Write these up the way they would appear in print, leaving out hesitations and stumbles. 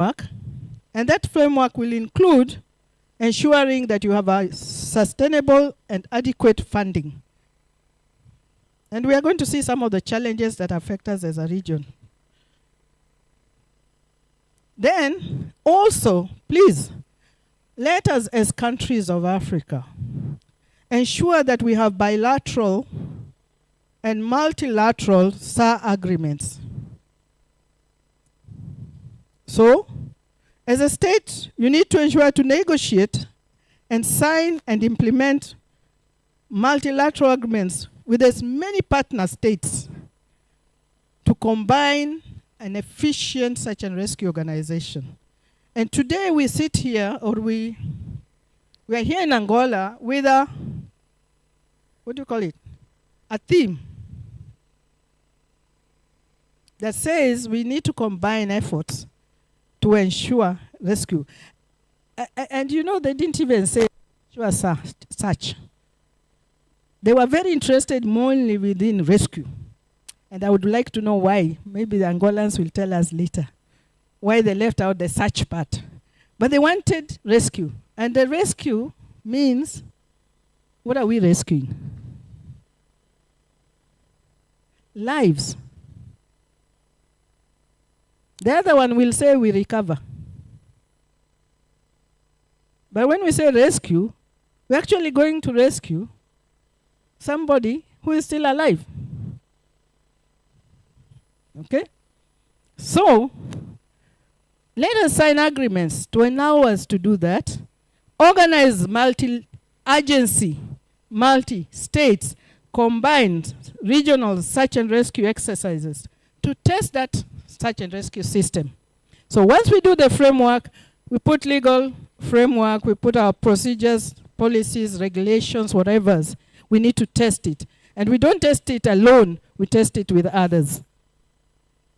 framework, and that framework will include ensuring that you have a sustainable and adequate funding. And we are going to see some of the challenges that affect us as a region. Then, also, please, let us as countries of Africa ensure that we have bilateral and multilateral SAR agreements. So, as a state, you need to ensure to negotiate and sign and implement multilateral agreements with as many partner states to combine an efficient search and rescue organization. And today we sit here, or we are here in Angola with a, what do you call it? A theme that says we need to combine efforts to ensure rescue. And you know, they didn't even say ensure search. They were very interested mainly within rescue. And I would like to know why. Maybe the Angolans will tell us later why they left out the search part. But they wanted rescue. And the rescue means, what are we rescuing? Lives. The other one will say we recover. But when we say rescue, we're actually going to rescue somebody who is still alive. Okay? So, let us sign agreements to allow us to do that. Organize multi-agency, multi-states, combined regional search and rescue exercises to test that search and rescue system. So once we do the framework, we put legal framework, we put our procedures, policies, regulations, whatever. We need to test it. And we don't test it alone, we test it with others.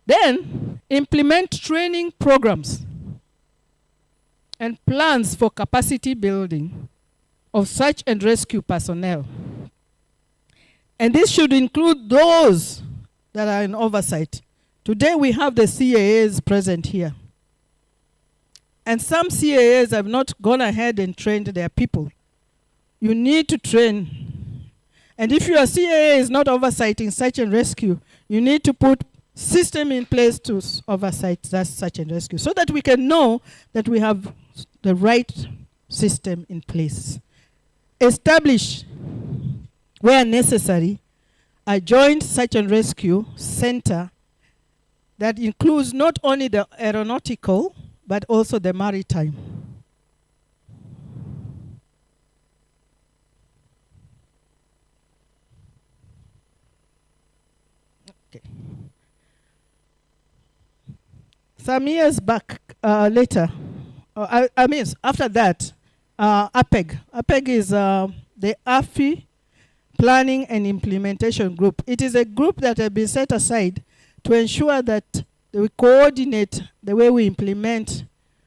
Then, implement training programs and plans for capacity building of search and rescue personnel. And this should include those that are in oversight. Today we have the CAAs present here. And some CAAs have not gone ahead and trained their people. You need to train. And if your CAA is not oversighting search and rescue, you need to put system in place to oversight that search and rescue so that we can know that we have the right system in place. Establish, where necessary, a joint search and rescue center that includes not only the aeronautical, but also the maritime. Okay. Some years back, later, I mean, after that, APEG. APEG is the AFI Planning and Implementation Group. It is a group that has been set aside to ensure that we coordinate the way we implement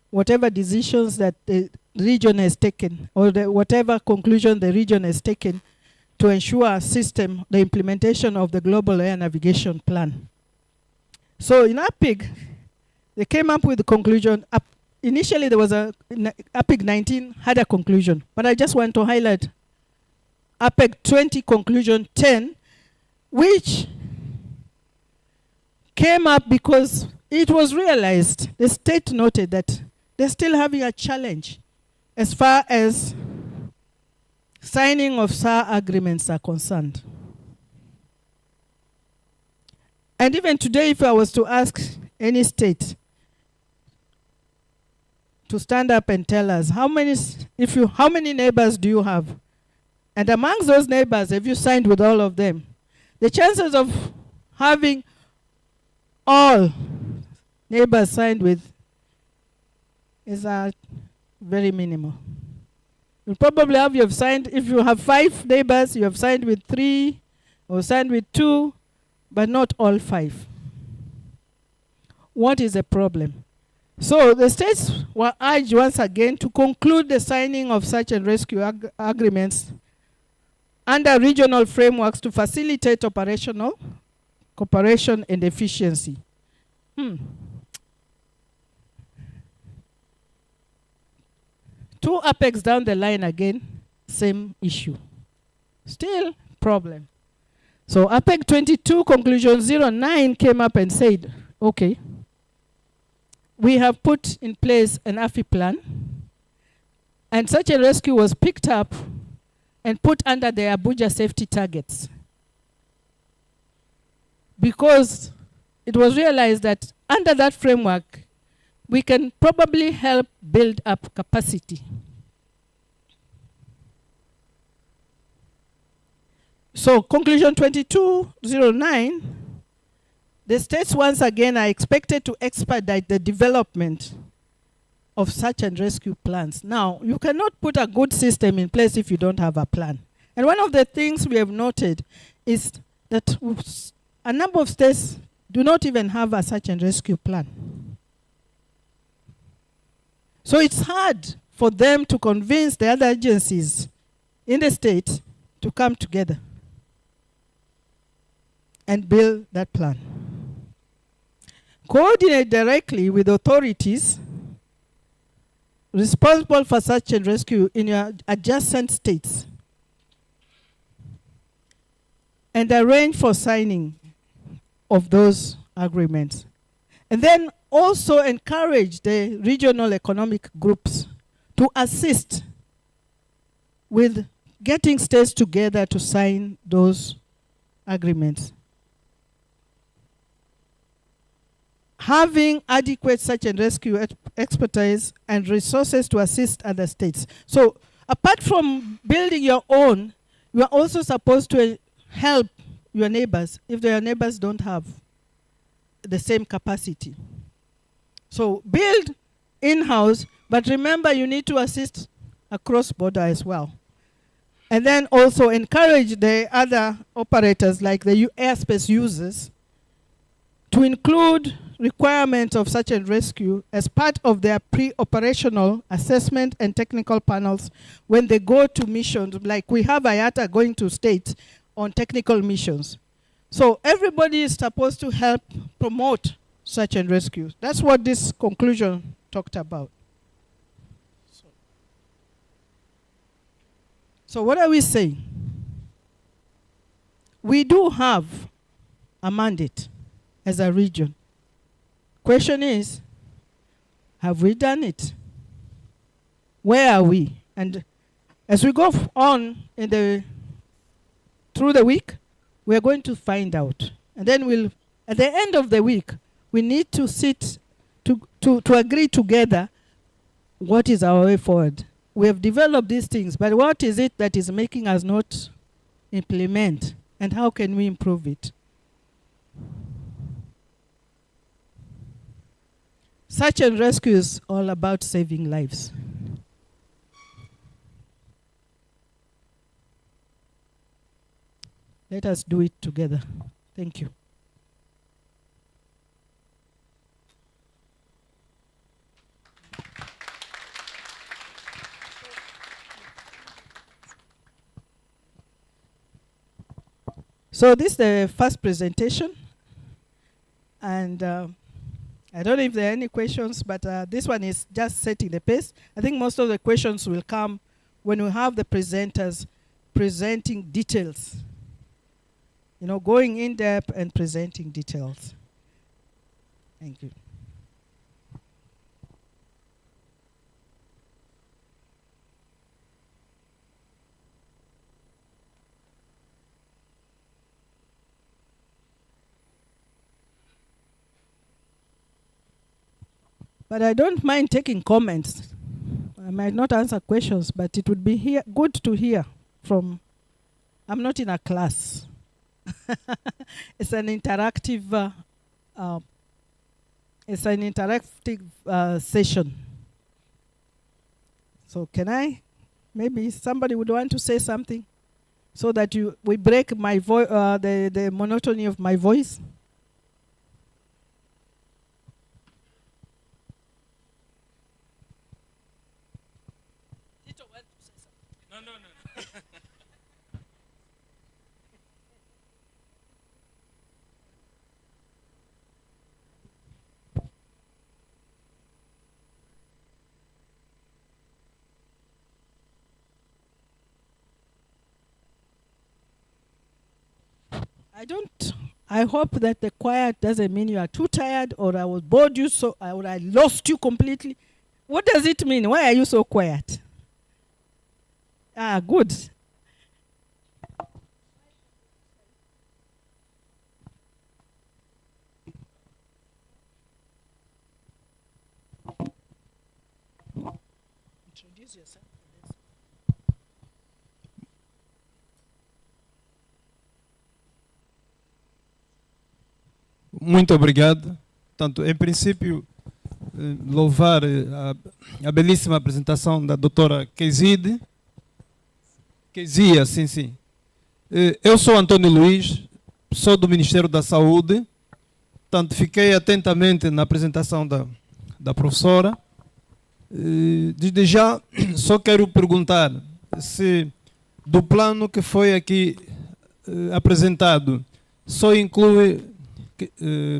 whatever decisions that the region has taken, or whatever conclusion the region has taken to ensure a system, the implementation of the Global Air Navigation Plan. So in APEG, they came up with the conclusion. Initially, there was APEG 19 had a conclusion, but I just want to highlight APEG 20 conclusion 10, which came up because it was realized, the state noted that they're still having a challenge as far as signing of SAR agreements are concerned. And even today, if I was to ask any state to stand up and tell us how many neighbors do you have? And amongst those neighbors, have you signed with all of them? The chances of having all neighbors signed with is very minimal. You probably you have signed, if you have 5 neighbors, you have signed with 3 or signed with 2, but not all 5. What is the problem? So the states were urged once again to conclude the signing of search and rescue agreements under regional frameworks to facilitate operational cooperation and efficiency. 2 apex down the line again, same issue. Still problem. So APEC 22 conclusion 09 came up and said, okay, we have put in place an AFI plan, and search and rescue was picked up and put under the Abuja safety targets, because it was realized that under that framework, we can probably help build up capacity. So conclusion 2209, the states once again are expected to expedite the development of search and rescue plans. Now, you cannot put a good system in place if you don't have a plan. And one of the things we have noted is that a number of states do not even have a search and rescue plan. So it's hard for them to convince the other agencies in the state to come together and build that plan. Coordinate directly with authorities responsible for search and rescue in your adjacent states and arrange for signing of those agreements. And then also encourage the regional economic groups to assist with getting states together to sign those agreements. Having adequate search and rescue expertise and resources to assist other states. So apart from building your own, you are also supposed to help your neighbors if their neighbors don't have the same capacity. So build in-house, but remember you need to assist across border as well. And then also encourage the other operators like the airspace users to include requirements of search and rescue as part of their pre-operational assessment and technical panels when they go to missions, like we have IATA going to states on technical missions. So everybody is supposed to help promote search and rescue. That's what this conclusion talked about. So what are we saying? We do have a mandate as a region. Question is, have we done it? Where are we? And as we go on through the week, we are going to find out. And then at the end of the week, we need to sit to agree together what is our way forward. We have developed these things, but what is it that is making us not implement? And how can we improve it? Search and rescue is all about saving lives. Let us do it together. Thank you. So this is the first presentation. And I don't know if there are any questions, but this one is just setting the pace. I think most of the questions will come when we have the presenters presenting details. You know, going in depth and presenting details. Thank you. But I don't mind taking comments. I might not answer questions, but it would be good to hear from. I'm not in a class. It's an interactive. Session. So can maybe somebody would want to say something, so that we break my voice, the monotony of my voice. I hope that the quiet doesn't mean you are too tired or I was bored you so, or I lost you completely. What does it mean? Why are you so quiet? Ah, good. Introduce yourself. Muito obrigado. Portanto, em princípio, louvar a belíssima apresentação da doutora Kezide. Kezia, sim, sim. Eu sou Antônio Luiz, sou do Ministério da Saúde. Portanto, fiquei atentamente na apresentação da professora. Desde já, só quero perguntar se do plano que foi aqui apresentado, só inclui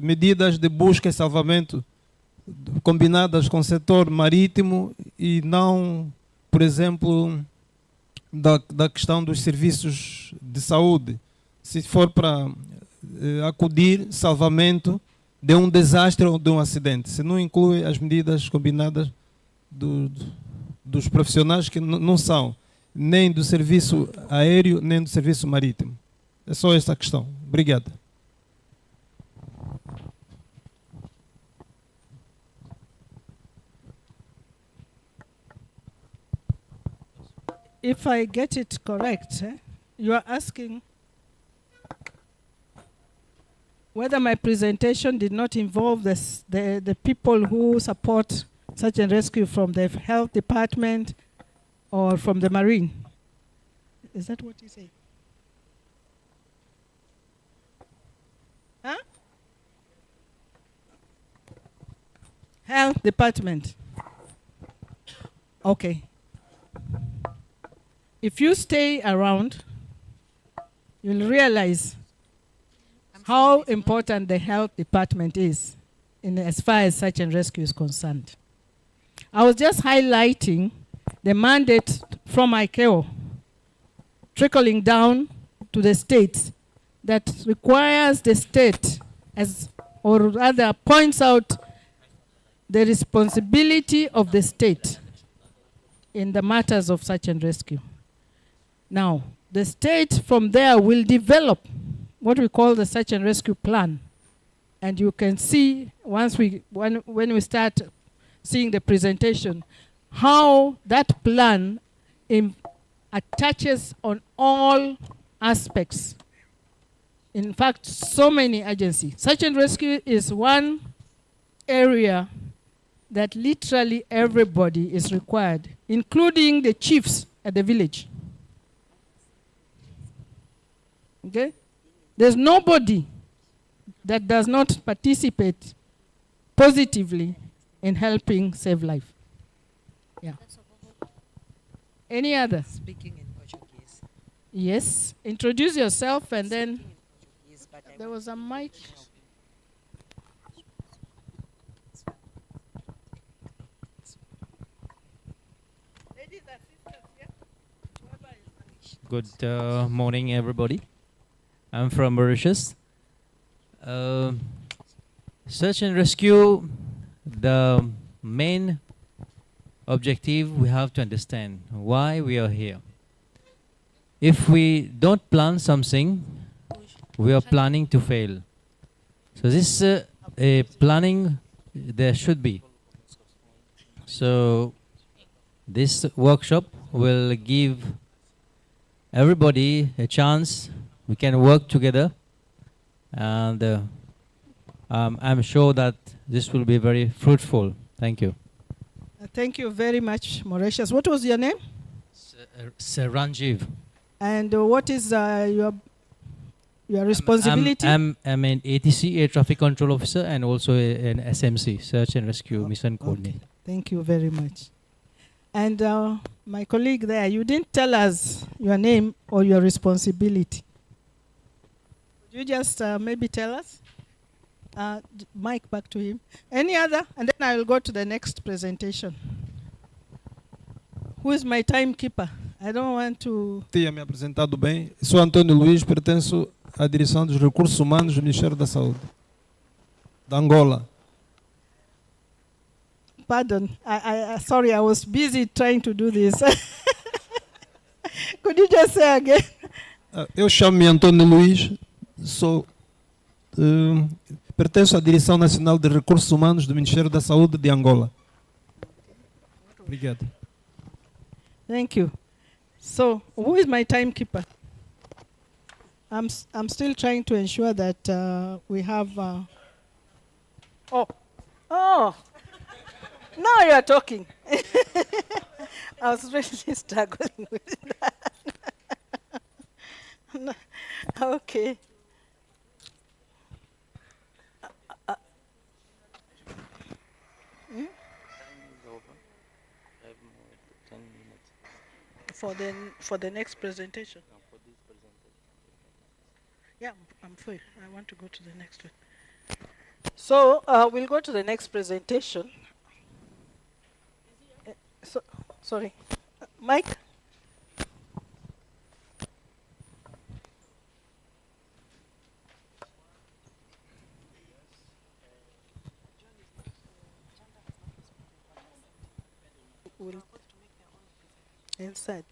medidas de busca e salvamento combinadas com o setor marítimo e não, por exemplo, da questão dos serviços de saúde. Se for para acudir salvamento de um desastre ou de um acidente, se não inclui as medidas combinadas dos profissionais que não são nem do serviço aéreo nem do serviço marítimo. É só esta questão. Obrigado. If I get it correct, you are asking whether my presentation did not involve the people who support search and rescue from the health department or from the marine. Is that what you say? Huh? Health department. Okay. If you stay around, you'll realize how important the health department is as far as search and rescue is concerned. I was just highlighting the mandate from ICAO trickling down to the states that requires the state or rather points out the responsibility of the state in the matters of search and rescue. Now, the state from there will develop what we call the search and rescue plan. And you can see when we start seeing the presentation, how that plan attaches on all aspects. In fact, so many agencies. Search and rescue is one area that literally everybody is required, including the chiefs at the village. Okay? There's nobody that does not participate positively in helping save life. Yeah. Any other? Speaking in Portuguese. Yes. Introduce yourself and then there was a mic. Good morning, everybody. I'm from Mauritius. Search and rescue, the main objective, we have to understand why we are here. If we don't plan something, we are planning to fail. So this a planning there should be. So this workshop will give everybody a chance. We can work together, and I'm sure that this will be very fruitful. Thank you. Thank you very much, Mauritius. What was your name? Sir Ranjiv. And what is your responsibility? I'm an ATC, Air Traffic Control Officer, and also an SMC, Search and Rescue Mission Coordinator. Thank you very much. And my colleague there, you didn't tell us your name or your responsibility. Could you just maybe tell us? Mike, back to him. Any other? And then I will go to the next presentation. Who is my timekeeper? I don't want to... Tinha me apresentado bem. Sou Antônio Luiz, pertenço à direção dos recursos humanos do Ministério da Saúde, da Angola. Pardon, sorry, I was busy trying to do this. Could you just say again? Eu chamo-me Antônio Luiz, pertenço à Direção Nacional de Recursos Humanos do Ministério da Saúde de Angola. Obrigado. Thank you. So, who is my timekeeper? I'm still trying to ensure that we have. Oh! Now you are talking. I was really struggling with that. No, okay. For the next presentation. Yeah, I'm free. I want to go to the next one. So we'll go to the next presentation. Sorry, Mike. Inside.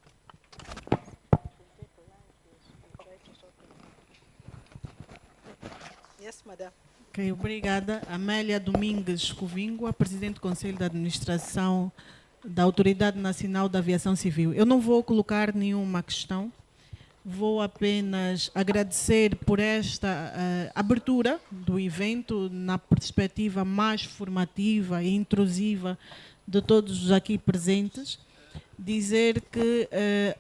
Yes, madam. Ok, obrigada. Amélia Domingues Covingo, a Presidente do Conselho de Administração da Autoridade Nacional da Aviação Civil. Eu não vou colocar nenhuma questão, vou apenas agradecer por esta abertura do evento na perspectiva mais formativa e intrusiva de todos os aqui presentes. Dizer que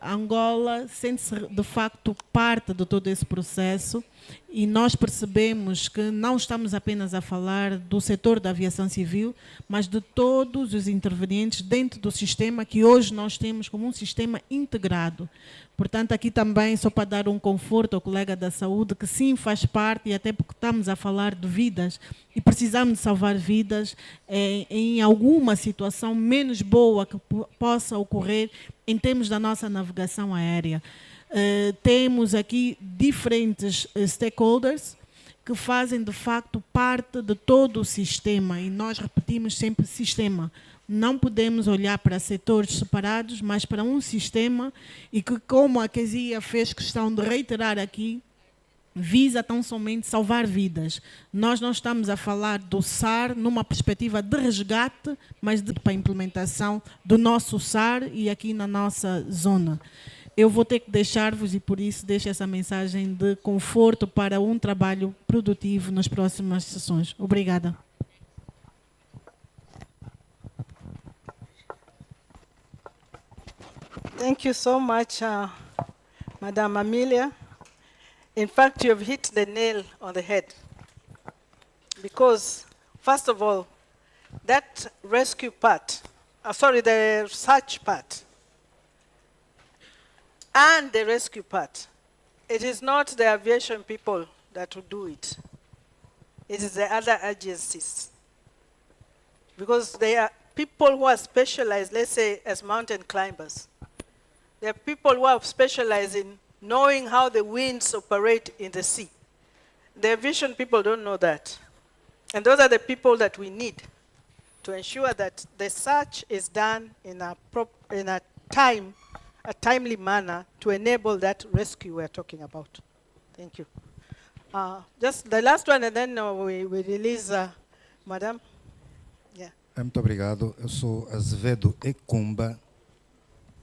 Angola sente-se de facto parte de todo esse processo e nós percebemos que não estamos apenas a falar do setor da aviação civil, mas de todos os intervenientes dentro do sistema que hoje nós temos como um sistema integrado. Portanto, aqui também, só para dar um conforto ao colega da saúde, que sim, faz parte, e até porque estamos a falar de vidas, e precisamos de salvar vidas em alguma situação menos boa que possa ocorrer em termos da nossa navegação aérea. Temos aqui diferentes stakeholders que fazem, de facto, parte de todo o sistema, e nós repetimos sempre sistema. Não podemos olhar para setores separados, mas para um sistema e que, como a Kezia fez questão de reiterar aqui, visa tão somente salvar vidas. Nós não estamos a falar do SAR numa perspectiva de resgate, mas para a implementação do nosso SAR e aqui na nossa zona. Eu vou ter que deixar-vos, e por isso deixo essa mensagem de conforto para um trabalho produtivo nas próximas sessões. Obrigada. Thank you so much, Madam Amelia. In fact, you have hit the nail on the head. Because, first of all, that rescue part, the search part, and the rescue part, it is not the aviation people that will do it. It is the other agencies. Because they are people who are specialized, let's say, as mountain climbers. There are people who are specialized in knowing how the winds operate in the sea. The aviation people don't know that. And those are the people that we need to ensure that the search is done in a timely manner to enable that rescue we're talking about. Thank you. Just the last one, and then we release Madam. Yeah. Muito obrigado. Eu sou Azevedo Ecumba,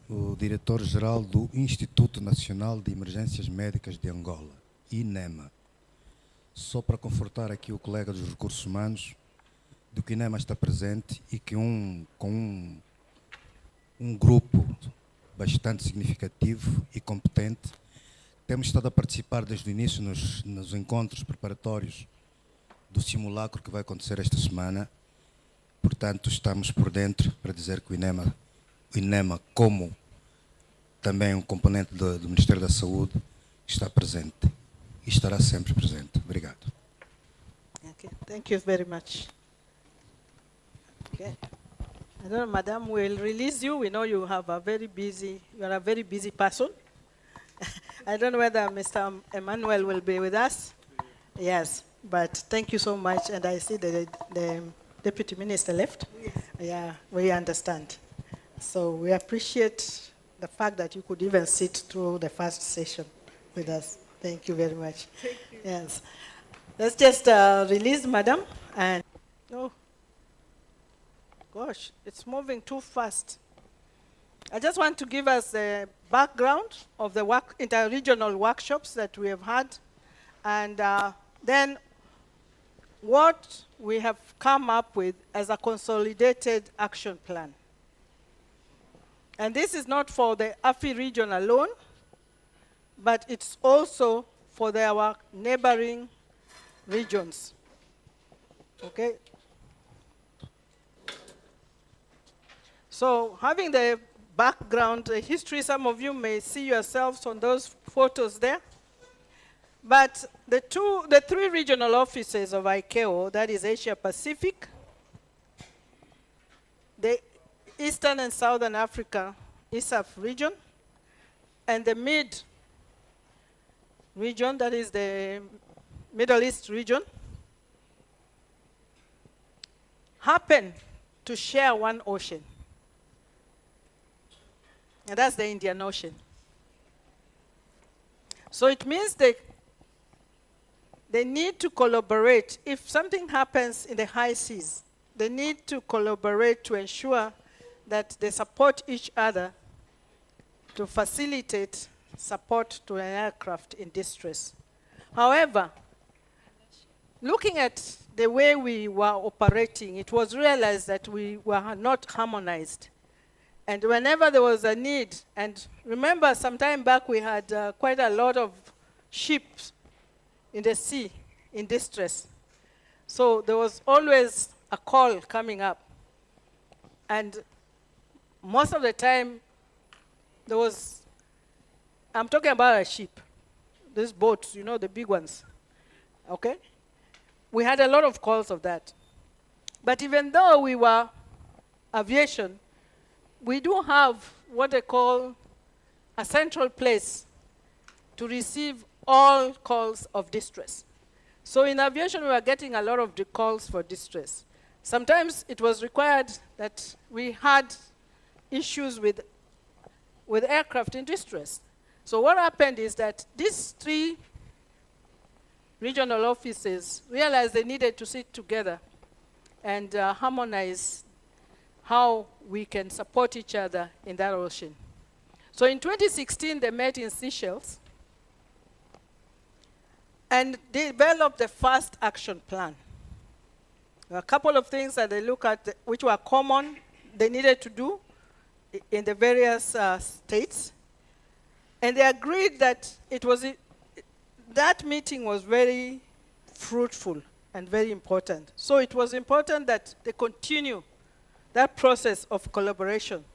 o diretor-geral do Instituto Nacional de Emergências Médicas de Angola, INEMA. Só para confortar aqui o colega dos recursos humanos, do que o INEMA está presente e que com um grupo bastante significativo e competente, temos estado a participar desde o início nos encontros preparatórios do simulacro que vai acontecer esta semana. Portanto, estamos por dentro para dizer que o INEMA, como também um componente do Ministério da Saúde, está presente e estará sempre presente. Obrigado. Okay. Thank you very much. Okay. I don't know, Madam, we'll release you. We know you are a very busy person. I don't know whether Mr. Emmanuel will be with us. Yes, but thank you so much. And I see the Deputy Minister left. Yes. Yeah, we understand. So we appreciate the fact that you could even sit through the first session with us. Thank you very much. Thank you. Yes. Let's just release Madam. And oh, gosh, it's moving too fast. I just want to give us a background of the inter-regional workshops that we have had, and then what we have come up with as a consolidated action plan. And this is not for the AFI region alone, but it's also for our neighboring regions. Okay? So having the background, the history, some of you may see yourselves on those photos there. But the three regional offices of ICAO, that is Asia Pacific, the Eastern and Southern Africa, ISAF region, and the Mid region, that is the Middle East region, happen to share one ocean. And that's the Indian Ocean. So it means they need to collaborate. If something happens in the high seas, they need to collaborate to ensure that they support each other to facilitate support to an aircraft in distress. However, looking at the way we were operating, it was realized that we were not harmonized. And whenever there was a need, and remember some time back we had quite a lot of ships in the sea in distress. So there was always a call coming up. And most of the time there was, I'm talking about a ship, these boats, you know, the big ones, okay? We had a lot of calls of that. But even though we were aviation, we do have what they call a central place to receive all calls of distress. So in aviation, we were getting a lot of the calls for distress. Sometimes it was required that we had issues with aircraft in distress. So what happened is that these three regional offices realized they needed to sit together and harmonize how we can support each other in that ocean. So in 2016, they met in Seychelles and developed the first action plan. There were a couple of things that they look at which were common, they needed to do in the various states. And they agreed that that meeting was very fruitful and very important. So it was important that they continue that process of collaboration.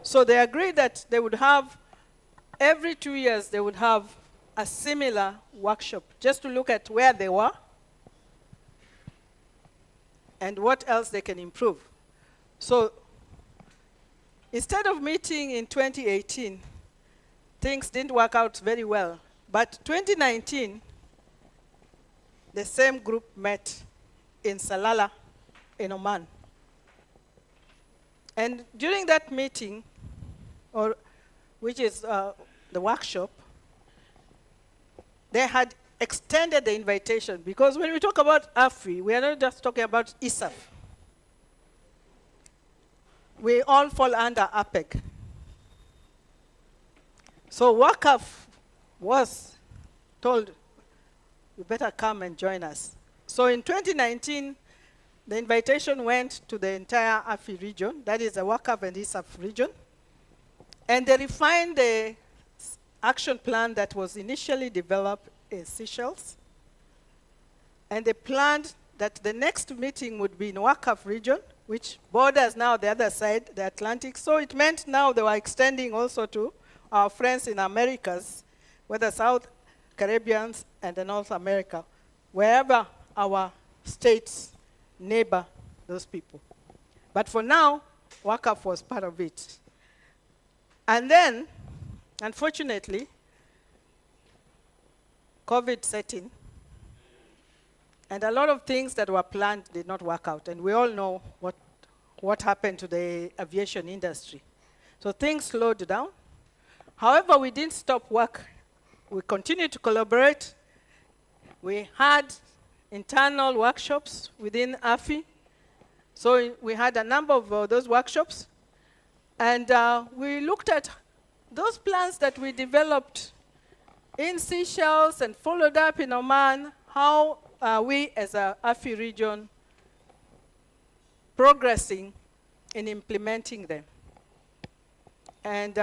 So they agreed that they would have, every 2 years, they would have a similar workshop, just to look at where they were and what else they can improve. So instead of meeting in 2018, things didn't work out very well. But 2019, the same group met in Salalah, in Oman. And during that meeting, which is the workshop, they had extended the invitation, because when we talk about AFI, we are not just talking about ISAF. We all fall under APEC. So WACAF was told, you better come and join us. So in 2019, the invitation went to the entire AFI region, that is the WACAF and ISAF region, and they refined the action plan that was initially developed in Seychelles, and they planned that the next meeting would be in WACAF region, which borders now the other side, the Atlantic. So it meant now they were extending also to our friends in Americas, whether South Caribbeans and the North America, wherever our states neighbor those people. But for now, WACAF was part of it. And then, unfortunately, COVID set in, and a lot of things that were planned did not work out. And we all know what happened to the aviation industry. So things slowed down. However, we didn't stop work. We continued to collaborate. We had internal workshops within AFI. So we had a number of those workshops. And we looked at those plans that we developed in Seychelles and followed up in Oman. How are we as a AFI region progressing in implementing them? And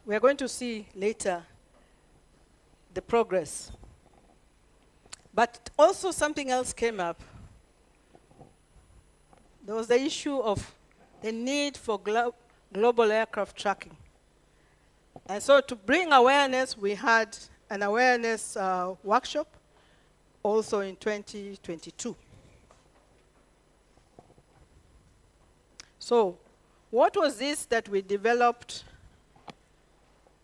we're going to see later the progress. But also something else came up. There was the issue of the need for global aircraft tracking. And so to bring awareness, we had an awareness workshop also in 2022. So what was this that we developed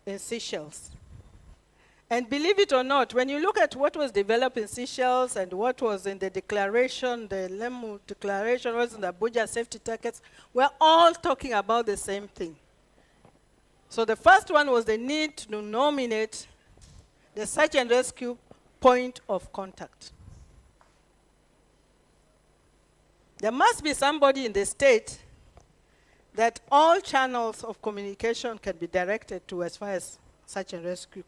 in Seychelles? And believe it or not, when you look at what was developed in Seychelles and what was in the declaration, the Lemu declaration, what was in the Abuja safety targets, we're all talking about the same thing. So the first one was the need to nominate the search and rescue point of contact. There must be somebody in the state that all channels of communication can be directed to as far as search and rescue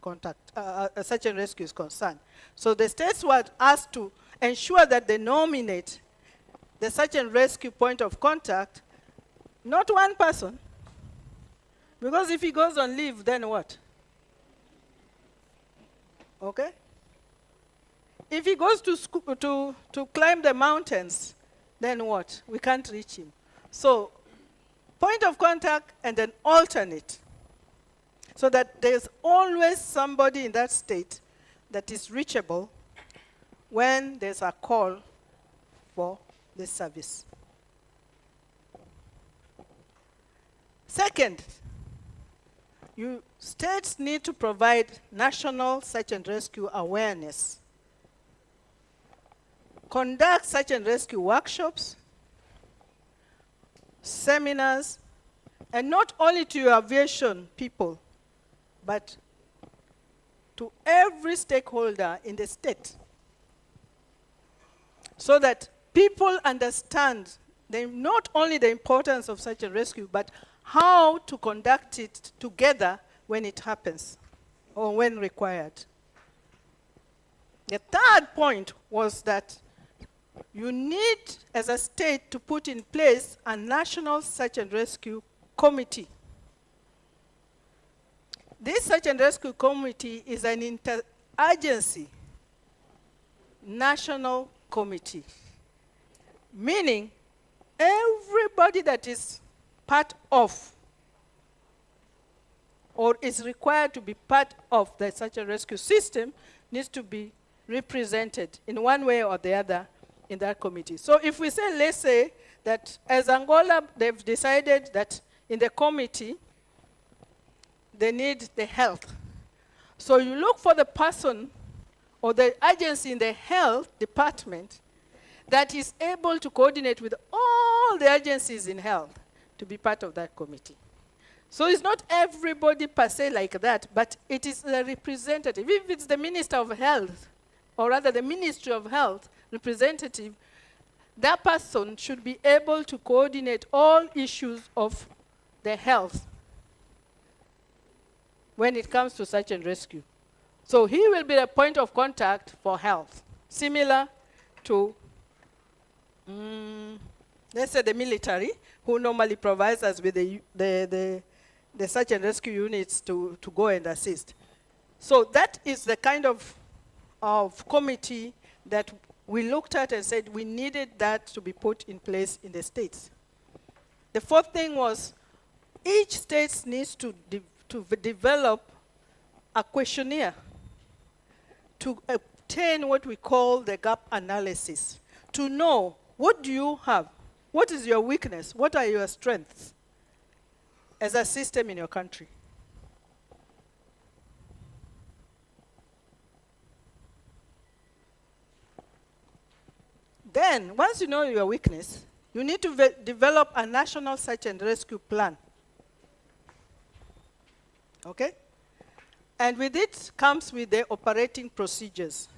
search and rescue is concerned. So the states were asked to ensure that they nominate the search and rescue point of contact, not one person, because if he goes on leave, then what? Okay? If he goes to climb the mountains, then what? We can't reach him. So, point of contact and an alternate, so that there's always somebody in that state that is reachable when there's a call for this service. Second, states need to provide national search and rescue awareness, conduct search and rescue workshops, seminars, and not only to your aviation people, but to every stakeholder in the state, so that people understand not only the importance of search and rescue, but how to conduct it together when it happens or when required. The third point was that you need, as a state, to put in place a national search and rescue committee. This search and rescue committee is an interagency national committee, meaning everybody that is part of or is required to be part of the search and rescue system needs to be represented in one way or the other in that committee. So if we say, let's say that as Angola, they've decided that in the committee, they need the health. So you look for the person or the agency in the health department that is able to coordinate with all the agencies in health to be part of that committee. So it's not everybody per se like that, but it is a representative. If it's the Minister of Health, or rather the Ministry of Health representative, that person should be able to coordinate all issues of the health when it comes to search and rescue. So he will be a point of contact for health, similar to, let's say, the military, who normally provides us with the search and rescue units to go and assist. So that is the kind of committee that we looked at and said we needed that to be put in place in the states. The fourth thing was each state needs to develop a questionnaire to obtain what we call the gap analysis, to know what do you have, what is your weakness, what are your strengths as a system in your country. then, once you know your weakness, you need to develop a national search and rescue plan. Okay? And with it comes with the operating procedures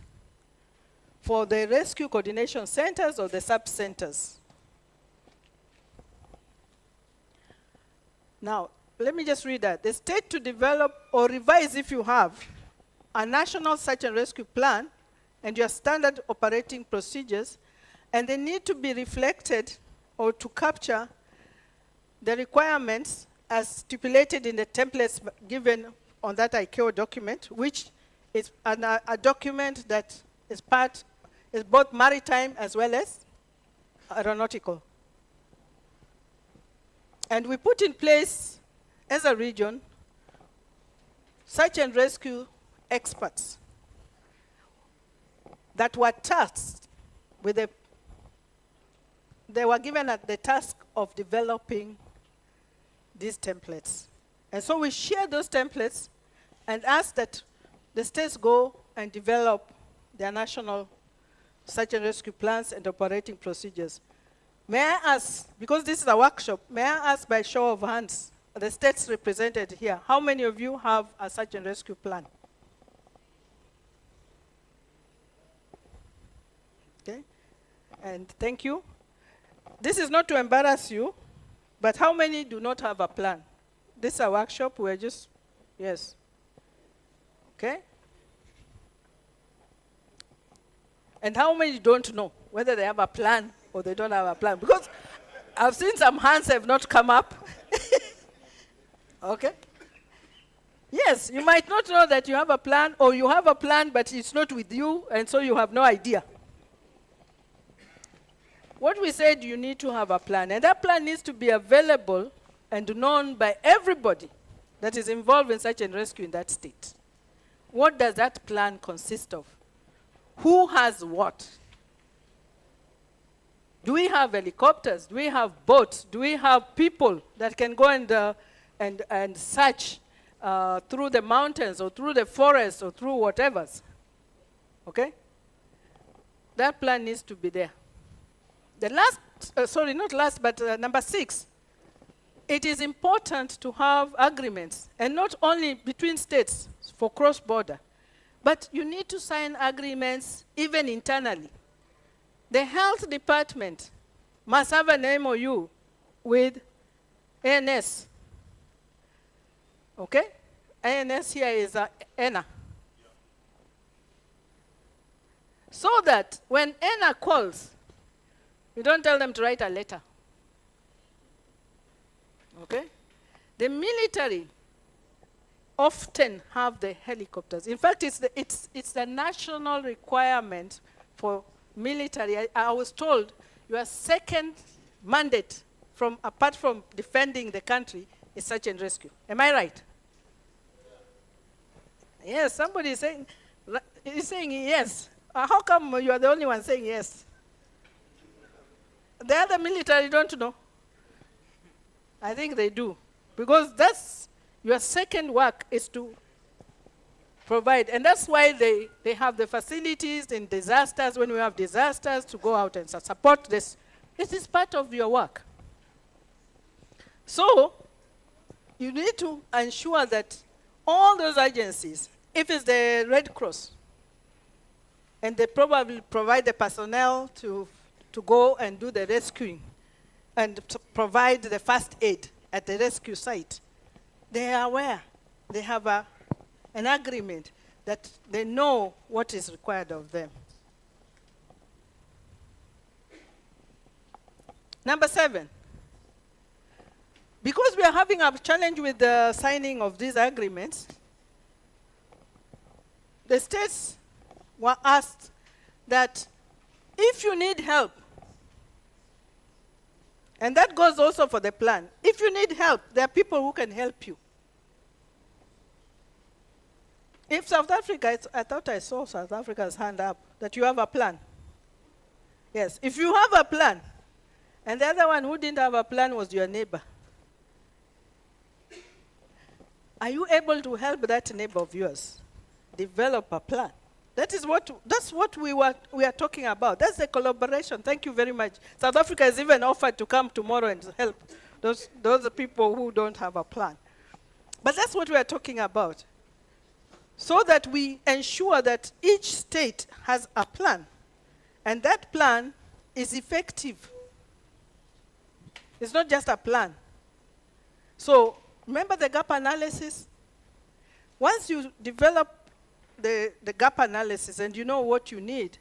for the rescue coordination centers or the sub-centers. Now, let me just read that. The state to develop or revise, if you have, a national search and rescue plan and your standard operating procedures, and they need to be reflected or to capture the requirements as stipulated in the templates given on that ICAO document, which is a document that is both maritime as well as aeronautical. And we put in place, as a region, search and rescue experts that were tasked with they were given the task of developing these templates. And so we share those templates and ask that the states go and develop their national search and rescue plans and operating procedures. May I ask, because this is a workshop, may I ask by show of hands, the states represented here, how many of you have a search and rescue plan? Okay, and thank you. This is not to embarrass you, but how many do not have a plan? This is a workshop, we're just, yes. Okay? And how many don't know whether they have a plan or they don't have a plan? Because I've seen some hands have not come up. Okay? Yes, you might not know that you have a plan, or you have a plan but it's not with you, and so you have no idea. What we said, you need to have a plan, and that plan needs to be available and known by everybody that is involved in search and rescue in that state. What does that plan consist of? Who has what? Do we have helicopters? Do we have boats? Do we have people that can go and search through the mountains or through the forest or through whatever? Okay? That plan needs to be there. The last, not last, but number 6, it is important to have agreements, and not only between states for cross-border, but you need to sign agreements even internally. The health department must have an MOU with ANS. Okay? ANS here is ENA. So that when ENA calls, you don't tell them to write a letter. Okay? The military often have the helicopters. In fact, it's the national requirement for military. I was told your second mandate, apart from defending the country, is search and rescue. Am I right? Yes, somebody is saying yes. How come you are the only one saying yes? The other military don't know. I think they do. Because that's your second work, is to provide. And that's why they have the facilities in disasters, when we have disasters, to go out and support this. It is part of your work. So, you need to ensure that all those agencies, if it's the Red Cross, and they probably provide the personnel to go and do the rescuing and to provide the first aid at the rescue site, they are aware. They have an agreement that they know what is required of them. Number 7, because we are having a challenge with the signing of these agreements, the states were asked that if you need help, and that goes also for the plan, if you need help, there are people who can help you. If South Africa, I thought I saw South Africa's hand up, that you have a plan. Yes, if you have a plan, and the other one who didn't have a plan was your neighbor, are you able to help that neighbor of yours develop a plan? That's what we are talking about. That's the collaboration. Thank you very much. South Africa has even offered to come tomorrow and help those people who don't have a plan. But that's what we are talking about. So that we ensure that each state has a plan. And that plan is effective. It's not just a plan. So remember the gap analysis? Once you develop the gap analysis and you know what you need,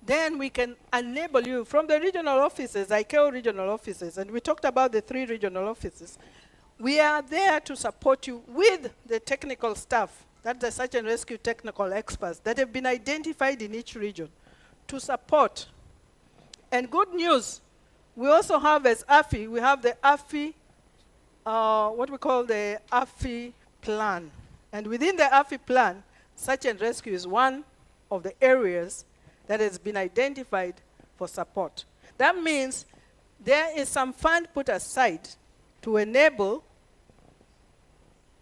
then we can enable you from the regional offices, ICAO regional offices, and we talked about the 3 regional offices. We are there to support you with the technical staff, that's the search and rescue technical experts that have been identified in each region to support. And good news, we also have as AFI, we have the AFI, what we call the AFI plan. And within the AFI plan, search and rescue is one of the areas that has been identified for support. That means there is some fund put aside to enable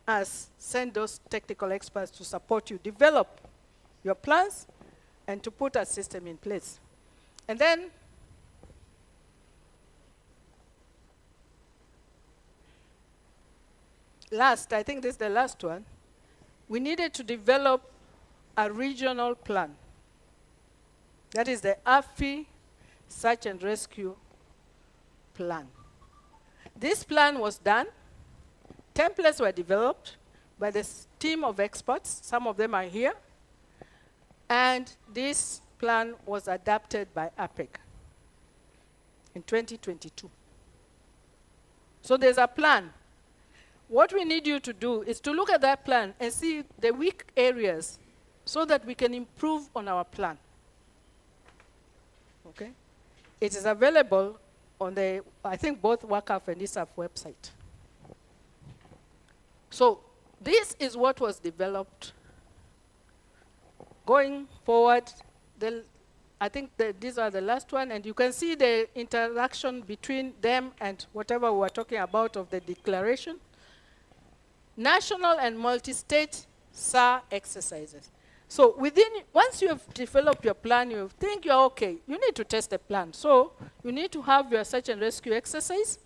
us send those technical experts to support you, develop your plans, and to put a system in place. And then last, I think this is the last one, we needed to develop a regional plan. That is the AFI Search and Rescue Plan. This plan was done. Templates were developed by this team of experts. Some of them are here. And this plan was adapted by APEC in 2022. So there's a plan. What we need you to do is to look at that plan and see the weak areas so that we can improve on our plan. Okay? It is available on the, I think, both WACAF and ISAF website. So this is what was developed. Going forward, I think these are the last one, and you can see the interaction between them and whatever we were talking about of the declaration. National and multi-state SAR exercises. So once you have developed your plan, you think you're okay, you need to test the plan. So you need to have your search and rescue exercise,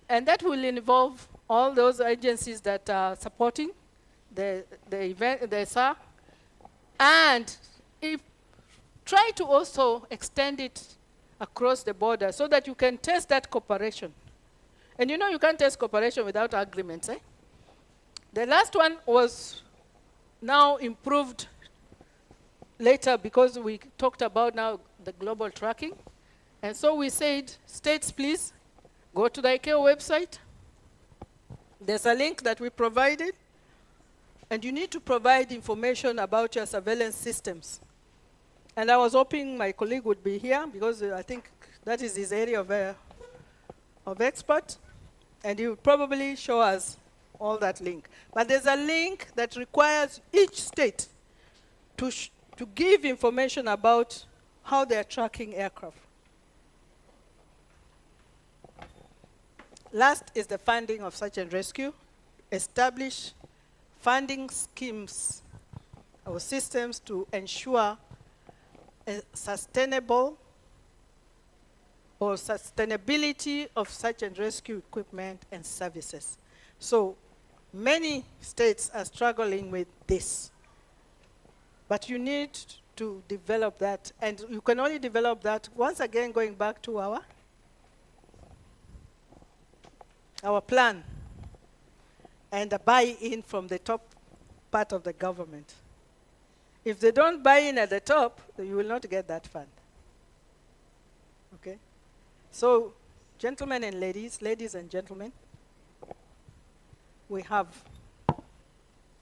and that will involve all those agencies that are supporting the event, the SAR, and try to also extend it across the border so that you can test that cooperation. And you know you can't test cooperation without agreements, eh? The last one was now improved later because we talked about now the global tracking. And so we said, states, please go to the ICAO website. There's a link that we provided. And you need to provide information about your surveillance systems. And I was hoping my colleague would be here because I think that is his area of expert. And he would probably show us all that link. But there's a link that requires each state to give information about how they're tracking aircraft. Last is the funding of search and rescue. Establish funding schemes or systems to ensure a sustainable or sustainability of search and rescue equipment and services. So many states are struggling with this. But you need to develop that. And you can only develop that, once again, going back to our plan and a buy-in from the top part of the government. If they don't buy in at the top, you will not get that fund. Okay? So, gentlemen and ladies and gentlemen, we have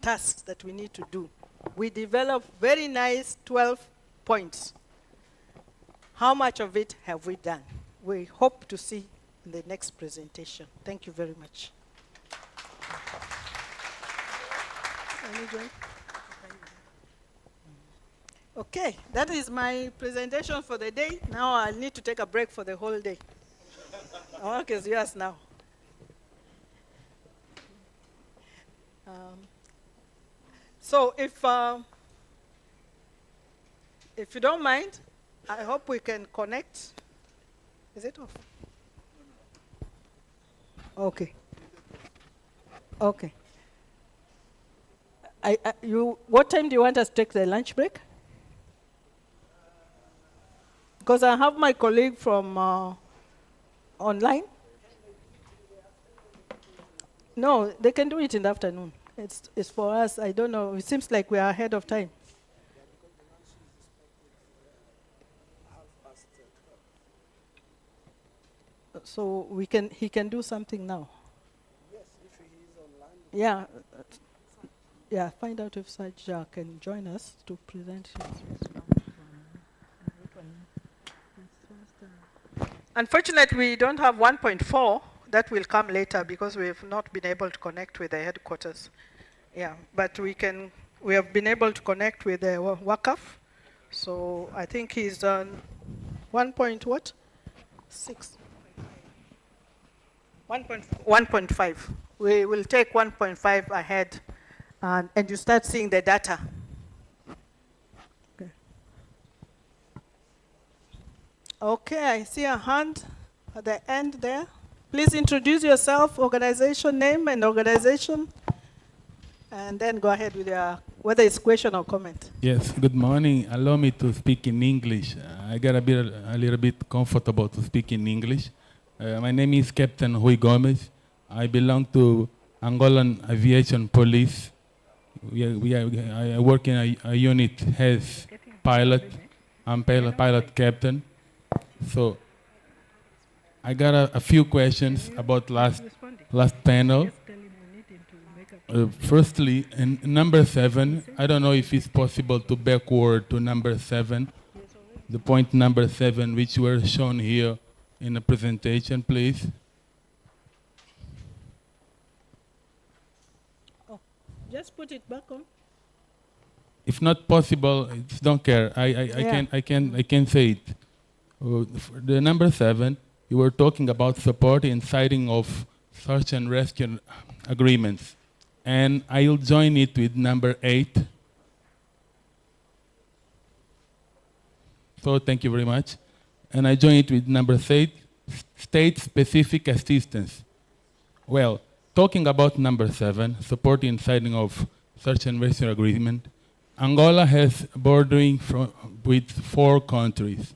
tasks that we need to do. We developed very nice 12 points. How much of it have we done? We hope to see in the next presentation. Thank you very much. Okay, that is my presentation for the day. Now I'll need to take a break for the whole day. Our work is yours now. So if If you don't mind, I hope we can connect. Is it off? Okay. Okay. What time do you want us to take the lunch break? Because I have my colleague from online. No, they can do it in the afternoon. It's for us. I don't know. It seems like we are ahead of time. So he can do something now. Yes, if he is online. Yeah. Yeah, find out if Sajja can join us to present his. Unfortunately, we don't have 1.4. That will come later because we have not been able to connect with the headquarters. Yeah, but we have been able to connect with the WACAF. So I think he's on 1.6. 1.5. We will take 1.5 ahead and you start seeing the data. Okay, I see a hand at the end there. Please introduce yourself, organization name and organization, and then go ahead with whether it's question or comment. Yes, good morning. Allow me to speak in English. I got a little bit comfortable to speak in English. My name is Captain Rui Gomes. I belong to Angolan Aviation Police. I work in a unit as pilot. I'm pilot captain. So I got a few questions about last panel. Firstly, in number 7, I don't know if it's possible to backward to number 7, the point number 7, which were shown here in the presentation, please. Oh, just put it back on. If not possible, don't care. I can say it. The number 7, you were talking about support and signing of search and rescue agreements. And I'll join it with number 8. So thank you very much. And I join it with number 8, state-specific assistance. Well, talking about number 7, supporting signing of search and rescue agreement, Angola has bordering with 4 countries.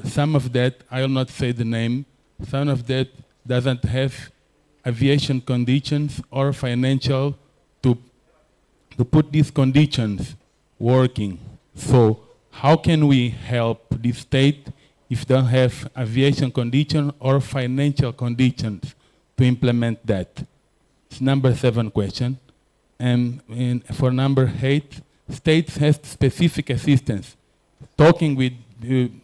Some of that, I'll not say the name, some of that doesn't have aviation conditions or financial to put these conditions working. So how can we help the state if they don't have aviation conditions or financial conditions to implement that? It's number 7 question. And for number 8, states have specific assistance. Talking with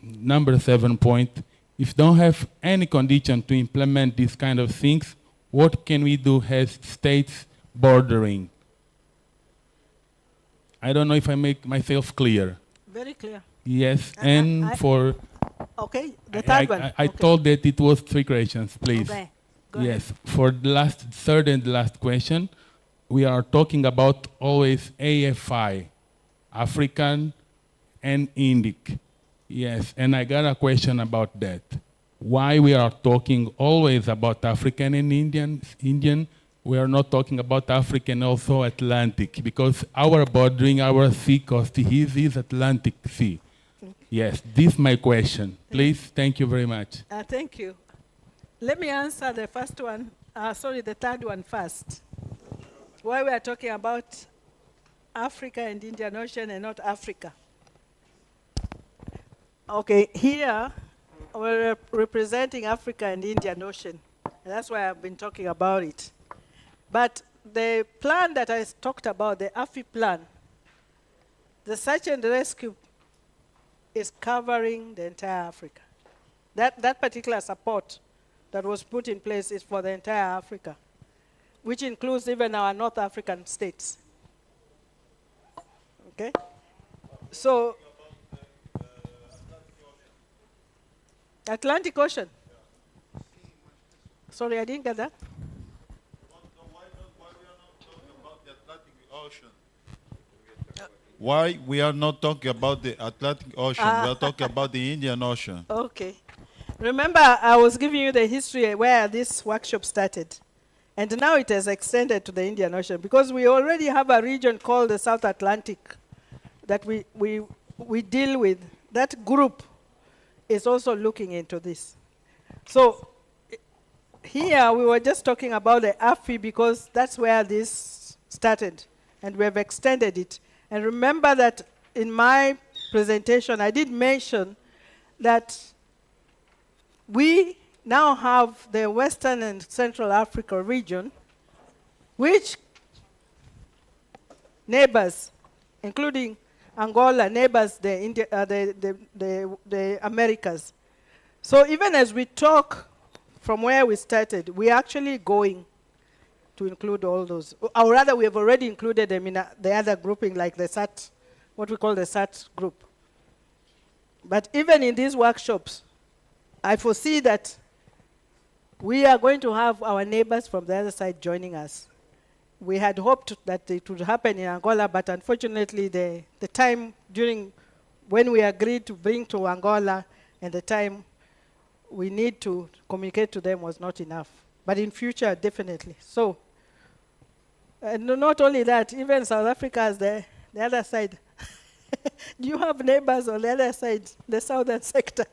number 7 point, if don't have any condition to implement these kind of things, what can we do as states bordering? I don't know if I make myself clear. Very clear. Yes, and for... Okay, the third one. I told that it was 3 questions, please. Okay, go yes, ahead. for the third and last question, we are talking about always AFI, African and Indic. Yes, and I got a question about that. Why we are talking always about African and Indian, we are not talking about African also Atlantic, because our bordering, our sea coast is Atlantic Sea. Yes, this is my question. Please, thank you very much. Thank you. Let me answer the first one, the third one first. Why we are talking about Africa and Indian Ocean and not Africa. Okay, here we're representing Africa and Indian Ocean. And that's why I've been talking about it. But the plan that I talked about, the AFI plan, the search and rescue is covering the entire Africa. That particular support that was put in place is for the entire Africa, which includes even our North African states. Okay? So, Atlantic Ocean. Sorry, I didn't get that. Why we are not talking about the Atlantic Ocean? why we are not talking about the Atlantic Ocean. We are talking about the Indian Ocean. Okay. Remember, I was giving you the history where this workshop started. And now it has extended to the Indian Ocean because we already have a region called the South Atlantic that we deal with. That group is also looking into this. So here we were just talking about the AFI because that's where this started, and we have extended it. And remember that in my presentation, I did mention that we now have the Western and Central Africa region, which neighbors, including Angola, neighbors the Americas. So even as we talk from where we started, we're actually going to include all those. Or rather, we have already included them in the other grouping, like the SAT, what we call the SAT group. But even in these workshops, I foresee that we are going to have our neighbors from the other side joining us. We had hoped that it would happen in Angola, but unfortunately the time during when we agreed to bring to Angola and the time we need to communicate to them was not enough. But in future, definitely. So, and not only that, even South Africa is the other side. Do you have neighbors on the other side, the southern sector,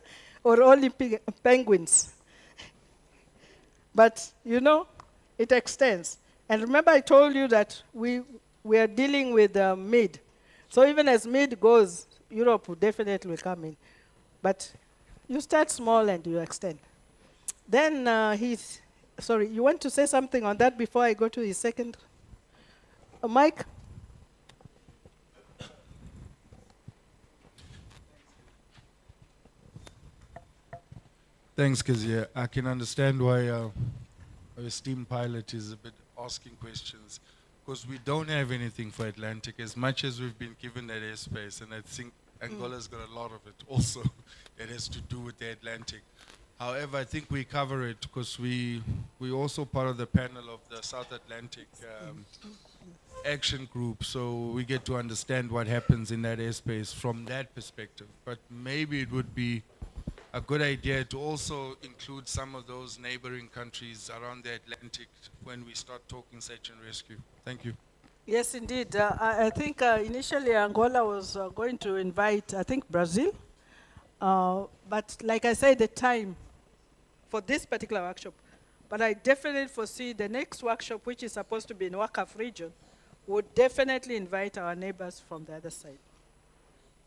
or only penguins? But, you know, it extends. And remember I told you that we are dealing with mid. So even as mid goes, Europe will definitely come in. But you start small and you extend. Then sorry, you want to say something on that before I go to his second? Mike? Thanks, Kezia. I can understand why our esteemed pilot is a bit asking questions, because we don't have anything for Atlantic as much as we've been given that airspace, and I think Angola's got a lot of it also that has to do with the Atlantic. However, I think we cover it because we also part of the panel of the South Atlantic action group, so we get to understand what happens in that airspace from that perspective. But maybe it would be a good idea to also include some of those neighboring countries around the Atlantic when we start talking search and rescue. Thank you. Yes, indeed. I think initially Angola was going to invite, I think, Brazil. But like I said, the time for this particular workshop, but I definitely foresee the next workshop, which is supposed to be in Wakaf region, would definitely invite our neighbors from the other side.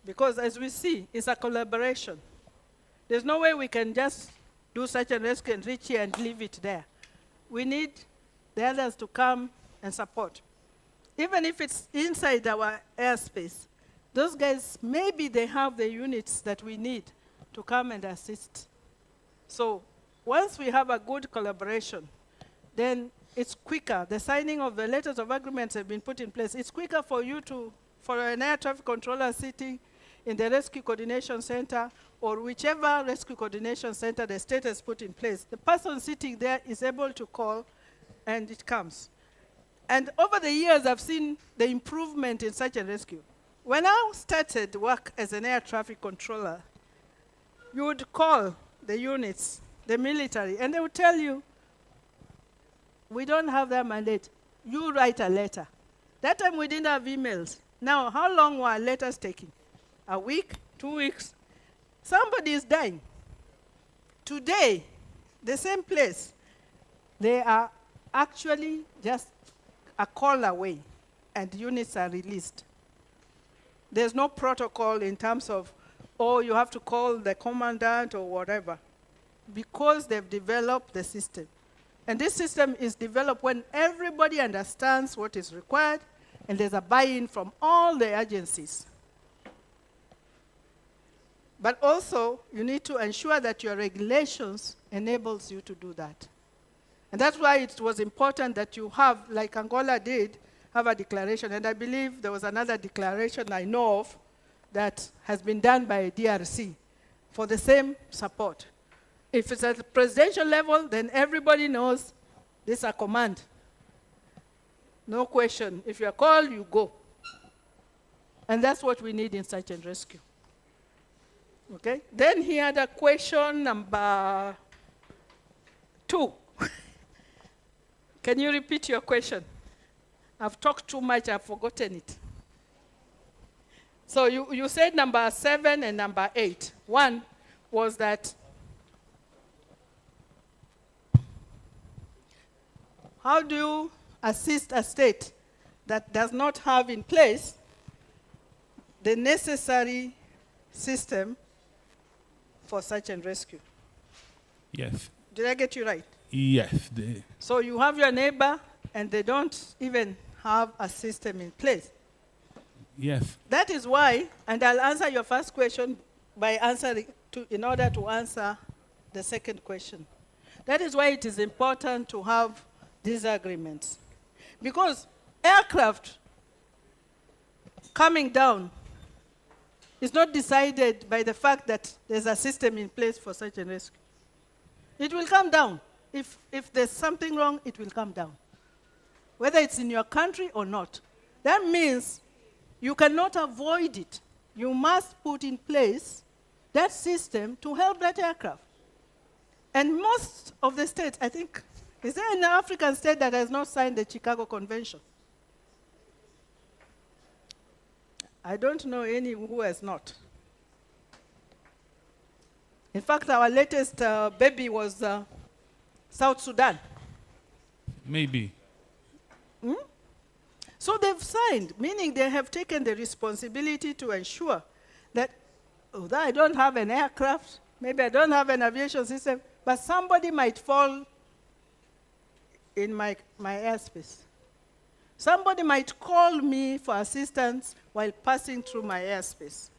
Because as we see, it's a collaboration. There's no way we can just do search and rescue and reach here and leave it there. We need the others to come and support. Even if it's inside our airspace, those guys, maybe they have the units that we need to come and assist. So once we have a good collaboration, then it's quicker. The signing of the letters of agreements have been put in place. It's quicker for you for an air traffic controller sitting in the Rescue Coordination Center or whichever Rescue Coordination Center the state has put in place. The person sitting there is able to call and it comes. And over the years, I've seen the improvement in search and rescue. When I started work as an air traffic controller, you would call the units, the military, and they would tell you, we don't have that mandate. You write a letter. That time we didn't have emails. Now, how long were letters taking? A week? 2 weeks? Somebody is dying. Today, the same place, they are actually just a call away, and units are released. There's no protocol in terms of, oh, you have to call the commandant or whatever, because they've developed the system. And this system is developed when everybody understands what is required, and there's a buy-in from all the agencies. But also, you need to ensure that your regulations enables you to do that. And that's why it was important that you have, like Angola did, have a declaration. And I believe there was another declaration I know of that has been done by DRC for the same support. If it's at the presidential level, then everybody knows this is a command. No question. If you're called, you go. And that's what we need in search and rescue. Okay? Then he had a question number 2. Can you repeat your question? I've talked too much, I've forgotten it. So you said number 7 and number 8. One was that how do you assist a state that does not have in place the necessary system for search and rescue? Yes. Did I get you right? Yes. So you have your neighbor and they don't even have a system in place. Yes. That is why, and I'll answer your first question by answering in order to answer the second question. That is why it is important to have these agreements. Because aircraft coming down is not decided by the fact that there's a system in place for search and rescue. It will come down. If there's something wrong, it will come down. Whether it's in your country or not. That means you cannot avoid it. You must put in place that system to help that aircraft. And most of the states, I think, is there an African state that has not signed the Chicago Convention? I don't know any who has not. In fact, our latest baby was South Sudan. Maybe. So they've signed, meaning they have taken the responsibility to ensure that, although I don't have an aircraft, maybe I don't have an aviation system, but somebody might fall in my airspace. Somebody might call me for assistance while passing through my airspace.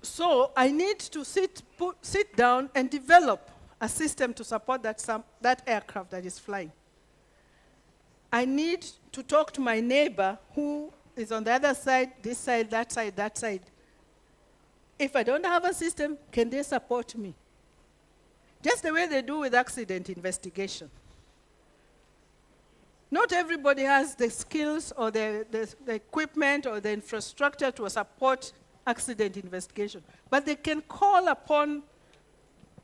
So I need to sit down and develop a system to support that aircraft that is flying. I need to talk to my neighbor who is on the other side, this side, that side, that side. If I don't have a system, can they support me? Just the way they do with accident investigation. Not everybody has the skills or the equipment or the infrastructure to support accident investigation, but they can call upon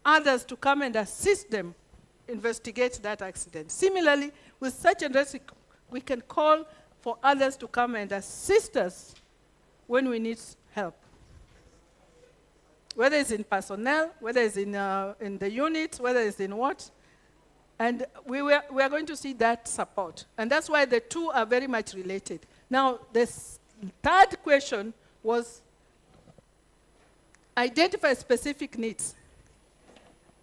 others to come and assist them investigate that accident. Similarly, with search and rescue, we can call for others to come and assist us when we need help. Whether it's in personnel, whether it's in the units, whether it's in what. And we are going to see that support. And that's why the two are very much related. Now, the third question was identify specific needs,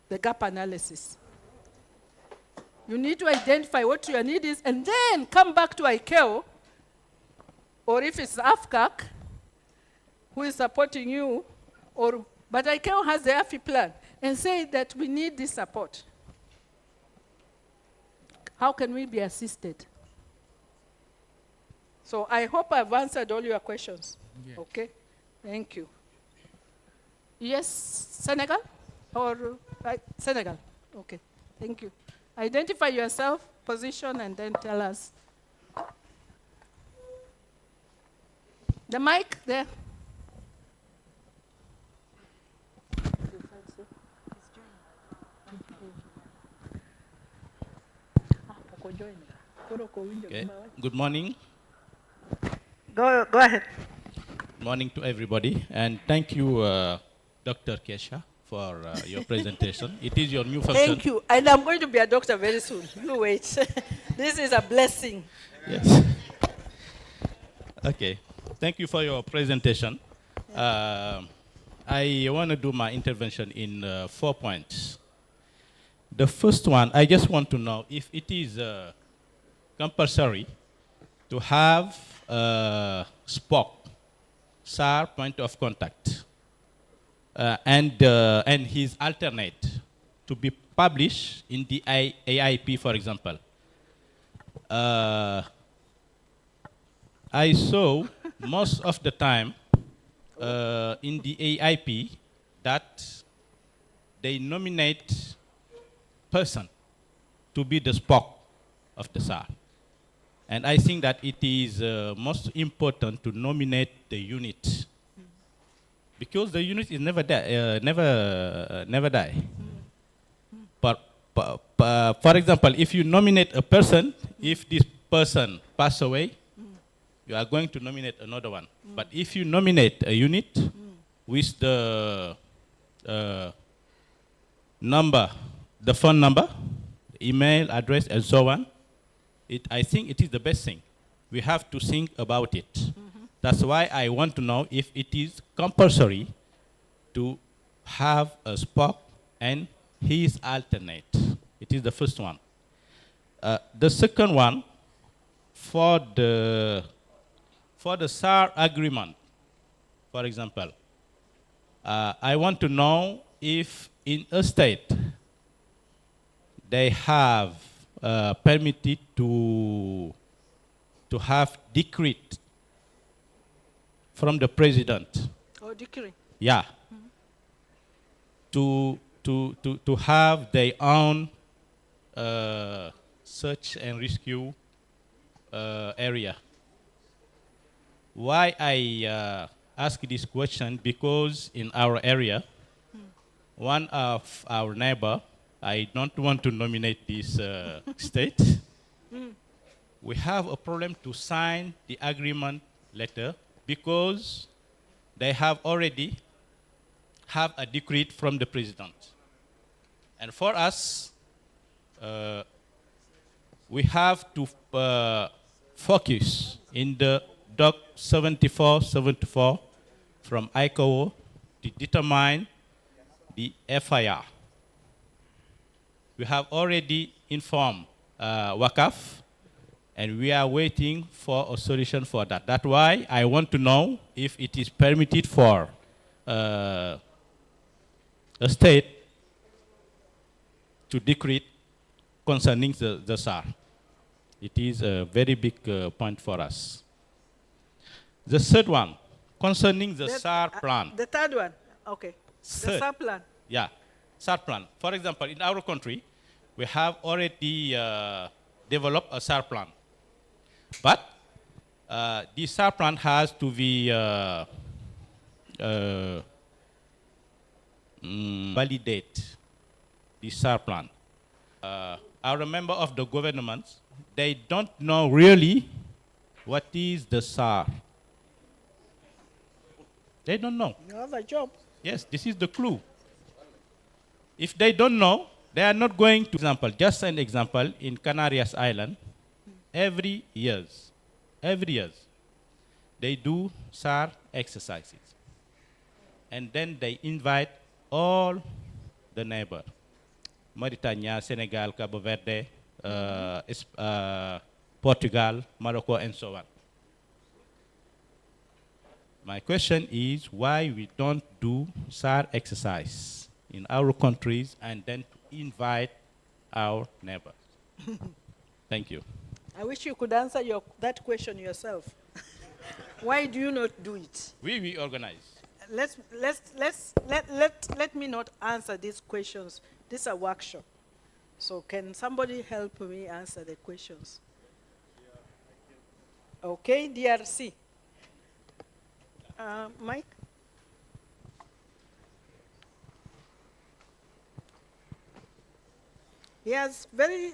the gap analysis. You need to identify what your need is and then come back to ICAO, or if it's AFCAC, who is supporting you, but ICAO has the AFI plan, and say that we need this support. How can we be assisted? So I hope I've answered all your questions. Yeah. Okay, thank you. Yes, Senegal? Or Senegal, okay, thank you. Identify yourself, position, and then tell us. The mic there. Okay. Good morning. Go ahead. Morning to everybody, and thank you, Dr. Kesha, for your presentation. It is your new function. Thank you, and I'm going to be a doctor very soon. You wait. This is a blessing. Yes. Okay. Thank you for your presentation. I want to do my intervention in 4 points. The first one, I just want to know if it is compulsory to have SPOC, SAR point of contact, and his alternate to be published in the AIP, for example. I saw most of the time in the AIP that they nominate person to be the SPOC of the SAR. And I think that it is most important to nominate the unit. Because the unit is never die, never die. For example, if you nominate a person, if this person pass away, you are going to nominate another one. But if you nominate a unit with the number, the phone number, email address, and so on, I think it is the best thing. We have to think about it. That's why I want to know if it is compulsory to have a spoke and his alternate. It is the first one. The second one, for the SAR agreement, for example, I want to know if in a state they have permitted to have decree from the president. Oh, decree. Yeah. To have their own search and rescue area. Why I ask this question? Because in our area, one of our neighbor, I don't want to nominate this state, we have a problem to sign the agreement letter because they have already have a decree from the president. And for us, we have to focus in the Doc 7474 from ICAO to determine the FIR. We have already informed WACAF, and we are waiting for a solution for that. That's why I want to know if it is permitted for a state to decree concerning the SAR. It is a very big point for us. The third one, concerning the SAR plan. The third one, okay. Third. The SAR plan. Yeah, SAR plan. For example, in our country, we have already developed a SAR plan. But the SAR plan has to be validate the SAR plan. Our member of the government, they don't know really what is the SAR. They don't know. You have a job. Yes, this is the clue. If they don't know, they are not going to, example, just an example, in Canarias Island, every year, they do SAR exercises. And then they invite all the neighbors, Mauritania, Senegal, Cabo Verde, Portugal, Morocco, and so on. My question is why we don't do SAR exercise in our countries and then invite our neighbors. Thank you. I wish you could answer that question yourself. Why do you not do it? We organize. Let me not answer these questions. This is a workshop. So can somebody help me answer the questions? Okay, DRC. Mike? He has very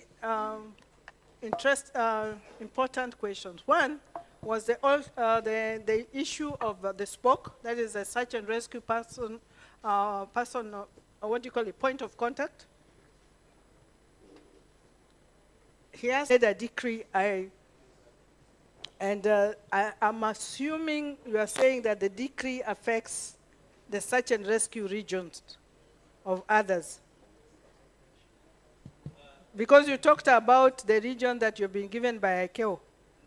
important questions. One was the issue of the spoke, that is a search and rescue person, what do you call it, point of contact. He has said a decree, I'm assuming you are saying that the decree affects the search and rescue regions of others. Because you talked about the region that you've been given by ICAO.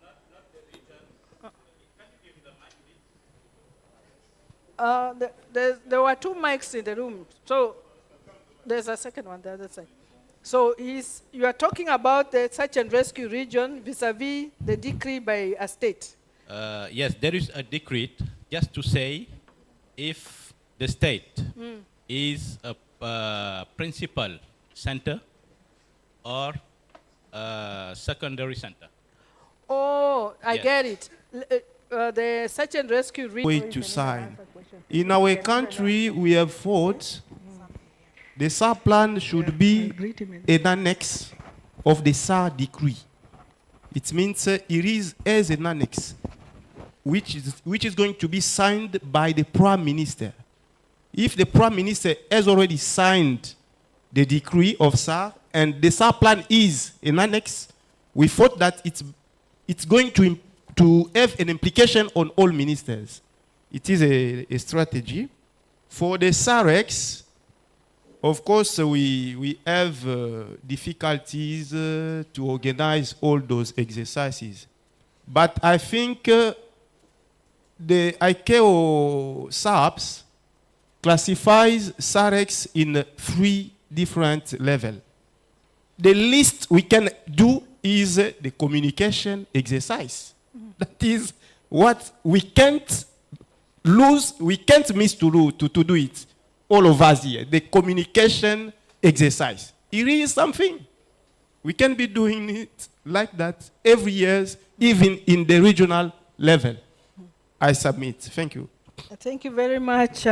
Not the region. Can you give the mic, please? There were two mics in the room. So there's a second one, the other side. So you are talking about the search and rescue region vis-a-vis the decree by a state. Yes, there is a decree just to say if the state is a principal center or secondary center. Oh, I Yes. get it. The search and rescue Way to sign. In our country, we have fought. The SAR plan should be an annex of the SAR decree. It means it is as an annex, which is going to be signed by the Prime Minister. If the Prime Minister has already signed the decree of SAR and the SAR plan is an annex, we thought that it's going to have an implication on all ministers. It is a strategy. For the SAREX, of course, we have difficulties to organize all those exercises. But I think the ICAO SAPS classifies SAREX in 3 different levels. The least we can do is the communication exercise. That is what we can't lose, we can't miss to do it. All of us here, the communication exercise. It is something. We can be doing it like that every year, even in the regional level. I submit. Thank you. Thank you very much,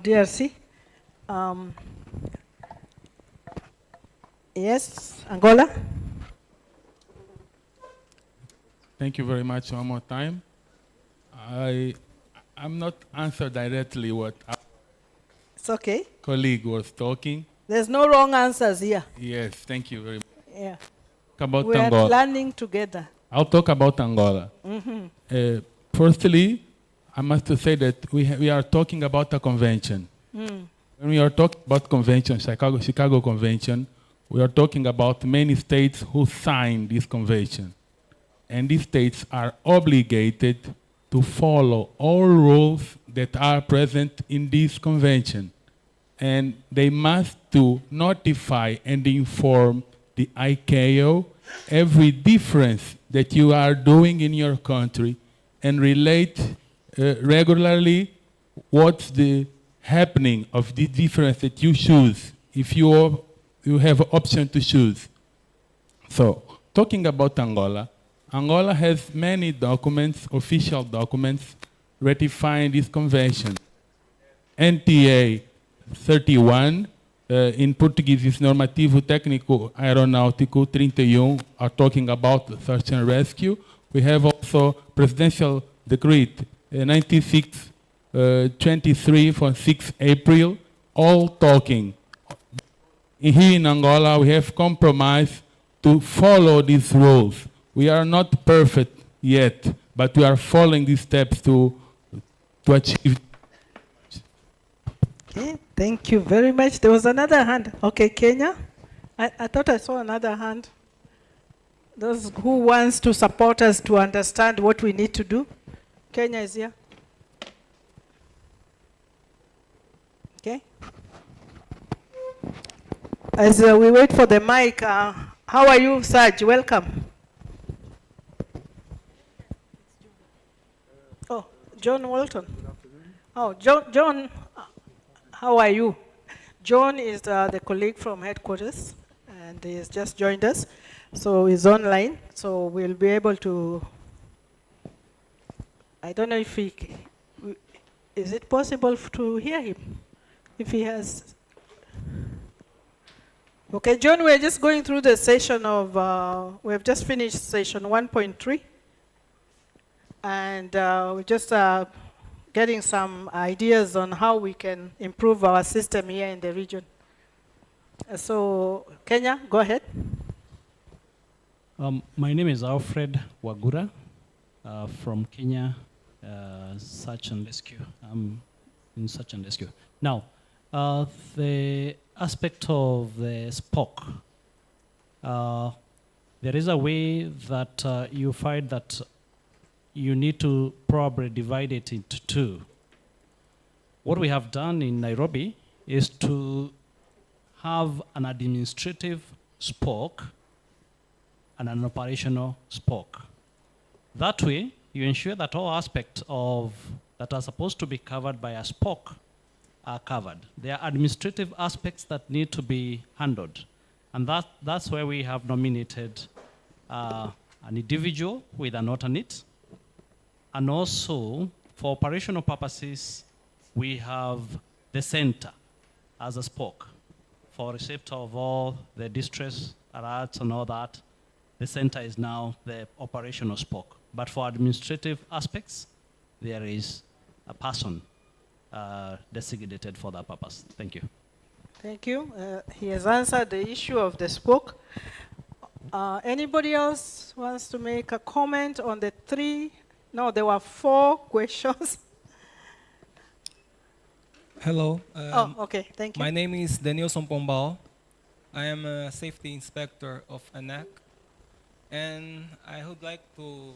DRC. Yes, Angola. Thank you very much one more time. I'm not answer directly what our It's okay. colleague was talking. There's no wrong answers here. Yes, thank you very much. Yeah. About We are Angola. learning together. I'll talk about Angola. Firstly, I must say that we are talking about a convention. When we are talking about convention, Chicago Convention, we are talking about many states who signed this convention. And these states are obligated to follow all rules that are present in this convention. And they must to notify and inform the ICAO every difference that you are doing in your country and relate regularly what's the happening of the difference that you choose if you have an option to choose. So, talking about Angola, Angola has many documents, official documents, ratifying this convention. NTA 31, in Portuguese is Normativo Técnico Aeronáutico 31, are talking about search and rescue. We have also Presidential Decree 9623 from 6 April, all talking. Here in Angola, we have compromised to follow these rules. We are not perfect yet, but we are following these steps to achieve. Okay, thank you very much. There was another hand. Okay, Kenya. I thought I saw another hand. Those who wants to support us to understand what we need to do. Kenya is here. Okay. As we wait for the mic, how are you, Saj? Welcome. Oh, John Walton. Oh, John, how are you? John is the colleague from headquarters, and he has just joined us. So he's online, so we'll be able to, I don't know if is it possible to hear him? If he has. Okay, John, we're just going through the session of, we have just finished session 1.3. And we're just getting some ideas on how we can improve our system here in the region. So, Kenya, go ahead. My name is Alfred Wagura from Kenya Search and Rescue. I'm in Search and Rescue. Now, the aspect of the spoke, there is a way that you find that you need to probably divide it into 2. What we have done in Nairobi is to have an administrative spoke and an operational spoke. That way, you ensure that all aspects of that are supposed to be covered by a spoke are covered. There are administrative aspects that need to be handled. And that's where we have nominated an individual with an alternate. And also, for operational purposes, we have the center as a spoke for receipt of all the distress alerts and all that. The center is now the operational spoke. But for administrative aspects, there is a person designated for that purpose. Thank you. Thank you. He has answered the issue of the spoke. Anybody else wants to make a comment on the three? No, there were 4 questions. Hello. Okay, thank you. My name is Danielson Pombal. I am a safety inspector of ANAC, and I would like to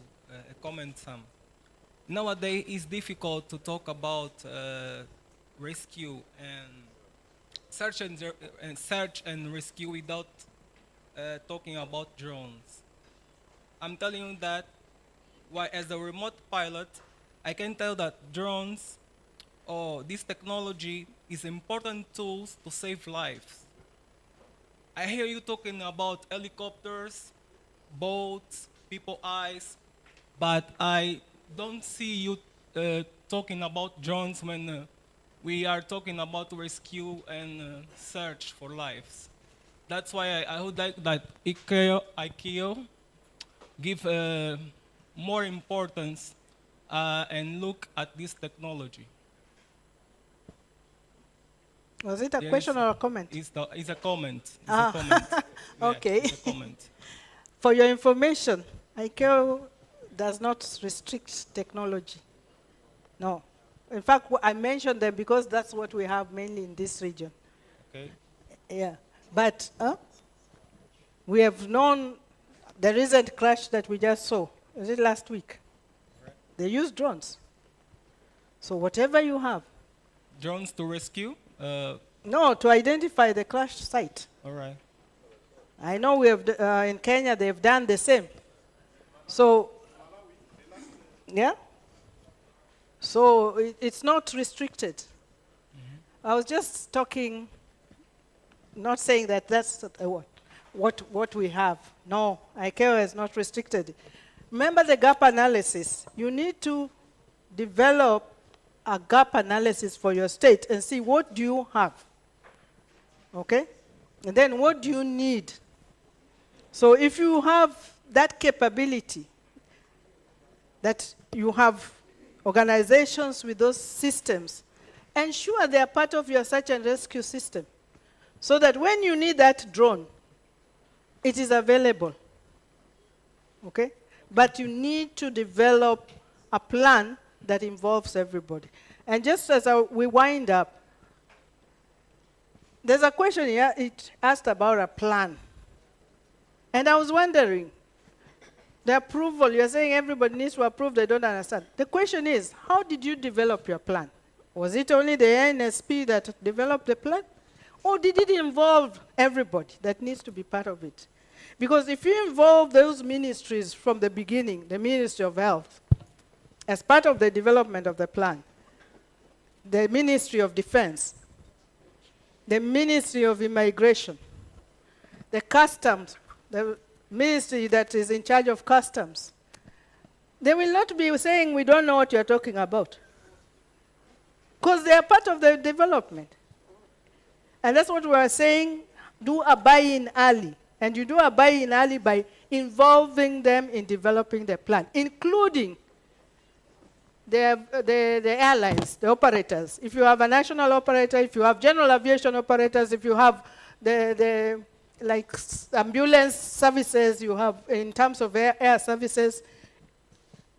comment some. Nowadays, it's difficult to talk about rescue and search and rescue without talking about drones. I'm telling you that as a remote pilot, I can tell that drones or this technology is important tools to save lives. I hear you talking about helicopters, boats, people eyes, but I don't see you talking about drones when we are talking about rescue and search for lives. That's why I would like that ICAO give more importance and look at this technology. Was it a question or a comment? It's a comment. It's a comment. Okay. It's a comment. For your information, ICAO does not restrict technology. No. In fact, I mentioned them because that's what we have mainly in this region. Okay. Yeah. But we have known the recent crash that we just saw. Was it last week? Right. They use drones. So whatever you have. Drones to rescue? No, to identify the crash site. All right. I know we have in Kenya they've done the same. So, yeah. So it's not restricted. Mm-hmm. I was just talking, not saying that that's what we have. No, ICAO is not restricted. Remember the gap analysis. You need to develop a gap analysis for your state and see what do you have. Okay? And then what do you need? So if you have that capability, that you have organizations with those systems, ensure they are part of your search and rescue system so that when you need that drone, it is available. Okay? But you need to develop a plan that involves everybody. And just as we wind up, there's a question here, it asked about a plan. And I was wondering, the approval, you're saying everybody needs to approve, they don't understand. The question is, how did you develop your plan? Was it only the NSP that developed the plan? Or did it involve everybody that needs to be part of it? Because if you involve those ministries from the beginning, the Ministry of Health, as part of the development of the plan, the Ministry of Defense, the Ministry of Immigration, the Customs, the ministry that is in charge of customs, they will not be saying, we don't know what you're talking about. Because they are part of the development. And that's what we are saying, do a buy-in early. And you do a buy-in early by involving them in developing the plan, including the airlines, the operators. If you have a national operator, if you have general aviation operators, if you have the like ambulance services you have in terms of air services,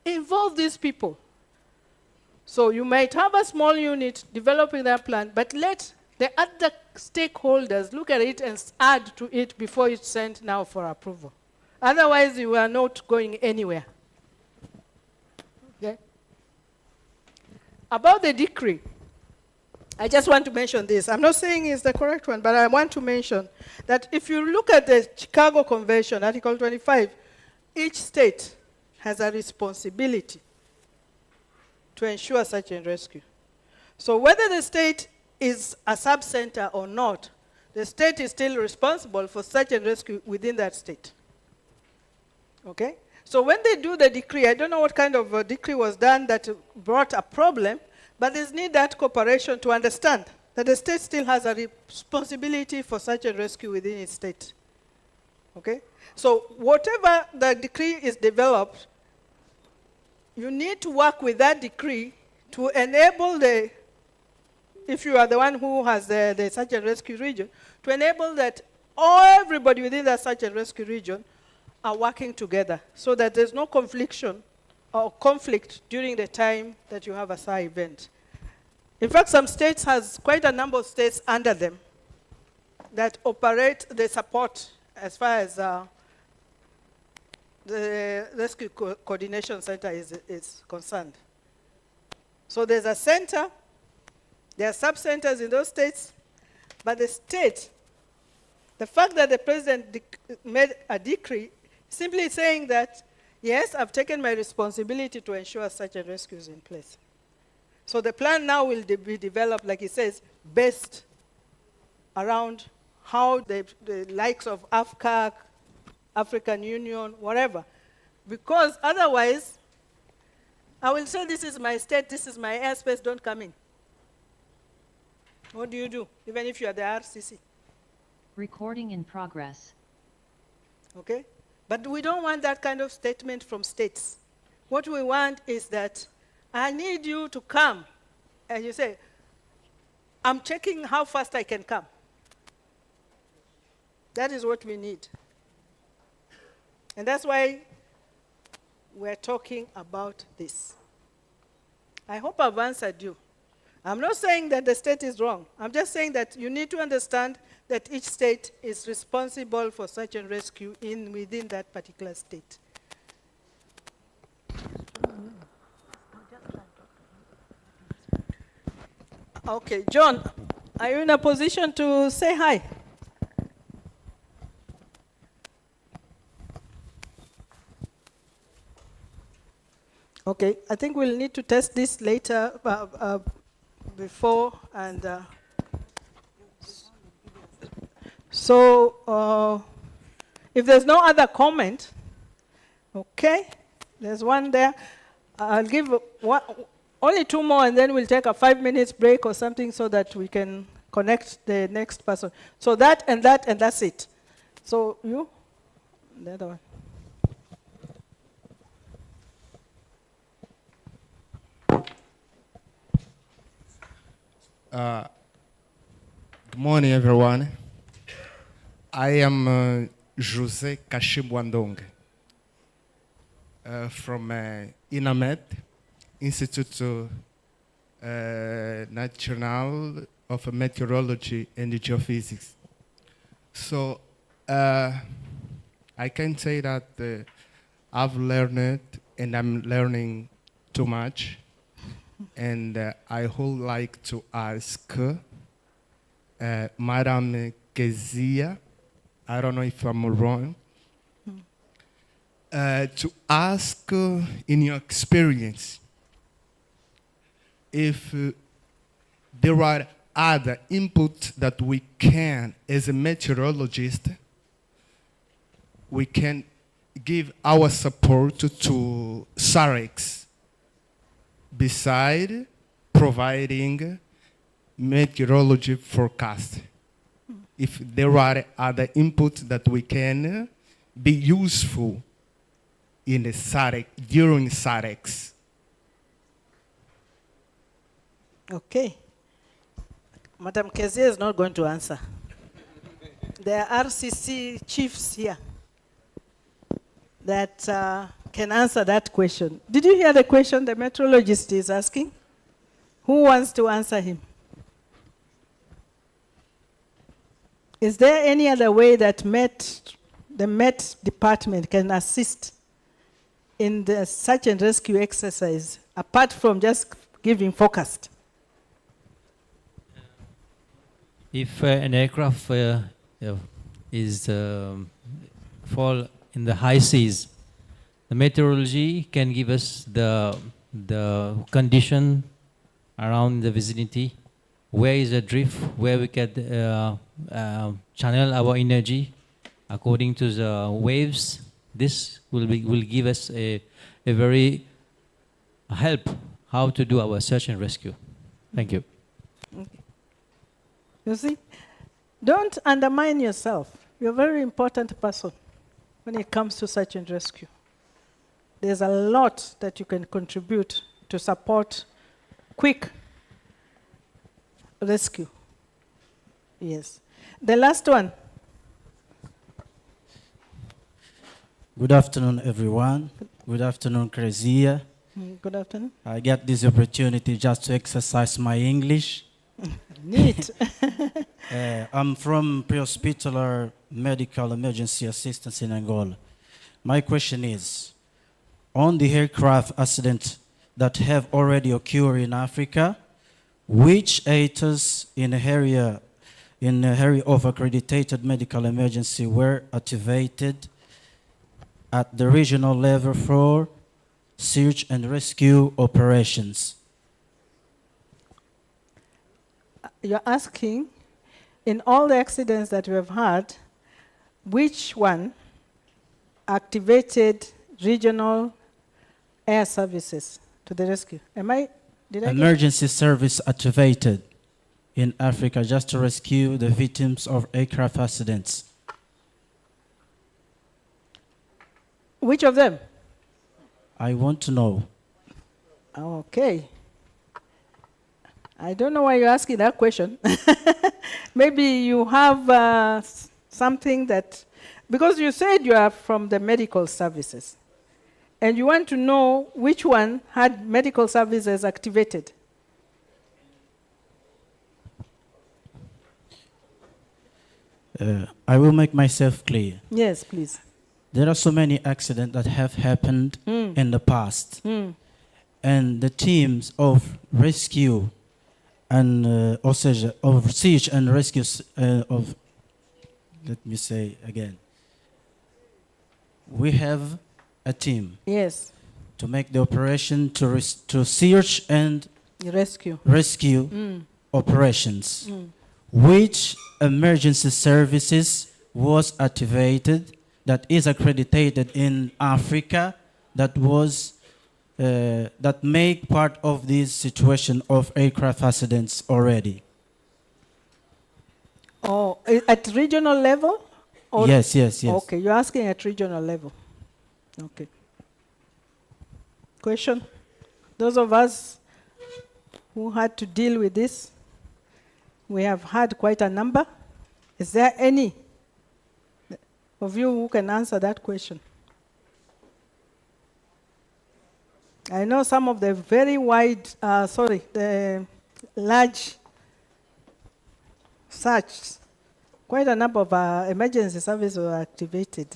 involve these people. So you might have a small unit developing that plan, but let the other stakeholders look at it and add to it before it's sent now for approval. Otherwise, you are not going anywhere. Okay? About the decree, I just want to mention this. I'm not saying it's the correct one, but I want to mention that if you look at the Chicago Convention, Article 25, each state has a responsibility to ensure search and rescue. So whether the state is a sub-center or not, the state is still responsible for search and rescue within that state. Okay? So when they do the decree, I don't know what kind of a decree was done that brought a problem, but there's need that cooperation to understand that the state still has a responsibility for search and rescue within its state. Okay? So whatever the decree is developed, you need to work with that decree to enable the, if you are the one who has the search and rescue region, to enable that everybody within that search and rescue region are working together so that there's no confliction or conflict during the time that you have a SAR event. In fact, some states has quite a number of states under them that operate the support as far as the Rescue Coordination Center is concerned. So there's a center, there are sub-centers in those states, but the state, the fact that the president made a decree simply saying that, yes, I've taken my responsibility to ensure search and rescue is in place. So the plan now will be developed, like he says, based around how the likes of AFCAC, African Union, whatever. Because otherwise, I will say this is my state, this is my airspace, don't come in. What do you do, even if you are the RCC? Recording in progress. Okay? But we don't want that kind of statement from states. What we want is that I need you to come. And you say, I'm checking how fast I can come. That is what we need. And that's why we're talking about this. I hope I've answered you. I'm not saying that the state is wrong. I'm just saying that you need to understand that each state is responsible for search and rescue within that particular state. Okay, John, are you in a position to say hi? Okay, I think we'll need to test this later before and so if there's no other comment, okay, there's one there. I'll give only two more and then we'll take a 5 minutes break or something so that we can connect the next person. So that and that's it. So you, the other one. Good morning, everyone. I am José Kashibwandong from INAMED, Institute National of Meteorology and Geophysics. So I can say that I've learned and I'm learning too much. And I would like to ask Madame Kezia, I don't know if I'm wrong, to ask in your experience if there are other inputs that we can, as a meteorologist, we can give our support to SAREX beside providing meteorology forecast. If there are other inputs that we can be useful in the SAREX, during SAREX. Okay. Madam Kezia is not going to answer. There are RCC chiefs here that can answer that question. Did you hear the question the meteorologist is asking? Who wants to answer him? Is there any other way that the Met department can assist in the search and rescue exercise, apart from just giving forecast? If an aircraft is fall in the high seas, the meteorology can give us the condition around the vicinity, where is the drift, where we can channel our energy according to the waves, This will give us a very help how to do our search and rescue. Thank you. Okay. You see, don't undermine yourself. You're a very important person when it comes to search and rescue. There's a lot that you can contribute to support quick rescue. Yes. The last one. Good afternoon, everyone. Good afternoon, Kezia. Good afternoon. I get this opportunity just to exercise my English. Neat. I'm from pre-hospitaler medical emergency assistance in Angola. My question is, on the aircraft accidents that have already occurred in Africa, which actors in the area of accredited medical emergency were activated at the regional level for search and rescue operations? You're asking, in all the accidents that we have had, which one activated regional air services to the rescue? Did I Emergency service activated in Africa just to rescue the victims of aircraft accidents. Which of them? I want to know. Okay. I don't know why you're asking that question. Maybe you have something that, because you said you are from the medical services, and you want to know which one had medical services activated. I will make myself clear. Yes, please. There are so many accidents that have happened in the past. And the teams of rescue and of search and rescue let me say again. We have a team. Yes. To make the operation to search and rescue operations. Which emergency services was activated that is accredited in Africa that was that make part of this situation of aircraft accidents already? Oh, at regional level? Or Yes. Okay, you're asking at regional level. Okay. Question? Those of us who had to deal with this, we have had quite a number. Is there any of you who can answer that question? I know some of the very the large search, quite a number of emergency services were activated.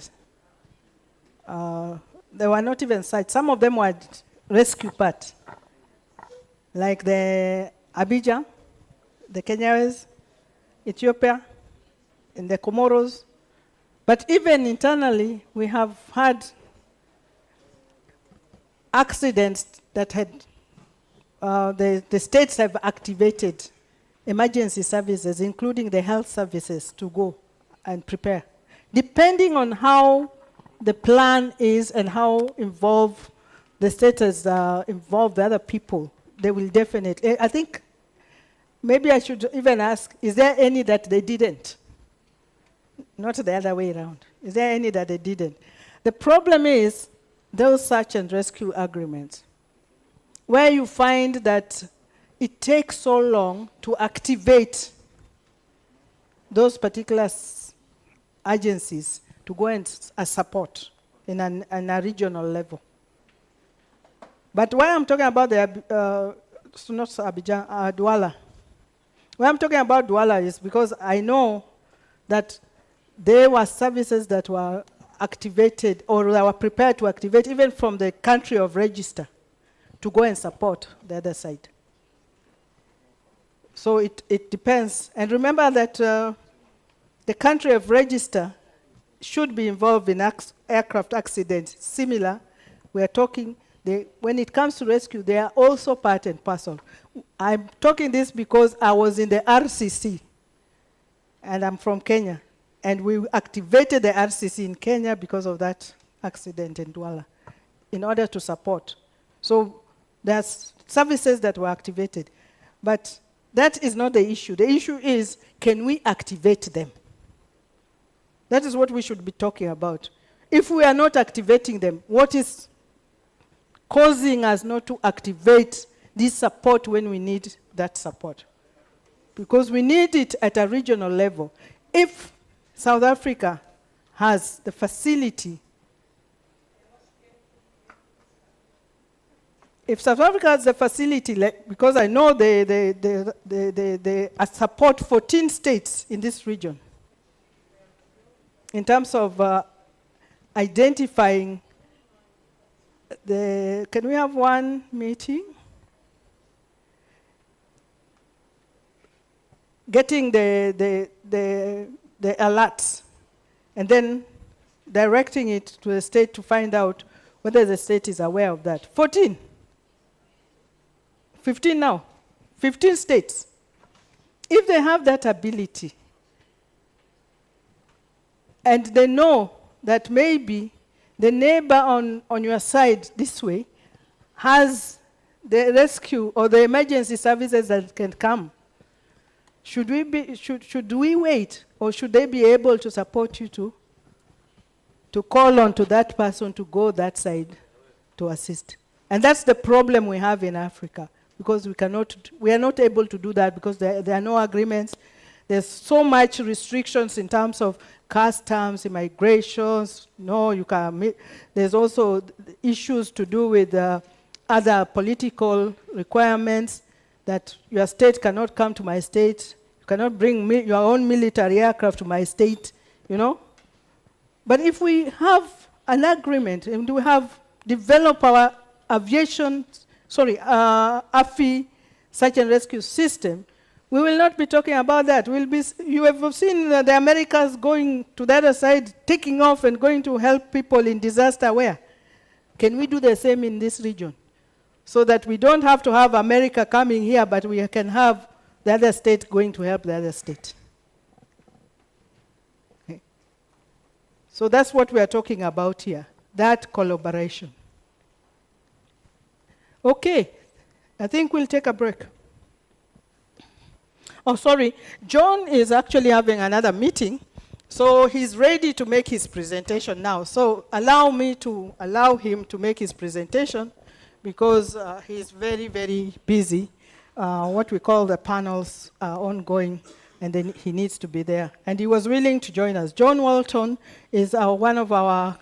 They were not even search. Some of them were rescue part, like the Abidjan, the Kenyans, Ethiopia, and the Comoros. But even internally, we have had accidents that had the states have activated emergency services, including the health services, to go and prepare. Depending on how the plan is and how involved the states has involved the other people, they will definitely. I think maybe I should even ask, is there any that they didn't? Not the other way around. Is there any that they didn't? The problem is those search and rescue agreements, where you find that it takes so long to activate those particular agencies to go and support in a regional level. But why I'm talking about not Abidjan, Douala. Why I'm talking about Douala is because I know that there were services that were activated or that were prepared to activate even from the country of register to go and support the other side. So it depends. And remember that the country of register should be involved in aircraft accidents. Similar, we are talking, when it comes to rescue, they are also part and parcel. I'm talking this because I was in the RCC, and I'm from Kenya. And we activated the RCC in Kenya because of that accident in Douala in order to support. So there's services that were activated. But that is not the issue. The issue is, can we activate them? That is what we should be talking about. If we are not activating them, what is causing us not to activate this support when we need that support? Because we need it at a regional level. If South Africa has the facility, because I know they support 14 states in this region in terms of identifying can we have one meeting? Getting the alerts and then directing it to the state to find out whether the state is aware of that. 14. 15 now. 15 states. If they have that ability and they know that maybe the neighbor on your side this way has the rescue or the emergency services that can come, should we wait, or should they be able to support you to call on to that person to go that side to assist? And that's the problem we have in Africa, because we are not able to do that because there are no agreements. There's so much restrictions in terms of customs, immigrations. No, you can meet. There's also issues to do with other political requirements, that your state cannot come to my state. You cannot bring your own military aircraft to my state, you know. But if we have an agreement and we have developed our AFI search and rescue system, we will not be talking about that. You have seen the Americans going to the other side, taking off and going to help people in disaster where? Can we do the same in this region? So that we don't have to have America coming here, but we can have the other state going to help the other state. Okay. So that's what we are talking about here, that collaboration. Okay, I think we'll take a break. Oh, sorry, John is actually having another meeting, so he's ready to make his presentation now. So allow me to allow him to make his presentation, because he's very, very busy. What we call the panels are ongoing, and then he needs to be there. And he was willing to join us. John Walton is one of our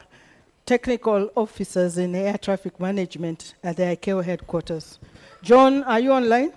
technical officers in air traffic management at the ICAO headquarters. John, are you online?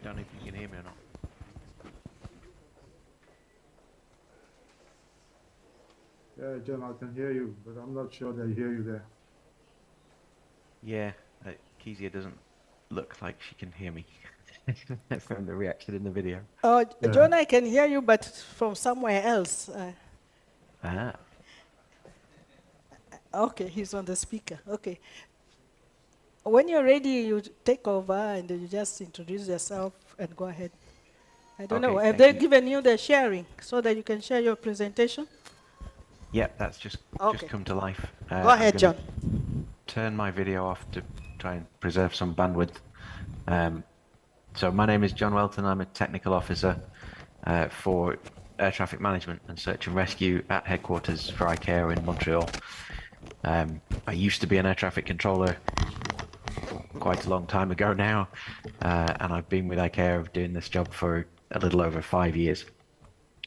I don't know if you can hear me or not. Yeah, John, I can hear you, but I'm not sure they hear you there. Yeah, Kezia doesn't look like she can hear me from the reaction in the video. John, I can hear you, but from somewhere else. Okay, he's on the speaker. Okay. When you're ready, you take over and you just introduce yourself and go ahead. I don't know. Have they given you the sharing so that you can share your presentation? Yep, that's just come to life. Go ahead, John. Turn my video off to try and preserve some bandwidth. So my name is John Welton. I'm a technical officer for air traffic management and search and rescue at headquarters for ICAO in Montreal. I used to be an air traffic controller quite a long time ago now, and I've been with ICAO doing this job for a little over 5 years.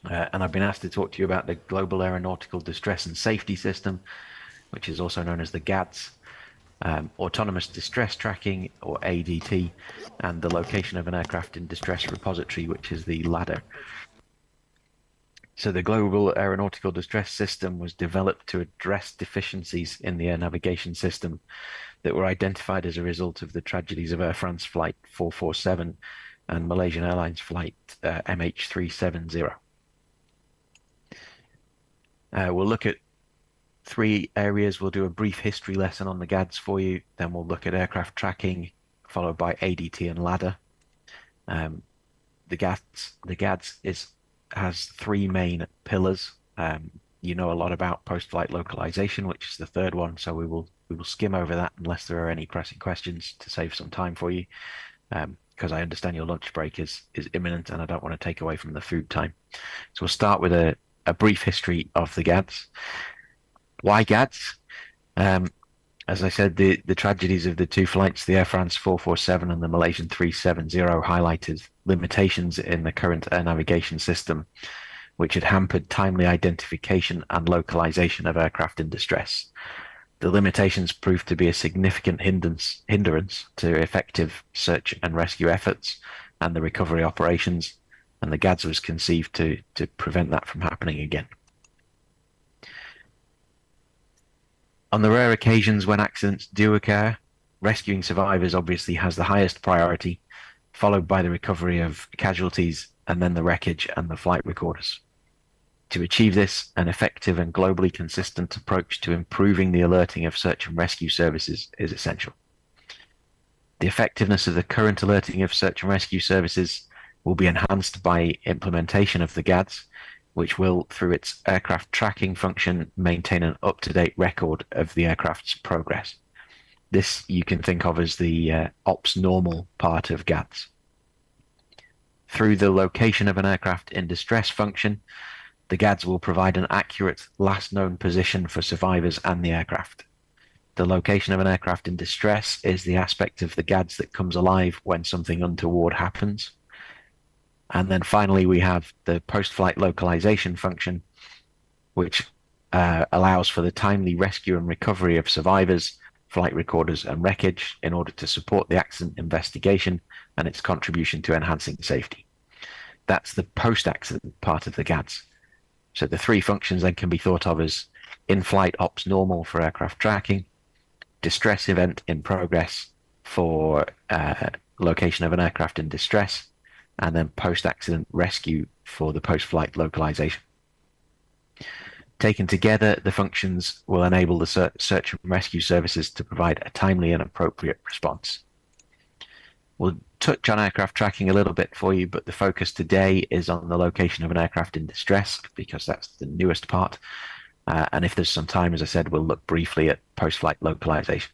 And I've been asked to talk to you about the Global Aeronautical Distress and Safety System, which is also known as the GADS, Autonomous Distress Tracking, or ADT, and the Location of an Aircraft in Distress Repository, which is the LADR. So the Global Aeronautical Distress System was developed to address deficiencies in the air navigation system that were identified as a result of the tragedies of Air France Flight 447 and Malaysian Airlines Flight MH370. We'll look at 3 areas. We'll do a brief history lesson on the GADS for you. Then we'll look at aircraft tracking, followed by ADT and ladder. The GADS has 3 main pillars. You know a lot about post-flight localization, which is the 3rd one. So we will skim over that unless there are any pressing questions to save some time for you, because I understand your lunch break is imminent and I don't want to take away from the food time. So we'll start with a brief history of the GADS. Why GADS? As I said, the tragedies of the 2 flights, the Air France 447 and the Malaysian 370, highlighted limitations in the current air navigation system, which had hampered timely identification and localization of aircraft in distress. The limitations proved to be a significant hindrance to effective search and rescue efforts and the recovery operations, and the GADS was conceived to prevent that from happening again. On the rare occasions when accidents do occur, rescuing survivors obviously has the highest priority, followed by the recovery of casualties and then the wreckage and the flight recorders. To achieve this, an effective and globally consistent approach to improving the alerting of search and rescue services is essential. The effectiveness of the current alerting of search and rescue services will be enhanced by implementation of the GADS, which will, through its aircraft tracking function, maintain an up-to-date record of the aircraft's progress. This you can think of as the ops normal part of GADS. Through the location of an aircraft in distress function, the GADS will provide an accurate last known position for survivors and the aircraft. The location of an aircraft in distress is the aspect of the GADS that comes alive when something untoward happens. And then finally, we have the post-flight localization function, which allows for the timely rescue and recovery of survivors, flight recorders, and wreckage in order to support the accident investigation and its contribution to enhancing safety. That's the post-accident part of the GADS. So the 3 functions then can be thought of as in-flight ops normal for aircraft tracking, distress event in progress for location of an aircraft in distress, and then post-accident rescue for the post-flight localization. Taken together, the functions will enable the search and rescue services to provide a timely and appropriate response. We'll touch on aircraft tracking a little bit for you, but the focus today is on the location of an aircraft in distress, because that's the newest part. And if there's some time, as I said, we'll look briefly at post-flight localization.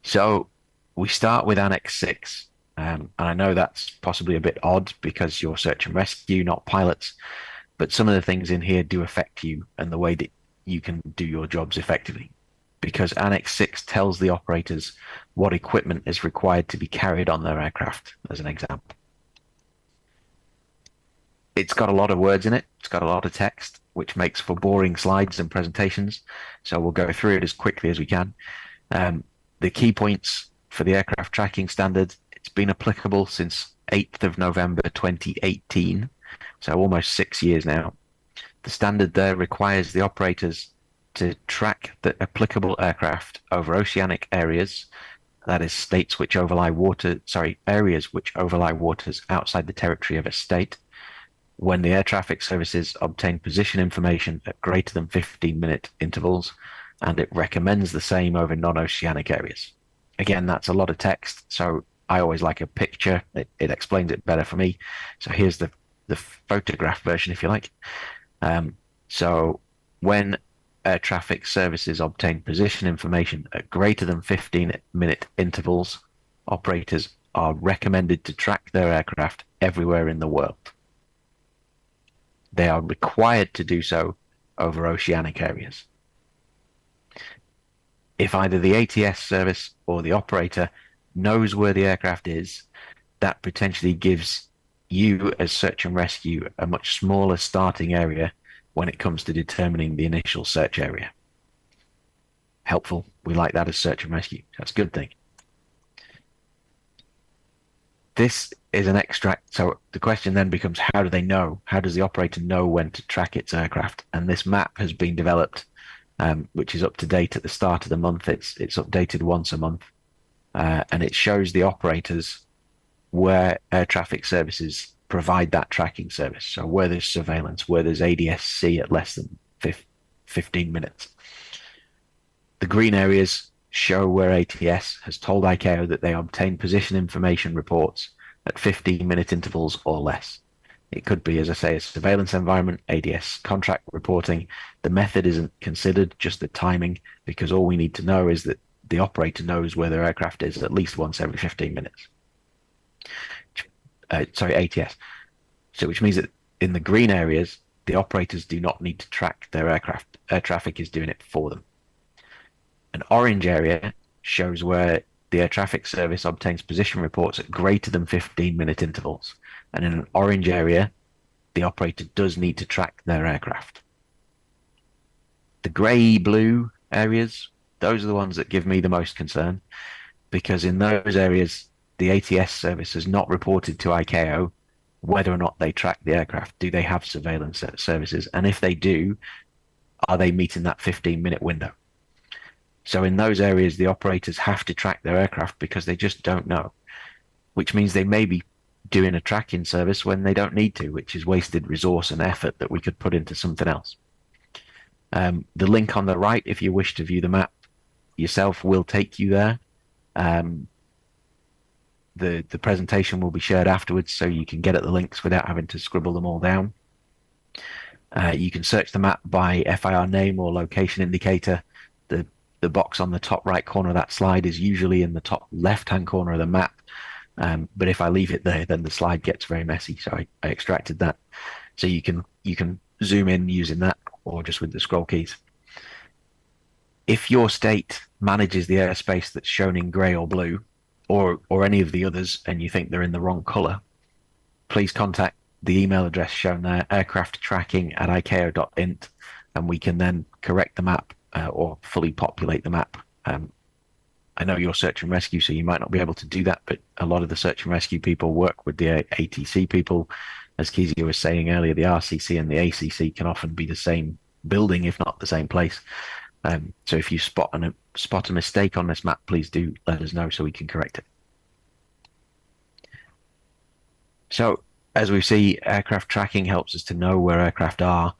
So we start with Annex 6. And I know that's possibly a bit odd because you're search and rescue, not pilots, but some of the things in here do affect you and the way that you can do your jobs effectively. Because Annex 6 tells the operators what equipment is required to be carried on their aircraft, as an example. It's got a lot of words in it, it's got a lot of text, which makes for boring slides and presentations, so we'll go through it as quickly as we can. The key points for the aircraft tracking standard: it's been applicable since 8th of November 2018, so almost 6 years now. The standard there requires the operators to track the applicable aircraft over oceanic areas, that is states which overlie areas which overlie waters outside the territory of a state, when the air traffic services obtain position information at greater than 15-minute intervals, and it recommends the same over non-oceanic areas. Again, that's a lot of text, so I always like a picture. It explains it better for me. So here's the photograph version, if you like. So when air traffic services obtain position information at greater than 15-minute intervals, operators are recommended to track their aircraft everywhere in the world. They are required to do so over oceanic areas. If either the ATS service or the operator knows where the aircraft is, that potentially gives you as search and rescue a much smaller starting area when it comes to determining the initial search area. Helpful. We like that as search and rescue. That's a good thing. This is an extract. So the question then becomes, how do they know? How does the operator know when to track its aircraft? And this map has been developed, which is up to date at the start of the month. It's updated once a month, and it shows the operators where air traffic services provide that tracking service. So where there's surveillance, where there's ADS-C at less than 15 minutes. The green areas show where ATS has told ICAO that they obtain position information reports at 15-minute intervals or less. It could be, as I say, a surveillance environment, ADS contract reporting. The method isn't considered, just the timing, because all we need to know is that the operator knows where their aircraft is at least once every 15 minutes. ATS. So which means that in the green areas, the operators do not need to track their aircraft. Air traffic is doing it for them. An orange area shows where the air traffic service obtains position reports at greater than 15-minute intervals. And in an orange area, the operator does need to track their aircraft. The grey-blue areas, those are the ones that give me the most concern, because in those areas, the ATS service has not reported to ICAO whether or not they track the aircraft. Do they have surveillance services? And if they do, are they meeting that 15-minute window? So in those areas, the operators have to track their aircraft because they just don't know, which means they may be doing a tracking service when they don't need to, which is wasted resource and effort that we could put into something else. The link on the right, if you wish to view the map yourself, will take you there. The presentation will be shared afterwards, so you can get at the links without having to scribble them all down. You can search the map by FIR name or location indicator. The box on the top right corner of that slide is usually in the top left-hand corner of the map. But if I leave it there, then the slide gets very messy. So I extracted that. So you can zoom in using that or just with the scroll keys. If your state manages the airspace that's shown in grey or blue, or any of the others, and you think they're in the wrong color, please contact the email address shown there, aircrafttracking@icao.int, and we can then correct the map or fully populate the map. I know you're search and rescue, so you might not be able to do that, but a lot of the search and rescue people work with the ATC people. As Kezia was saying earlier, the RCC and the ACC can often be the same building, if not the same place. So if you spot a mistake on this map, please do let us know so we can correct it. So as we see, aircraft tracking helps us to know where aircraft are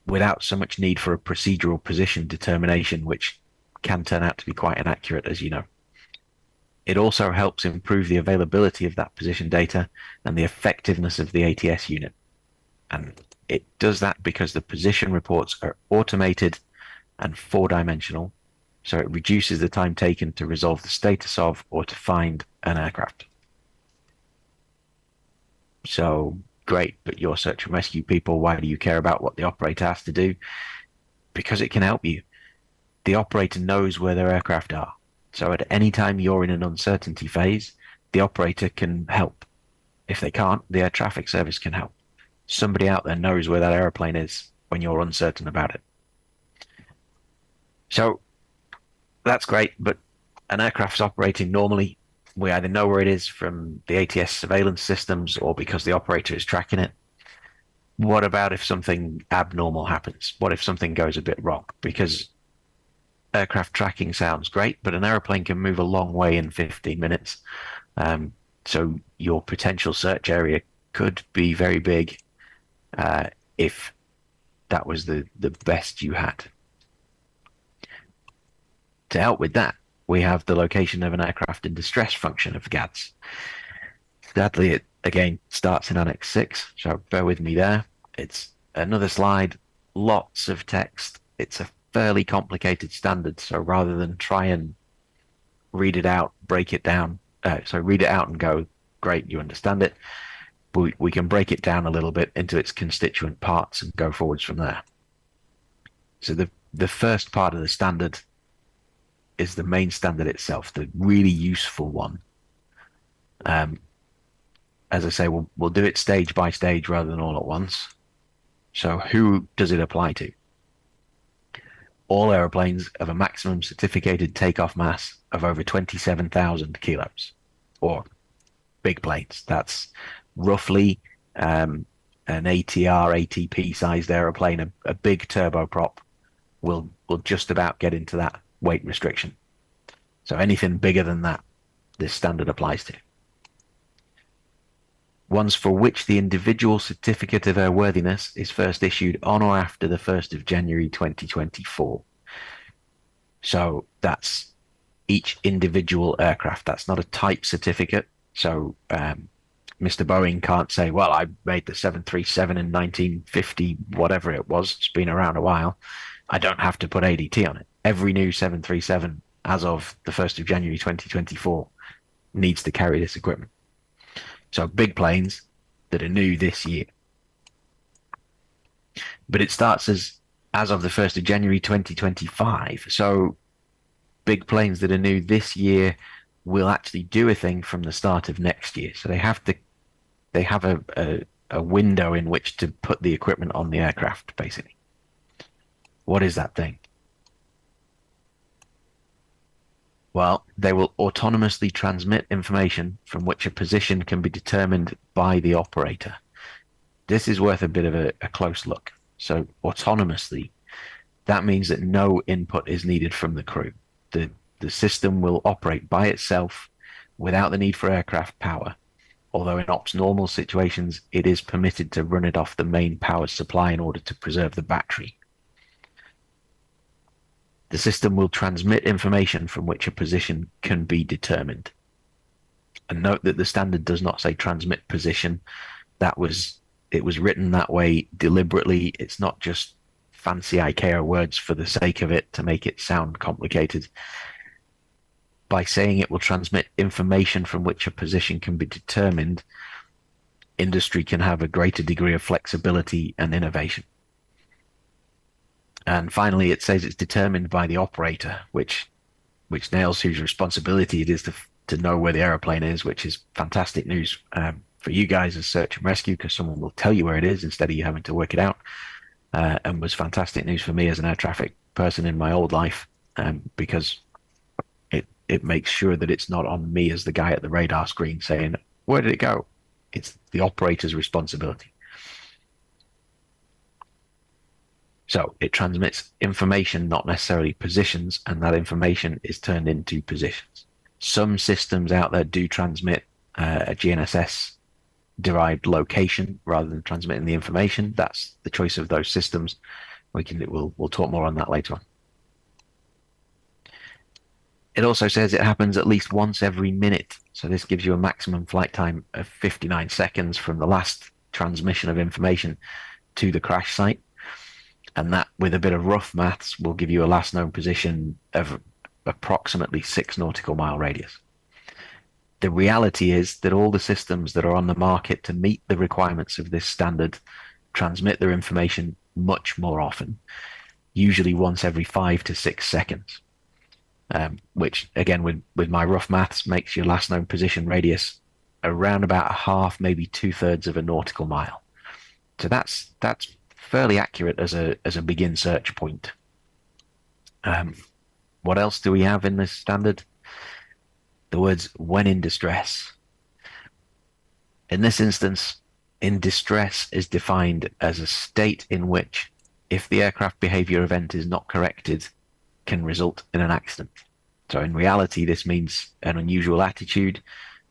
without so much need for a procedural position determination, which can turn out to be quite inaccurate, as you know. It also helps improve the availability of that position data and the effectiveness of the ATS unit. And it does that because the position reports are automated and four-dimensional, so it reduces the time taken to resolve the status of or to find an aircraft. So great, but you're search and rescue people, why do you care about what the operator has to do? Because it can help you. The operator knows where their aircraft are. So at any time you're in an uncertainty phase, the operator can help. If they can't, the air traffic service can help. Somebody out there knows where that airplane is when you're uncertain about it. So that's great, but an aircraft's operating normally. We either know where it is from the ATS surveillance systems or because the operator is tracking it. What about if something abnormal happens? What if something goes a bit wrong? Because aircraft tracking sounds great, but an airplane can move a long way in 15 minutes. So your potential search area could be very big if that was the best you had. To help with that, we have the location of an aircraft in distress function of GADS. Sadly, it again starts in Annex 6, so bear with me there. It's another slide, lots of text. It's a fairly complicated standard, so rather than try and read it out, break it down, read it out and go, great, you understand it, we can break it down a little bit into its constituent parts and go forwards from there. So the first part of the standard is the main standard itself, the really useful one. As I say, we'll do it stage by stage rather than all at once. So who does it apply to? All airplanes of a maximum certificated takeoff mass of over 27,000 kilos, or big planes. That's roughly an ATR, ATP sized aeroplane. A big turboprop will just about get into that weight restriction. So anything bigger than that, this standard applies to. Ones for which the individual certificate of airworthiness is first issued on or after the 1st of January 2024. So that's each individual aircraft. That's not a type certificate. So Mr. Boeing can't say, well, I made the 737 in 1950, whatever it was. It's been around a while. I don't have to put ADT on it. Every new 737 as of the 1st of January 2024 needs to carry this equipment. So big planes that are new this year. But it starts as of the 1st of January 2025. So big planes that are new this year will actually do a thing from the start of next year. So they have a window in which to put the equipment on the aircraft, basically. What is that thing? Well, they will autonomously transmit information from which a position can be determined by the operator. This is worth a bit of a close look. So autonomously, that means that no input is needed from the crew. The system will operate by itself without the need for aircraft power, although in ops normal situations, it is permitted to run it off the main power supply in order to preserve the battery. The system will transmit information from which a position can be determined. And note that the standard does not say transmit position. It was written that way deliberately. It's not just fancy ICAO words for the sake of it to make it sound complicated. By saying it will transmit information from which a position can be determined, industry can have a greater degree of flexibility and innovation. And finally, it says it's determined by the operator, which nails whose responsibility it is to know where the aeroplane is, which is fantastic news for you guys as search and rescue, because someone will tell you where it is instead of you having to work it out, and was fantastic news for me as an air traffic person in my old life, because it makes sure that it's not on me as the guy at the radar screen saying, where did it go? It's the operator's responsibility. So it transmits information, not necessarily positions, and that information is turned into positions. Some systems out there do transmit a GNSS derived location rather than transmitting the information. That's the choice of those systems. We'll talk more on that later on. It also says it happens at least once every minute. So this gives you a maximum flight time of 59 seconds from the last transmission of information to the crash site. And that, with a bit of rough maths, will give you a last known position of approximately 6 nautical mile radius. The reality is that all the systems that are on the market to meet the requirements of this standard transmit their information much more often, usually once every 5 to 6 seconds, which, again, with my rough maths, makes your last known position radius around about a half, maybe 2/3 of a nautical mile. So that's fairly accurate as a begin search point. What else do we have in this standard? The words when in distress. In this instance, in distress is defined as a state in which, if the aircraft behavior event is not corrected, can result in an accident. So in reality, this means an unusual attitude,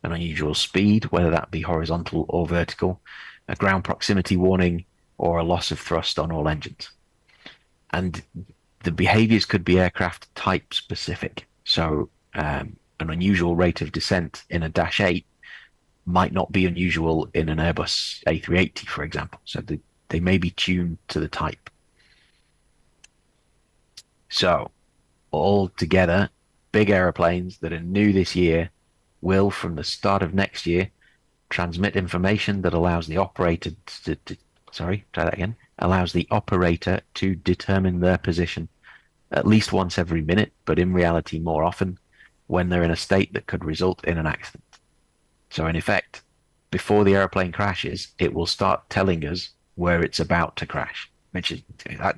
an unusual speed, whether that be horizontal or vertical, a ground proximity warning, or a loss of thrust on all engines. And the behaviors could be aircraft type specific. So an unusual rate of descent in a Dash 8 might not be unusual in an Airbus A380, for example. So they may be tuned to the type. So altogether, big airplanes that are new this year will, from the start of next year, transmit information that allows the operator allows the operator to determine their position at least once every minute, but in reality more often when they're in a state that could result in an accident. So in effect, before the airplane crashes, it will start telling us where it's about to crash, which is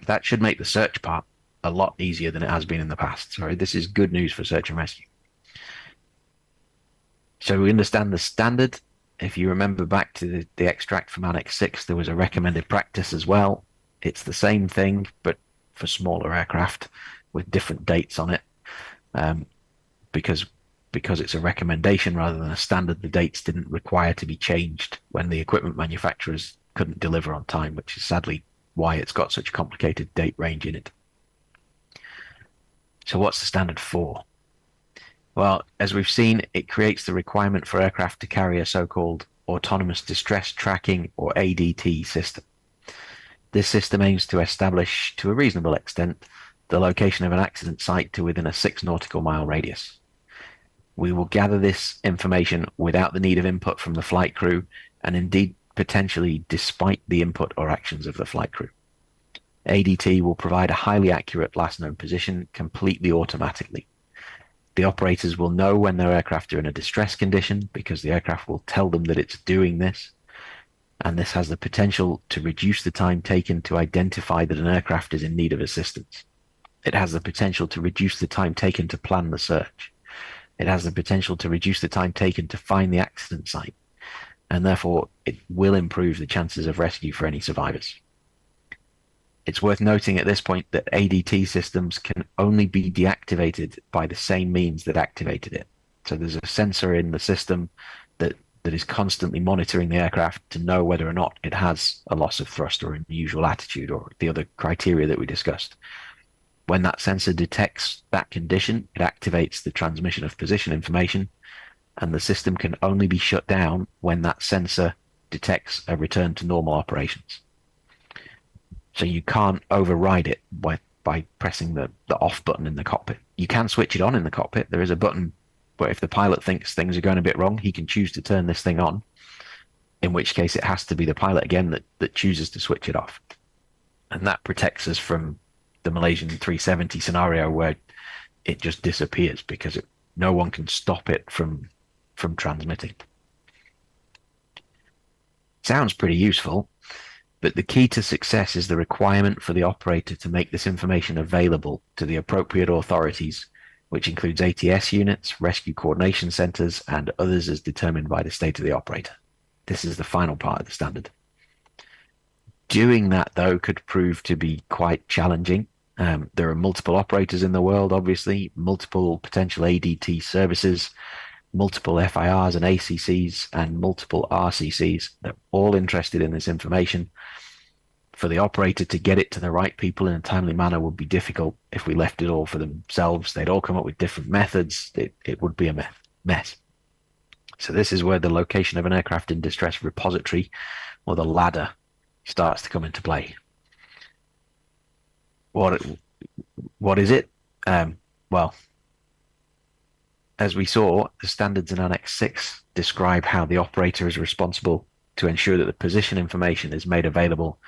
that should make the search part a lot easier than it has been in the past. So this is good news for search and rescue. So we understand the standard. If you remember back to the extract from Annex 6, there was a recommended practice as well. It's the same thing, but for smaller aircraft with different dates on it. Because it's a recommendation rather than a standard, the dates didn't require to be changed when the equipment manufacturers couldn't deliver on time, which is sadly why it's got such a complicated date range in it. So what's the standard for? Well, as we've seen, it creates the requirement for aircraft to carry a so-called autonomous distress tracking, or ADT, system. This system aims to establish, to a reasonable extent, the location of an accident site to within a 6 nautical mile radius. We will gather this information without the need of input from the flight crew, and indeed potentially despite the input or actions of the flight crew. ADT will provide a highly accurate last known position completely automatically. The operators will know when their aircraft are in a distress condition because the aircraft will tell them that it's doing this, and this has the potential to reduce the time taken to identify that an aircraft is in need of assistance. It has the potential to reduce the time taken to plan the search. It has the potential to reduce the time taken to find the accident site, and therefore it will improve the chances of rescue for any survivors. It's worth noting at this point that ADT systems can only be deactivated by the same means that activated it. So there's a sensor in the system that is constantly monitoring the aircraft to know whether or not it has a loss of thrust or unusual attitude or the other criteria that we discussed. When that sensor detects that condition, it activates the transmission of position information, and the system can only be shut down when that sensor detects a return to normal operations. So you can't override it by pressing the off button in the cockpit. You can switch it on in the cockpit. There is a button where if the pilot thinks things are going a bit wrong, he can choose to turn this thing on, in which case it has to be the pilot again that chooses to switch it off. And that protects us from the Malaysian 370 scenario where it just disappears because no one can stop it from transmitting. Sounds pretty useful. But the key to success is the requirement for the operator to make this information available to the appropriate authorities, which includes ATS units, rescue coordination centers, and others as determined by the state of the operator. This is the final part of the standard. Doing that, though, could prove to be quite challenging. There are multiple operators in the world, obviously, multiple potential ADT services, multiple FIRs and ACCs, and multiple RCCs. They're all interested in this information. For the operator to get it to the right people in a timely manner would be difficult. If we left it all for themselves, they'd all come up with different methods. It would be a mess. So this is where the location of an aircraft in distress repository, or the ladder, starts to come into play. What is it? Well, as we saw, the standards in Annex 6 describe how the operator is responsible to ensure that the position information is made available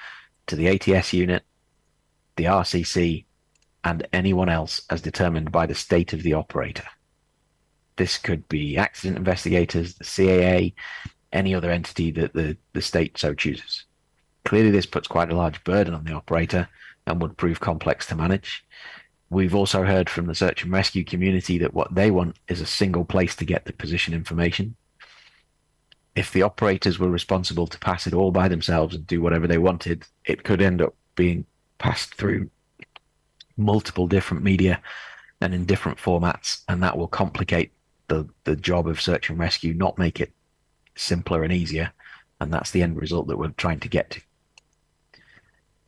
to the ATS unit, the RCC, and anyone else as determined by the state of the operator. This could be accident investigators, the CAA, any other entity that the state so chooses. Clearly, this puts quite a large burden on the operator and would prove complex to manage. We've also heard from the search and rescue community that what they want is a single place to get the position information. If the operators were responsible to pass it all by themselves and do whatever they wanted, it could end up being passed through multiple different media and in different formats, and that will complicate the job of search and rescue, not make it simpler and easier, and that's the end result that we're trying to get to.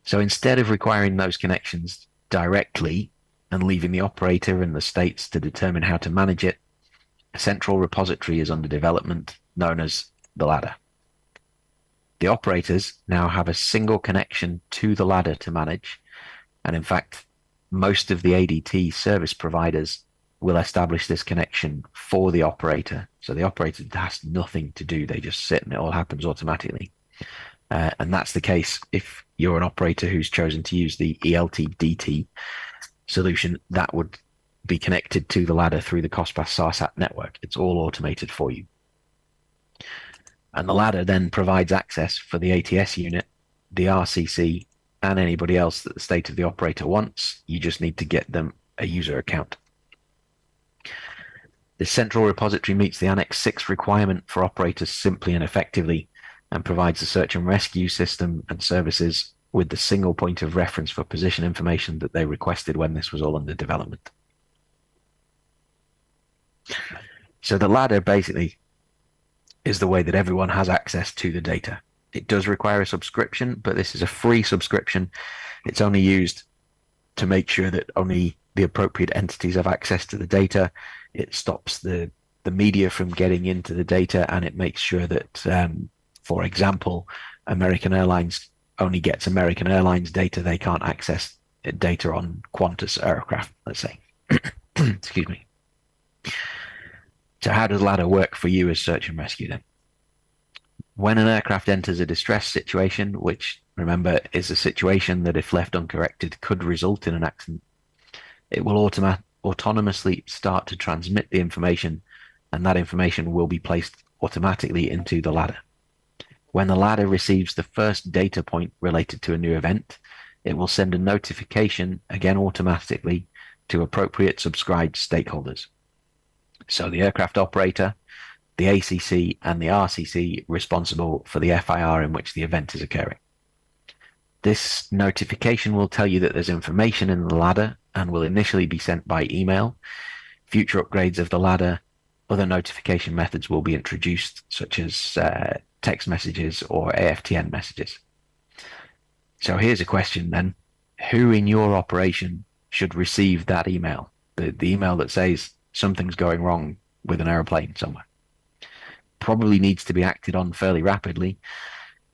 So instead of requiring those connections directly and leaving the operator and the states to determine how to manage it, a central repository is under development known as the ladder. The operators now have a single connection to the ladder to manage, and in fact, most of the ADT service providers will establish this connection for the operator. So the operator has nothing to do, they just sit and it all happens automatically. And that's the case if you're an operator who's chosen to use the ELT-DT solution. That would be connected to the ladder through the COSPAS SARSAT network. It's all automated for you. And the ladder then provides access for the ATS unit, the RCC, and anybody else that the state of the operator wants. You just need to get them a user account. The central repository meets the Annex 6 requirement for operators simply and effectively, and provides the search and rescue system and services with the single point of reference for position information that they requested when this was all under development. So the ladder basically is the way that everyone has access to the data. It does require a subscription, but this is a free subscription. It's only used to make sure that only the appropriate entities have access to the data. It stops the media from getting into the data, and it makes sure that, for example, American Airlines only gets American Airlines data. They can't access data on Qantas aircraft, let's say. Excuse me. So how does ladder work for you as search and rescue then? When an aircraft enters a distress situation, which remember is a situation that if left uncorrected could result in an accident, it will autonomously start to transmit the information, and that information will be placed automatically into the ladder. When the ladder receives the first data point related to a new event, it will send a notification, again automatically, to appropriate subscribed stakeholders. So the aircraft operator, the ACC, and the RCC responsible for the FIR in which the event is occurring. This notification will tell you that there's information in the ladder and will initially be sent by email. Future upgrades of the ladder, other notification methods will be introduced, such as text messages or AFTN messages. So here's a question then. Who in your operation should receive that email? The email that says something's going wrong with an aeroplane somewhere. Probably needs to be acted on fairly rapidly.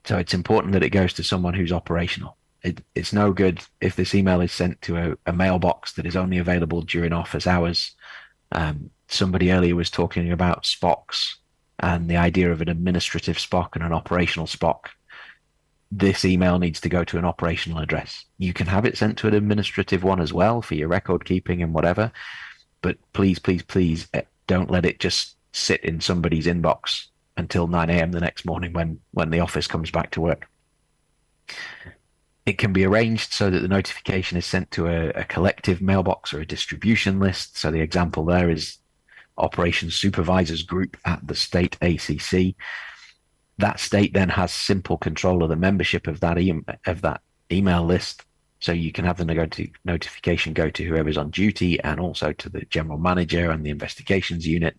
So it's important that it goes to someone who's operational. It's no good if this email is sent to a mailbox that is only available during office hours. Somebody earlier was talking about SPOCs and the idea of an administrative SPOC and an operational SPOC. This email needs to go to an operational address. You can have it sent to an administrative one as well for your record keeping and whatever, but please, please, please don't let it just sit in somebody's inbox until 9 a.m. the next morning when the office comes back to work. It can be arranged so that the notification is sent to a collective mailbox or a distribution list. So the example there is Operations Supervisors Group at the state ACC. That state then has simple control of the membership of that email list. So you can have the notification go to whoever's on duty and also to the general manager and the investigations unit,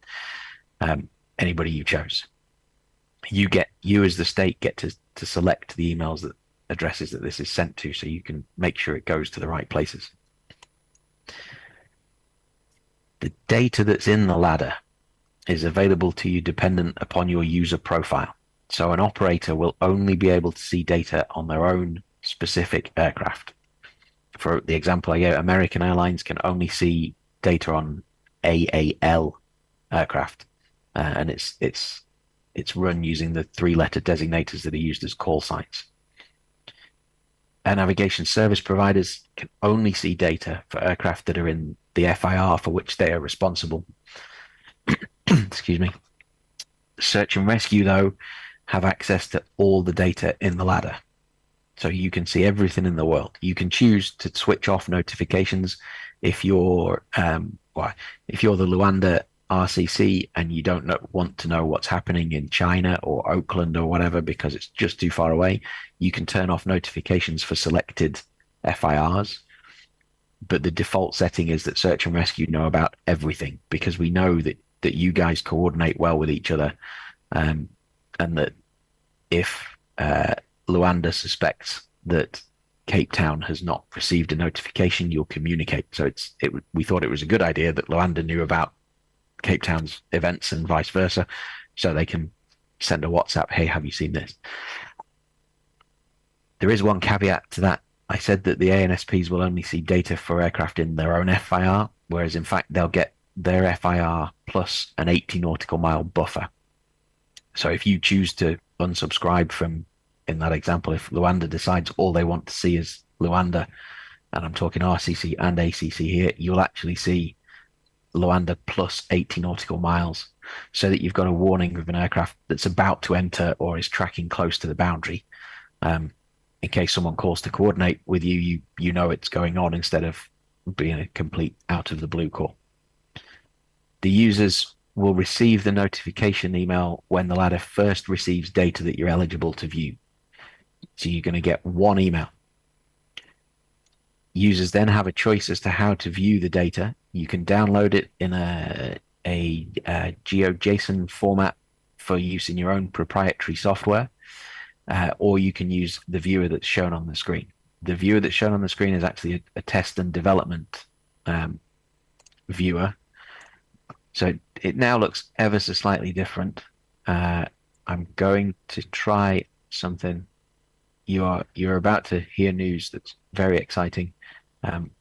anybody you chose. You as the state get to select the emails addresses that this is sent to, so you can make sure it goes to the right places. The data that's in the ladder is available to you dependent upon your user profile. So an operator will only be able to see data on their own specific aircraft. For the example I gave, American Airlines can only see data on AAL aircraft, and it's run using the 3-letter designators that are used as call signs. Air navigation service providers can only see data for aircraft that are in the FIR for which they are responsible. Excuse me. Search and rescue, though, have access to all the data in the ladder. So you can see everything in the world. You can choose to switch off notifications if you're the Luanda RCC and you don't want to know what's happening in China or Oakland or whatever because it's just too far away. You can turn off notifications for selected FIRs. But the default setting is that search and rescue know about everything because we know that you guys coordinate well with each other, and that if Luanda suspects that Cape Town has not received a notification, you'll communicate. So we thought it was a good idea that Luanda knew about Cape Town's events and vice versa, so they can send a WhatsApp, hey, have you seen this? There is one caveat to that. I said that the ANSPs will only see data for aircraft in their own FIR, whereas in fact they'll get their FIR plus an 80 nautical mile buffer. So if you choose to unsubscribe from, in that example, if Luanda decides all they want to see is Luanda, and I'm talking RCC and ACC here, you'll actually see Luanda plus 80 nautical miles, so that you've got a warning of an aircraft that's about to enter or is tracking close to the boundary. In case someone calls to coordinate with you, you know it's going on instead of being a complete out of the blue call. The users will receive the notification email when the ladder first receives data that you're eligible to view. So you're going to get one email. Users then have a choice as to how to view the data. You can download it in a GeoJSON format for use in your own proprietary software, or you can use the viewer that's shown on the screen. The viewer that's shown on the screen is actually a test and development viewer. So it now looks ever so slightly different. I'm going to try something. You're about to hear news that's very exciting.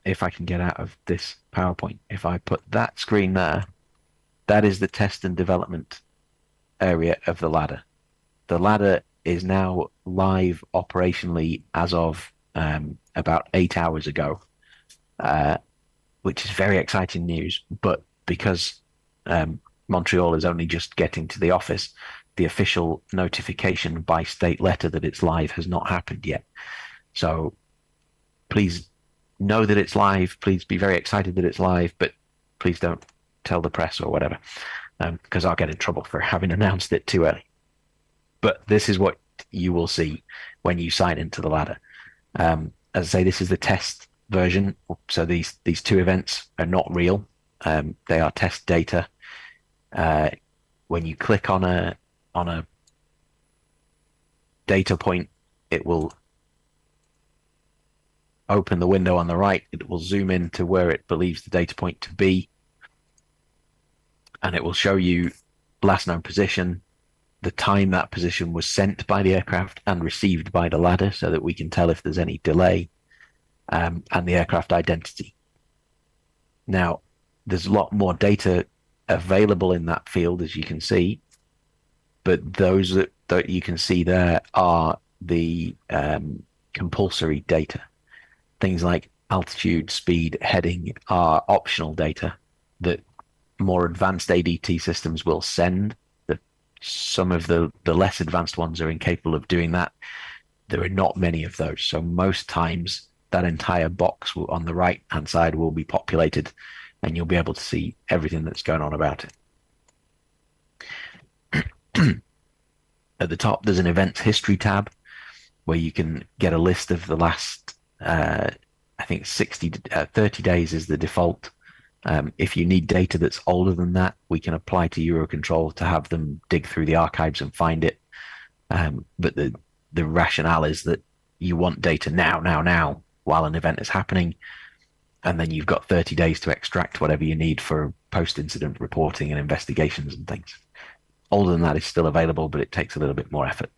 If I can get out of this PowerPoint, if I put that screen there, that is the test and development area of the ladder. The ladder is now live operationally as of about 8 hours ago, which is very exciting news. But because Montreal is only just getting to the office, the official notification by state letter that it's live has not happened yet. So please know that it's live. Please be very excited that it's live, but please don't tell the press or whatever, because I'll get in trouble for having announced it too early. But this is what you will see when you sign into the ladder. As I say, this is the test version. So these two events are not real. They are test data. When you click on a data point, it will open the window on the right. It will zoom in to where it believes the data point to be, and it will show you last known position, the time that position was sent by the aircraft and received by the ladder, so that we can tell if there's any delay, and the aircraft identity. Now, there's a lot more data available in that field, as you can see, but those that you can see there are the compulsory data. Things like altitude, speed, heading are optional data that more advanced ADT systems will send. Some of the less advanced ones are incapable of doing that. There are not many of those. So most times that entire box on the right hand side will be populated, and you'll be able to see everything that's going on about it. At the top, there's an events history tab where you can get a list of the last, I think 30 days is the default. If you need data that's older than that, we can apply to Eurocontrol to have them dig through the archives and find it. But the rationale is that you want data now, while an event is happening, and then you've got 30 days to extract whatever you need for post-incident reporting and investigations and things. Older than that is still available, but it takes a little bit more effort.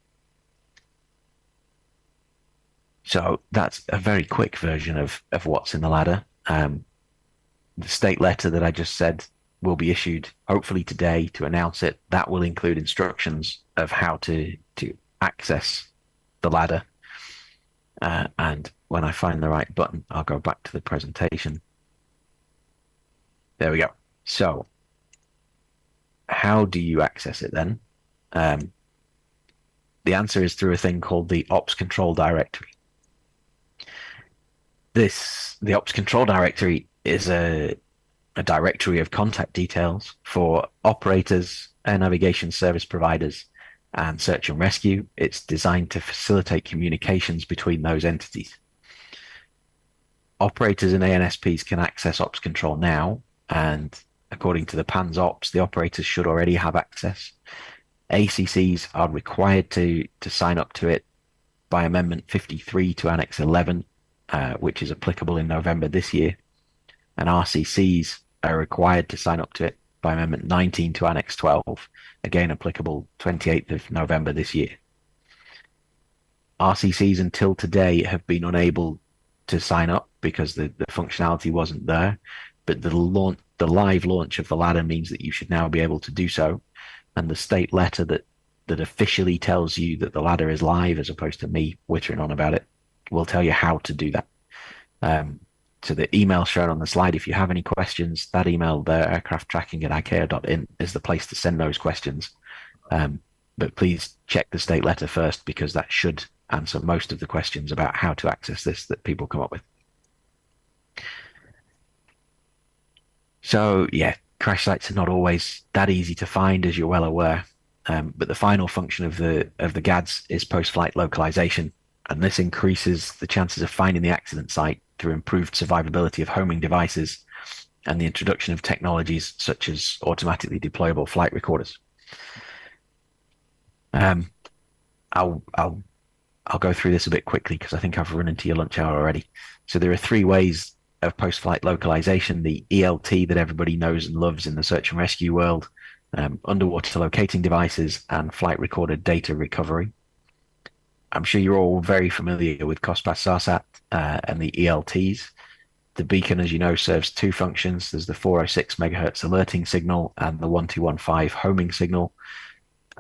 So that's a very quick version of what's in the ladder. The state letter that I just said will be issued hopefully today to announce it. That will include instructions of how to access the ladder. And when I find the right button, I'll go back to the presentation. There we go. So how do you access it then? The answer is through a thing called the Ops Control Directory. The Ops Control Directory is a directory of contact details for operators, air navigation service providers, and search and rescue. It's designed to facilitate communications between those entities. Operators and ANSPs can access Ops Control now, and according to the PANS Ops, the operators should already have access. ACCs are required to sign up to it by Amendment 53 to Annex 11, which is applicable in November this year. And RCCs are required to sign up to it by Amendment 19 to Annex 12, again applicable 28th of November this year. RCCs until today have been unable to sign up because the functionality wasn't there, but the live launch of the ladder means that you should now be able to do so. And the state letter that officially tells you that the ladder is live, as opposed to me wittering on about it, will tell you how to do that. So the email shown on the slide, if you have any questions, that email there, aircrafttracking@icao.in, is the place to send those questions. But please check the state letter first, because that should answer most of the questions about how to access this that people come up with. So yeah, crash sites are not always that easy to find, as you're well aware. But the final function of the GADS is post-flight localization, and this increases the chances of finding the accident site through improved survivability of homing devices and the introduction of technologies such as automatically deployable flight recorders. I'll go through this a bit quickly because I think I've run into your lunch hour already. So there are three ways of post-flight localization: the ELT that everybody knows and loves in the search and rescue world, underwater locating devices, and flight recorder data recovery. I'm sure you're all very familiar with COSPAS SARSAT and the ELTs. The beacon, as you know, serves two functions. There's the 406 megahertz alerting signal and the 1215 homing signal.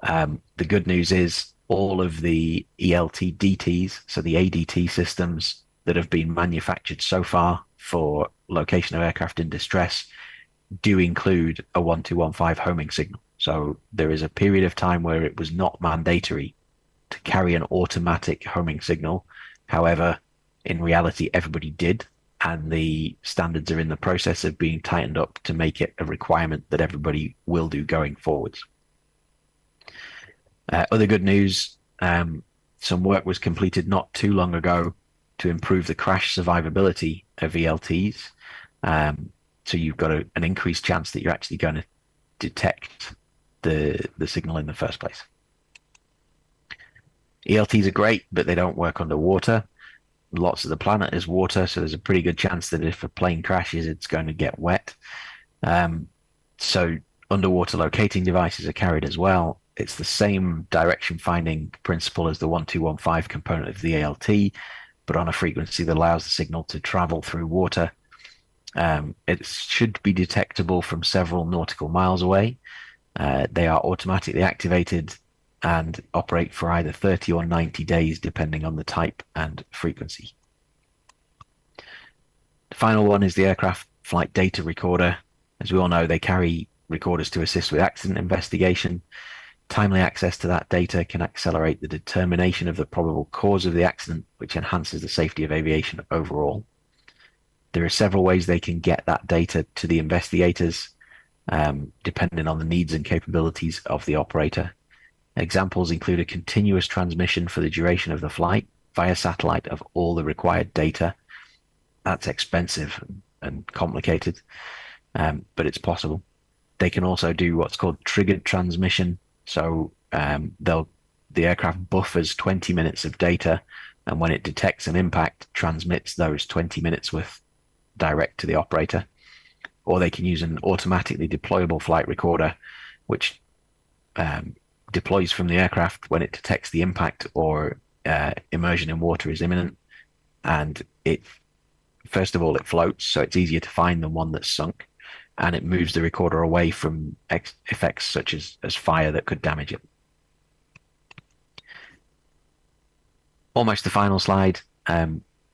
The good news is all of the ELT DTs, so the ADT systems that have been manufactured so far for location of aircraft in distress, do include a 1215 homing signal. So there is a period of time where it was not mandatory to carry an automatic homing signal. However, in reality, everybody did, and the standards are in the process of being tightened up to make it a requirement that everybody will do going forwards. Other good news, some work was completed not too long ago to improve the crash survivability of ELTs. So you've got an increased chance that you're actually going to detect the signal in the first place. ELTs are great, but they don't work underwater. Lots of the planet is water, so there's a pretty good chance that if a plane crashes, it's going to get wet. So underwater locating devices are carried as well. It's the same direction finding principle as the 1215 component of the ALT, but on a frequency that allows the signal to travel through water. It should be detectable from several nautical miles away. They are automatically activated and operate for either 30 or 90 days, depending on the type and frequency. The final one is the aircraft flight data recorder. As we all know, they carry recorders to assist with accident investigation. Timely access to that data can accelerate the determination of the probable cause of the accident, which enhances the safety of aviation overall. There are several ways they can get that data to the investigators, depending on the needs and capabilities of the operator. Examples include a continuous transmission for the duration of the flight via satellite of all the required data. That's expensive and complicated, but it's possible. They can also do what's called triggered transmission. So the aircraft buffers 20 minutes of data, and when it detects an impact, transmits those 20 minutes worth direct to the operator. Or they can use an automatically deployable flight recorder, which deploys from the aircraft when it detects the impact or immersion in water is imminent. And it, first of all, it floats, so it's easier to find than one that's sunk. And it moves the recorder away from effects such as fire that could damage it. Almost the final slide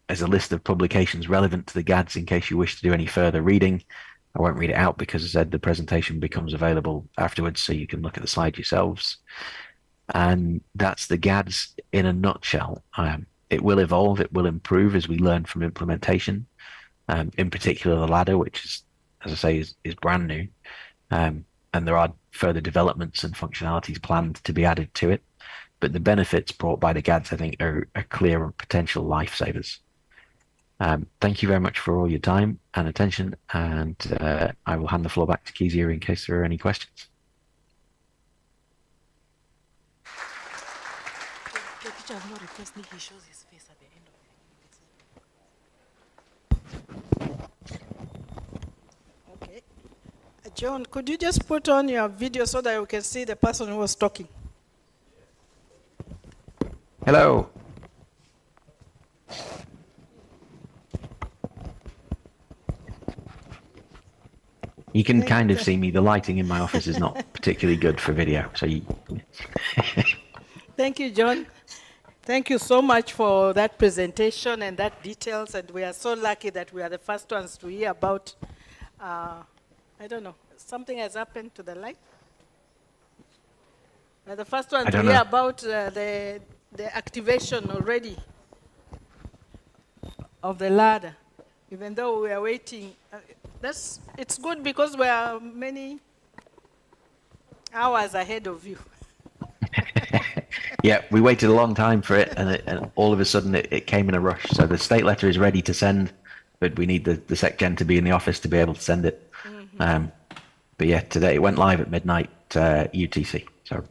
is a list of publications relevant to the GADS in case you wish to do any further reading. I won't read it out because, as I said, the presentation becomes available afterwards, so you can look at the slide yourselves. And that's the GADS in a nutshell. It will evolve, it will improve as we learn from implementation, in particular the ladder, which is, as I say, is brand new. And there are further developments and functionalities planned to be added to it. But the benefits brought by the GADS, I think, are clear and potential lifesavers. Thank you very much for all your time and attention, and I will hand the floor back to Kezia in case there are any questions. Okay. John, could you just put on your video so that we can see the person who was talking? Hello. You can kind of see me. The lighting in my office is not particularly good for video. So you... Thank you, John. Thank you so much for that presentation and that details. And we are so lucky that we are the first ones to hear about, I don't know, something has happened to the light. We're the first one to hear about the activation already of the ladder, even though we are waiting. It's good because we are many hours ahead of you. Yeah, we waited a long time for it, and all of a sudden it came in a rush. So the state letter is ready to send, but we need the SecGen to be in the office to be able to send it. But yeah, today it went live at midnight UTC. So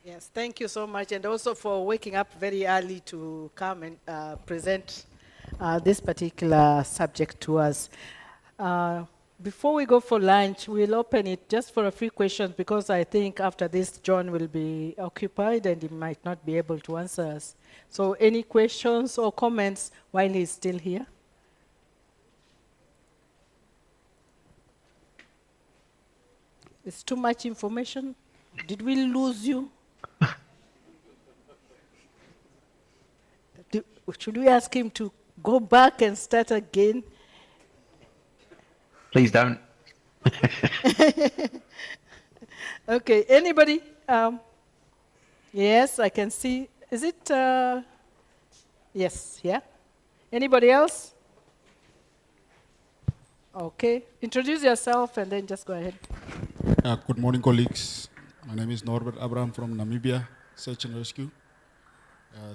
Yes, thank you so much, and also for waking up very early to come and present this particular subject to us. Before we go for lunch, we'll open it just for a few questions because I think after this, John will be occupied and he might not be able to answer us. So any questions or comments while he's still here? It's too much information. Did we lose you? Should we ask him to go back and start again? please don't. Okay, anybody? Yes, I can see. Is it? Yes, yeah. Anybody else? Okay, introduce yourself and then just go ahead. Good morning, colleagues. My name is Norbert Abraham from Namibia, Search and Rescue.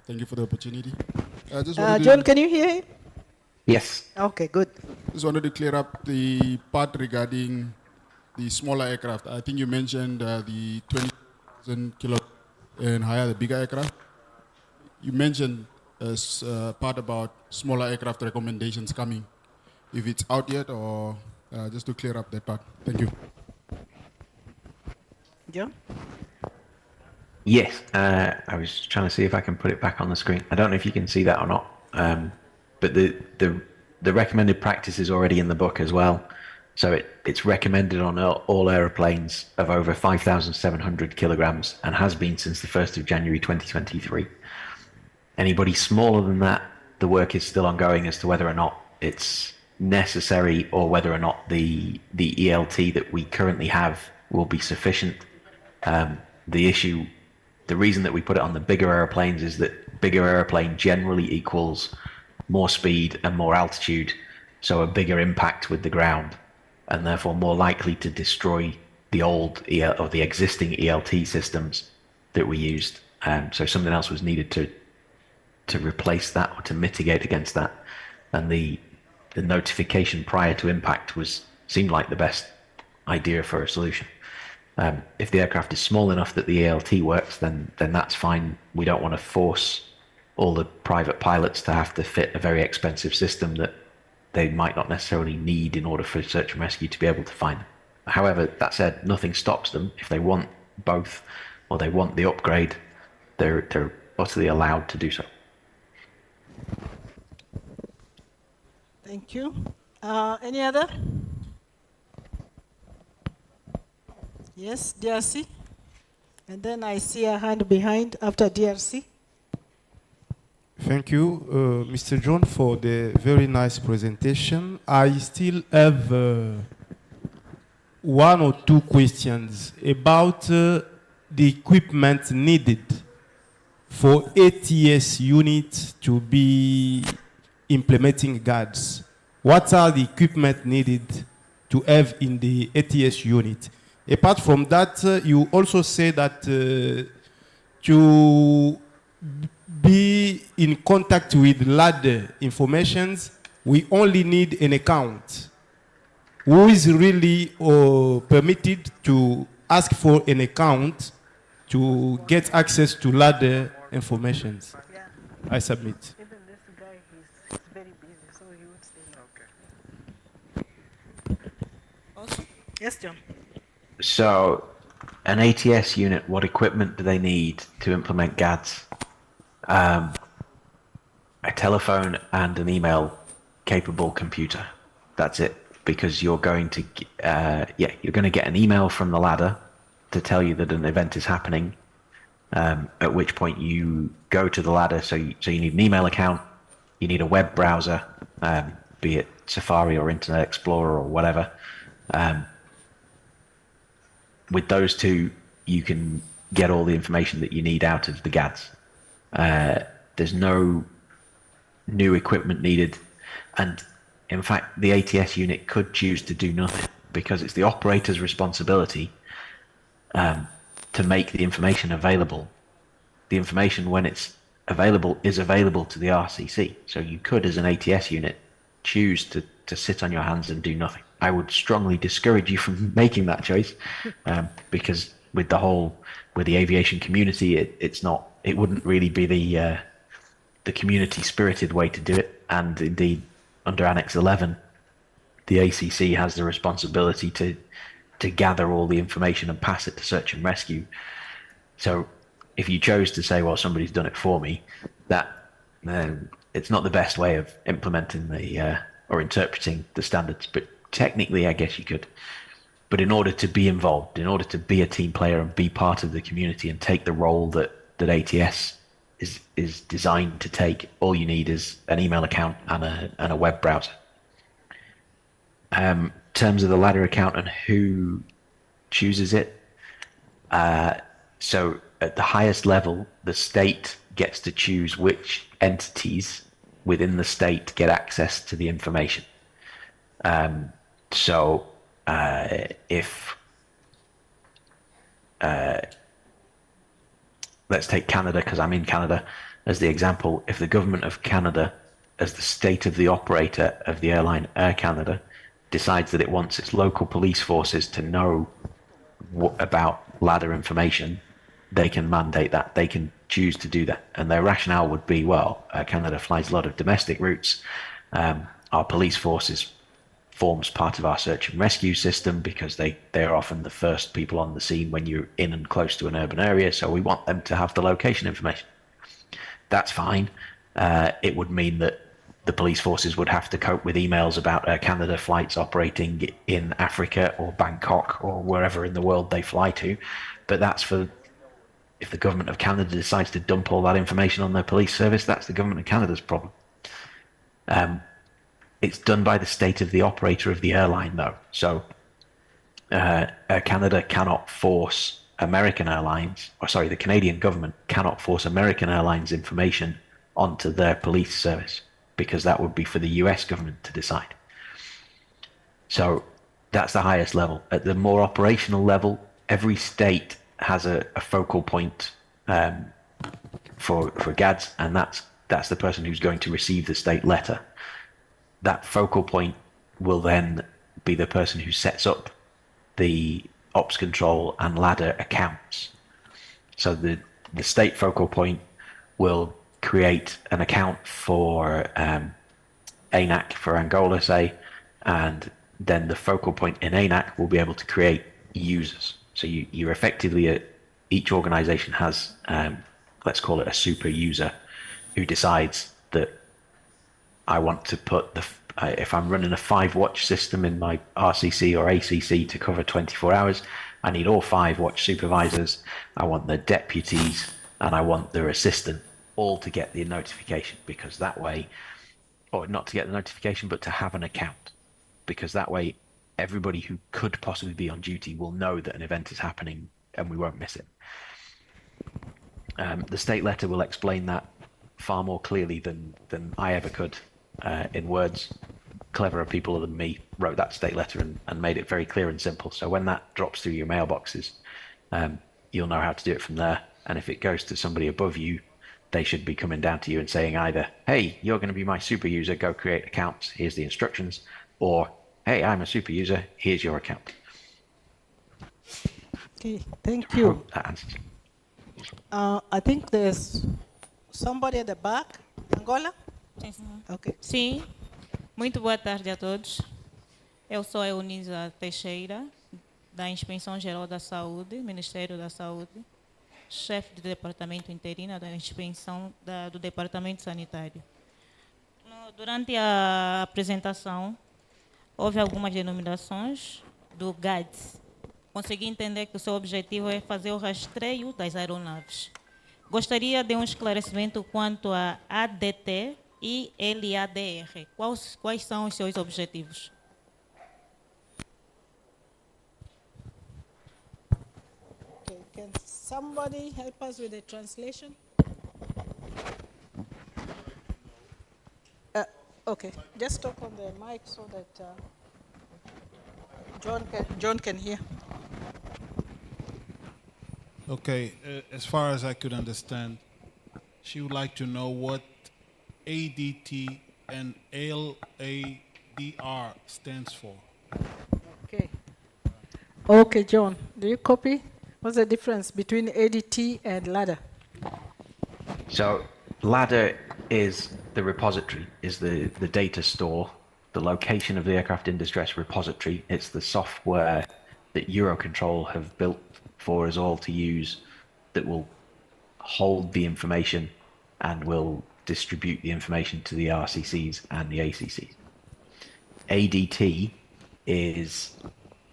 Thank you for the opportunity. John, can you hear him? Yes. Okay, good. Just wanted to clear up the part regarding the smaller aircraft. I think you mentioned the 20,000 kilo and higher, the bigger aircraft. You mentioned part about smaller aircraft recommendations coming. If it's out yet, or just to clear up that part. Thank you. John? Yes, I was trying to see if I can put it back on the screen. I don't know if you can see that or not, but the recommended practice is already in the book as well. So it's recommended on all aeroplanes of over 5,700 kilograms and has been since the 1st of January 2023. Anybody smaller than that, the work is still ongoing as to whether or not it's necessary or whether or not the ELT that we currently have will be sufficient. The reason that we put it on the bigger airplanes is that bigger airplane generally equals more speed and more altitude, so a bigger impact with the ground, and therefore more likely to destroy the old or the existing ELT systems that we used. So something else was needed to replace that or to mitigate against that, and the notification prior to impact seemed like the best idea for a solution. If the aircraft is small enough that the ALT works, then that's fine. We don't want to force all the private pilots to have to fit a very expensive system that they might not necessarily need in order for search and rescue to be able to find them. However, that said, nothing stops them. If they want both or they want the upgrade, they're utterly allowed to do so. Thank you. Any other? Yes, DRC. And then I see a hand behind after DRC. Thank you, Mr. John, for the very nice presentation. I still have one or two questions about the equipment needed for ATS units to be implementing guards. What are the equipment needed to have in the ATS unit? Apart from that, you also say that to be in contact with ladder informations, we only need an account. Who is really permitted to ask for an account to get access to ladder informations? Yeah. I submit. Even this guy, he's very busy, so he would say no. Okay. Also? Yes, John. So, an ATS unit, what equipment do they need to implement GADS? A telephone and an email capable computer. That's it. Because you're going to, you're going to get an email from the ladder to tell you that an event is happening. At which point you go to the ladder. So you need an email account. You need a web browser, be it Safari or Internet Explorer or whatever. With those two, you can get all the information that you need out of the GADS. There's no new equipment needed. And in fact, the ATS unit could choose to do nothing because it's the operator's responsibility to make the information available. The information, when it's available, is available to the RCC. So you could, as an ATS unit, choose to sit on your hands and do nothing. I would strongly discourage you from making that choice because with the aviation community, it wouldn't really be the community spirited way to do it. And indeed, under Annex 11, the ACC has the responsibility to gather all the information and pass it to search and rescue. So if you chose to say, well, somebody's done it for me, that it's not the best way of implementing or interpreting the standards. But technically, I guess you could. But in order to be involved, in order to be a team player and be part of the community and take the role that ATS is designed to take, all you need is an email account and a web browser. In terms of the ladder account and who chooses it, so at the highest level, the state gets to choose which entities within the state get access to the information. If let's take Canada, because I'm in Canada as the example. If the government of Canada, as the state of the operator of the airline Air Canada, decides that it wants its local police forces to know about ladder information, they can mandate that. They can choose to do that. And their rationale would be, well, Canada flies a lot of domestic routes. Our police forces forms part of our search and rescue system because they are often the first people on the scene when you're in and close to an urban area. So we want them to have the location information. That's fine. It would mean that the police forces would have to cope with emails about Canada flights operating in Africa or Bangkok or wherever in the world they fly to. But that's for, if the government of Canada decides to dump all that information on their police service, that's the government of Canada's problem. It's done by the state of the operator of the airline, though. So Canada cannot force American Airlines, or sorry, the Canadian government cannot force American Airlines information onto their police service, because that would be for the US government to decide. So that's the highest level. At the more operational level, every state has a focal point for GADS, and that's the person who's going to receive the state letter. That focal point will then be the person who sets up the ops control and ladder accounts. So the state focal point will create an account for ANAC for Angola, say, and then the focal point in ANAC will be able to create users. So you're effectively, each organization has, let's call it a super user, who decides that I want to put if I'm running a 5-watch system in my RCC or ACC to cover 24 hours, I need all 5 watch supervisors, I want their deputies, and I want their assistant all to get the notification, because that way, or not to get the notification, but to have an account, because that way everybody who could possibly be on duty will know that an event is happening and we won't miss it. The state letter will explain that far more clearly than I ever could in words. Cleverer people than me wrote that state letter and made it very clear and simple. So when that drops through your mailboxes, you'll know how to do it from there. And if it goes to somebody above you, they should be coming down to you and saying either, hey, you're going to be my super user, go create accounts, here's the instructions, or hey, I'm a super user, here's your account. Okay, thank you. That answers. I think there's somebody at the back. Angola? Okay. Sim, muito boa tarde a todos. Eu sou a Euniza Teixeira, da Inspeção Geral da Saúde, Ministério da Saúde, chefe do Departamento Interino da Inspeção do Departamento Sanitário. Durante a apresentação, houve algumas denominações do GADS. Consegui entender que o seu objetivo é fazer o rastreio das aeronaves. Gostaria de um esclarecimento quanto a ADT e LADR. Quais são os seus objetivos? Okay, can somebody help us with the translation? Okay, just talk on the mic so that John can hear. Okay, as far as I could understand, she would like to know what ADT and LADR stands for. Okay. Okay, John, do you copy? What's the difference between ADT and ladder? So ladder is the repository, is the data store, the location of the aircraft in distress repository. It's the software that Eurocontrol have built for us all to use that will hold the information and will distribute the information to the RCCs and the ACCs. ADT is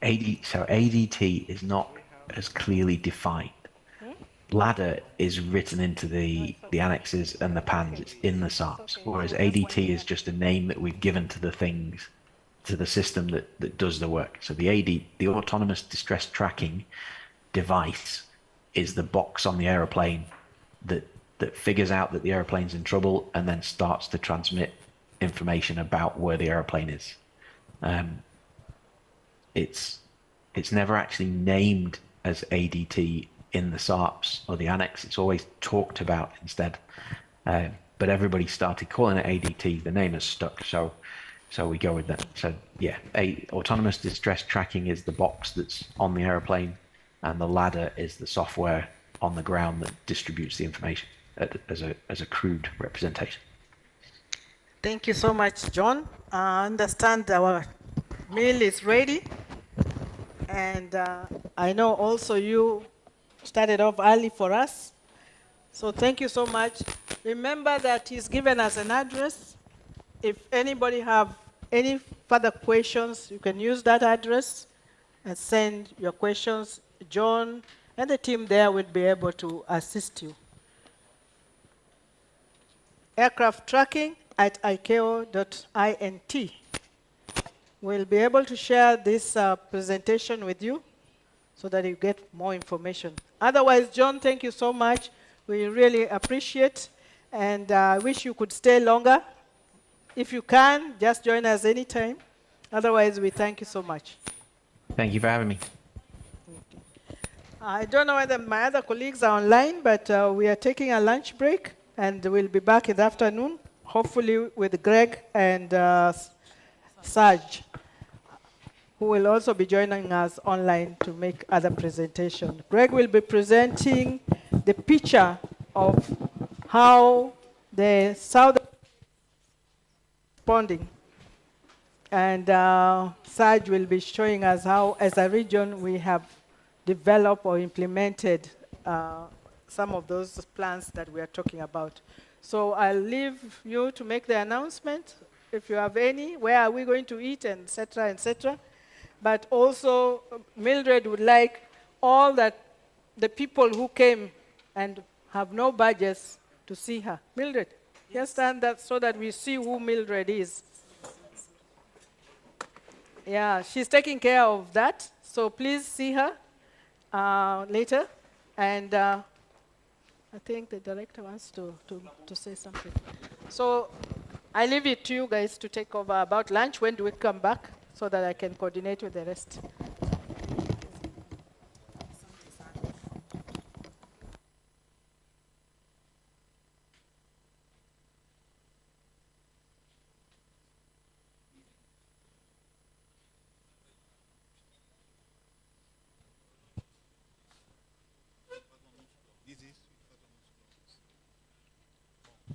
ADT is not as clearly defined. Ladder is written into the annexes and the PANs, it's in the SARPs, whereas ADT is just a name that we've given to the things, to the system that does the work. So the autonomous distress tracking device is the box on the aeroplane that figures out that the aeroplane's in trouble and then starts to transmit information about where the aeroplane is. It's never actually named as ADT in the SARPs or the annex. It's always talked about instead. But everybody started calling it ADT. The name has stuck, so we go with that. So yeah, autonomous distress tracking is the box that's on the aeroplane, and the ladder is the software on the ground that distributes the information as a crude representation. Thank you so much, John. I understand our meal is ready. And I know also you started off early for us. So thank you so much. Remember that he's given us an address. If anybody have any further questions, you can use that address and send your questions. John and the team there will be able to assist you. Aircraft tracking at icao.int. We'll be able to share this presentation with you so that you get more information. Otherwise, John, thank you so much. We really appreciate, and I wish you could stay longer. If you can, just join us anytime. Otherwise, we thank you so much. Thank you for having me. I don't know whether my other colleagues are online, but we are taking a lunch break, and we'll be back in the afternoon, hopefully with Greg and Saj, who will also be joining us online to make other presentations. Greg will be presenting the picture of how the South responding. And Saj will be showing us how, as a region, we have developed or implemented some of those plans that we are talking about. So I'll leave you to make the announcement. If you have any, where are we going to eat, and et cetera, et cetera. But also, Mildred would like all that the people who came and have no badges to see her. Mildred, just stand that so that we see who Mildred is. Yeah, she's taking care of that. So please see her later. And I think the director wants to say something. So I leave it to you guys to take over about lunch. When do we come back so that I can coordinate with the rest?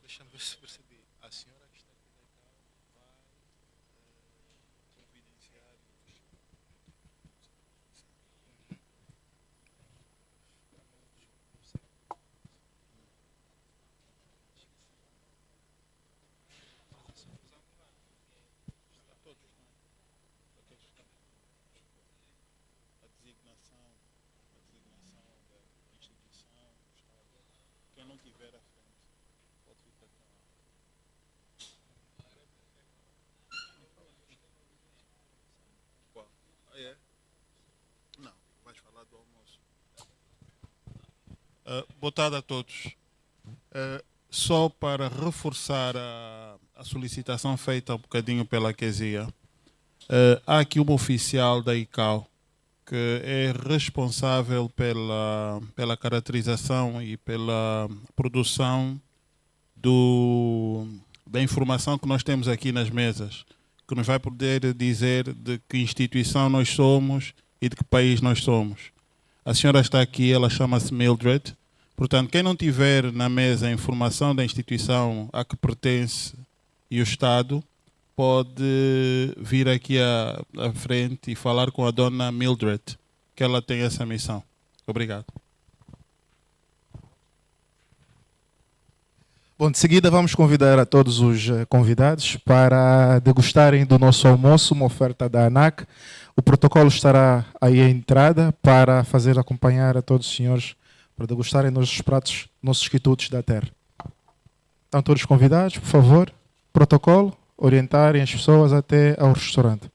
Deixa-me ver se percebi. A senhora que está aqui da CAO vai confidenciar. A designação da instituição, quem não tiver a frente. Pode ficar com ela. Qual? Ah, é? Não, vais falar do almoço. Boa tarde a todos. Só para reforçar a solicitação feita um bocadinho pela Quesia. Há aqui um oficial da ICAO que é responsável pela caracterização e pela produção da informação que nós temos aqui nas mesas, que nos vai poder dizer de que instituição nós somos e de que país nós somos. A senhora está aqui, ela chama-se Mildred. Portanto, quem não tiver na mesa a informação da instituição a que pertence e o Estado, pode vir aqui à frente e falar com a dona Mildred, que ela tem essa missão. Obrigado. Bom, de seguida vamos convidar a todos os convidados para degustarem do nosso almoço, uma oferta da ANAC. O protocolo estará aí à entrada para fazer acompanhar a todos os senhores para degustarem nossos pratos, nossos quitutes da terra. Estão todos convidados, por favor. Protocolo, orientarem as pessoas até ao restaurante.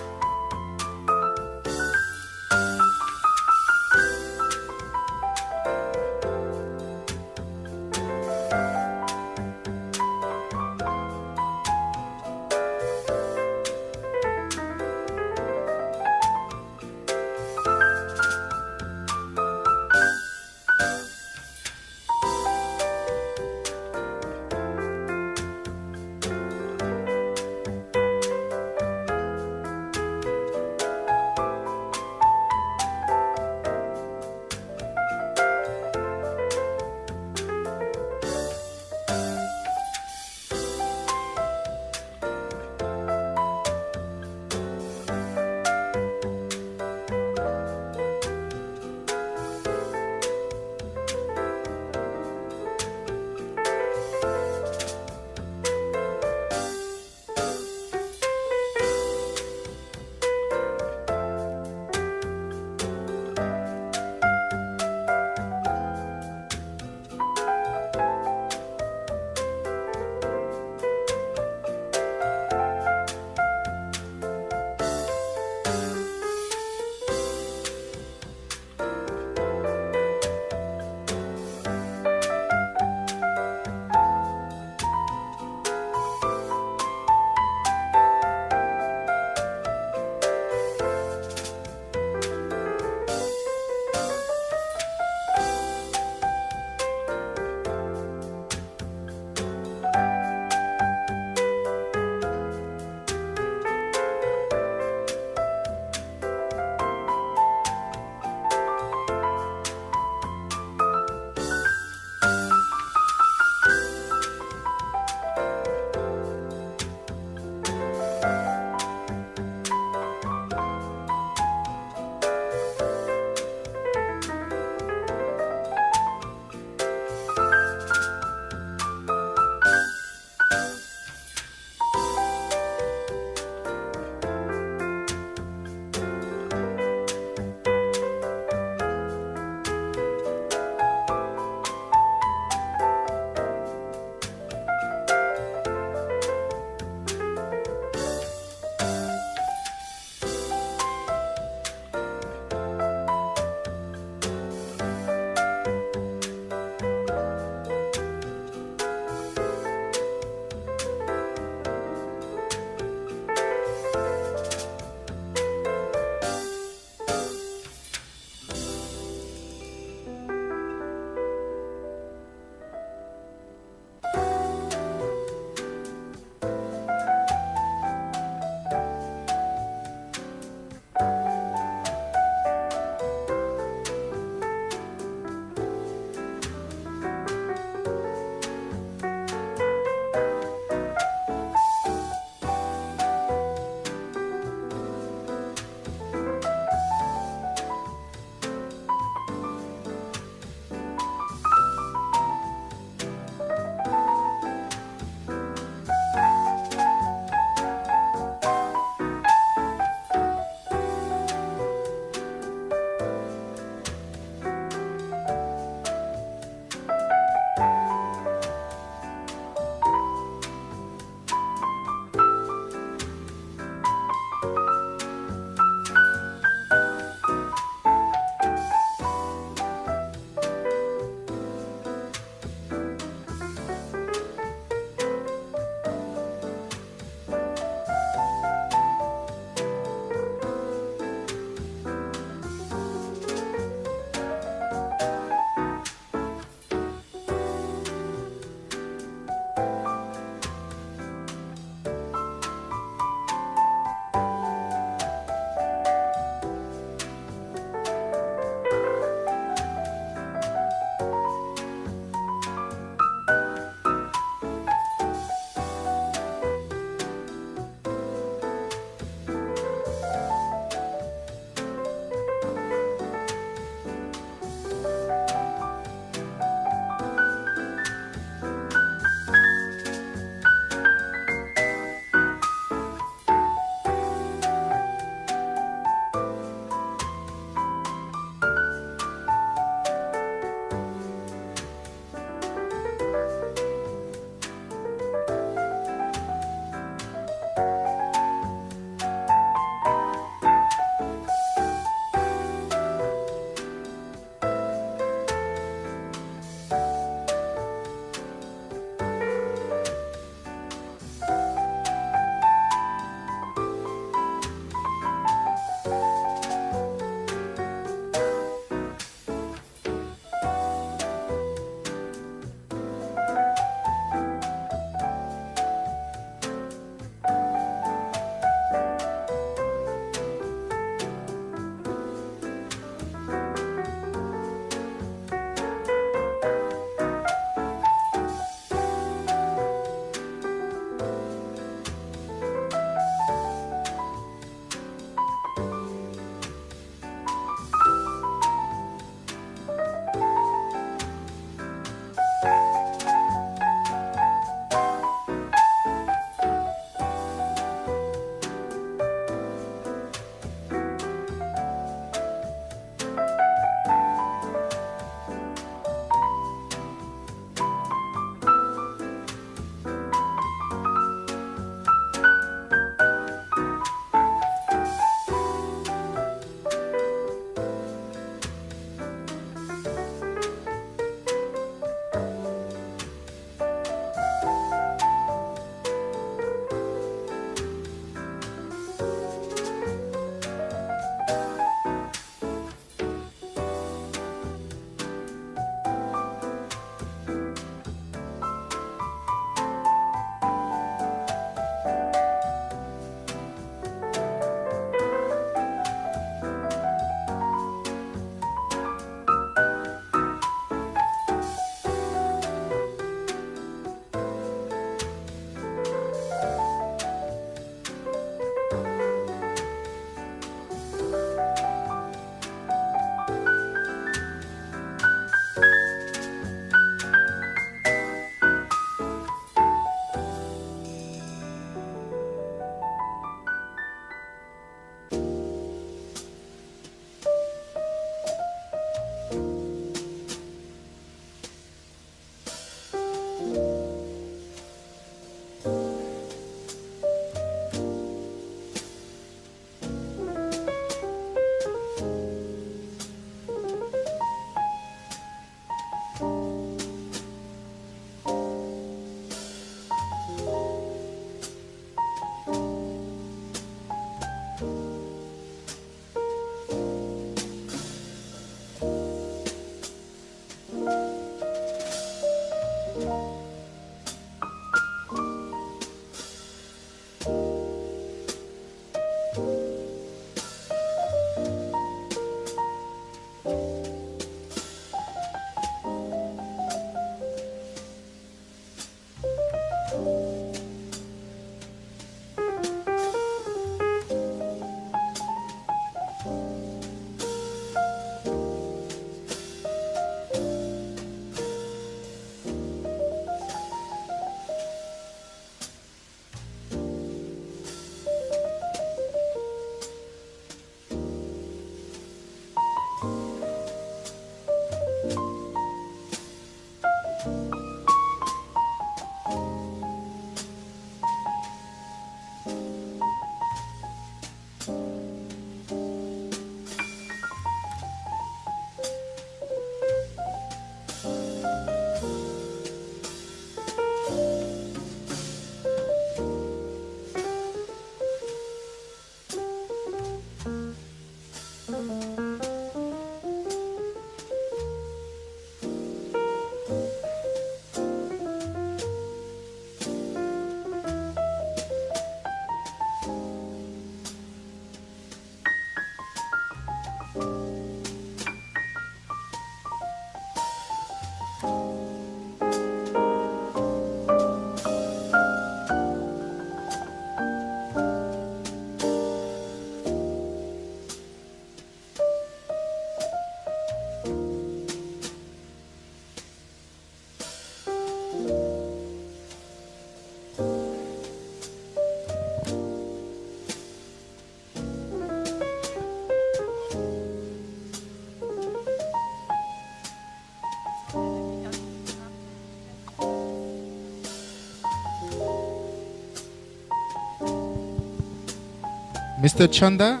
Mr. Chanda?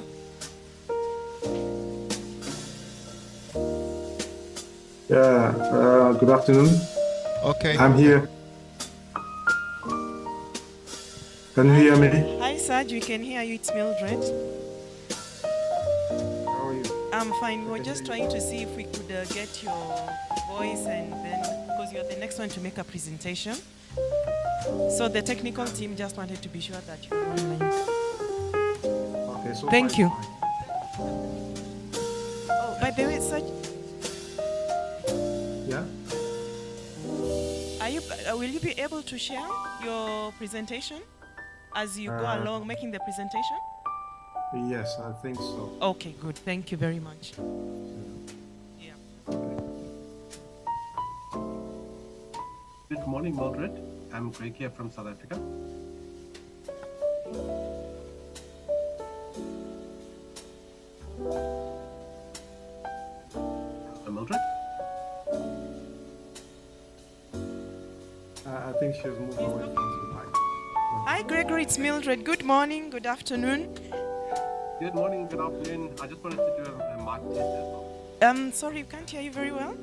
Yeah, good afternoon. Okay. I'm here. Can you hear me? Hi, Saj. We can hear you. It's Mildred. How are you? I'm fine. We were just trying to see if we could get your voice, and then because you're the next one to make a presentation. So the technical team just wanted to be sure that you're online. Okay, so Thank far you. it's fine. Oh, by the way, Saj, Yeah? will you be able to share your presentation as you go along making the presentation? Yes, I think so. Okay, good. Thank you very much. Good morning, Mildred. I'm Greg here from South Africa. Mildred? I think she's moved away from the mic. Hi, Gregory. It's Mildred. Good morning. Good afternoon. Good morning, good afternoon. I just wanted to do a mic test as well. Sorry, we can't hear you very well.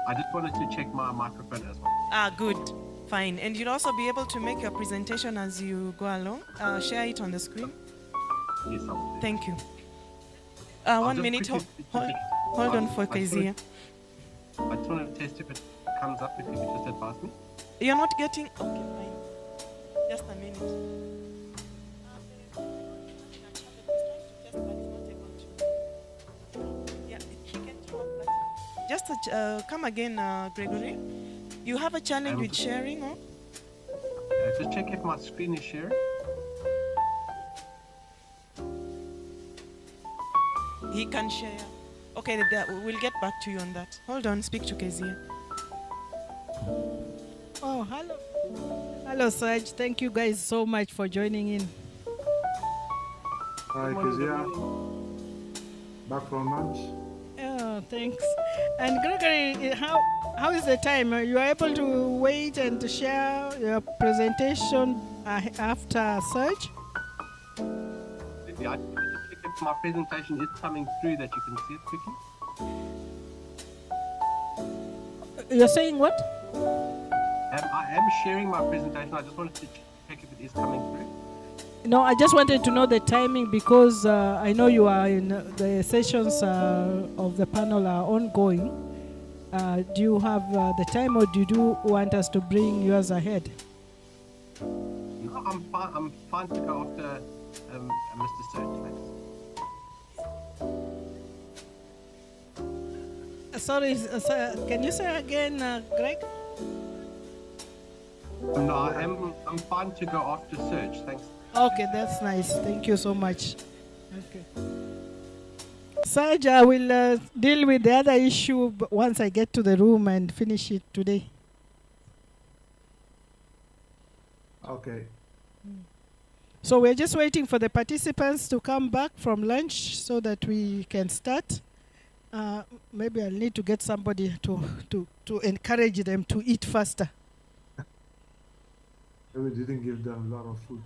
I just wanted to check my microphone as well. Ah, good. Fine. And you'll also be able to make your presentation as you go along. Share it on the screen. Yes, I will. Thank you. I'll 1 just minute. quickly- Hold on for I just wanted- Kezia. I just want to test if it comes up, if you could just advise me. You're not getting. Okay, fine. Just a minute. Yeah, she can talk, but just come again, Gregory. You have a challenge with sharing, or? Just check if my screen is sharing. He can share. Okay, we'll get back to you on that. Hold on, speak to Kezia. Oh, hello. Hello, Saj. Thank you guys so much for joining in. Hi, Kezia. Back from lunch? Oh, thanks. And Gregory, how is the time? You are able to wait and to share your presentation after Saj? Yeah, I just wanted to check if my presentation is coming through, that you can see it quickly. You're saying what? I am sharing my presentation. I just wanted to check if it is coming through. No, I just wanted to know the timing because I know you are in the sessions of the panel are ongoing. Do you have the time, or do you want us to bring yours ahead? No, I'm fine. I'm fine to go after Mr. Search. Thanks. Sorry, can you say again, Greg? No, I'm fine to go after Search. Thanks. Okay, that's nice. Thank you so much. Okay. Saj, I will deal with the other issue once I get to the room and finish it today. Okay. So we're just waiting for the participants to come back from lunch so that we can start. Maybe I'll need to get somebody to encourage them to eat faster. We didn't give them a lot of food.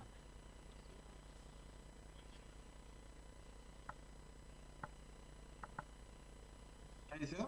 Kezia?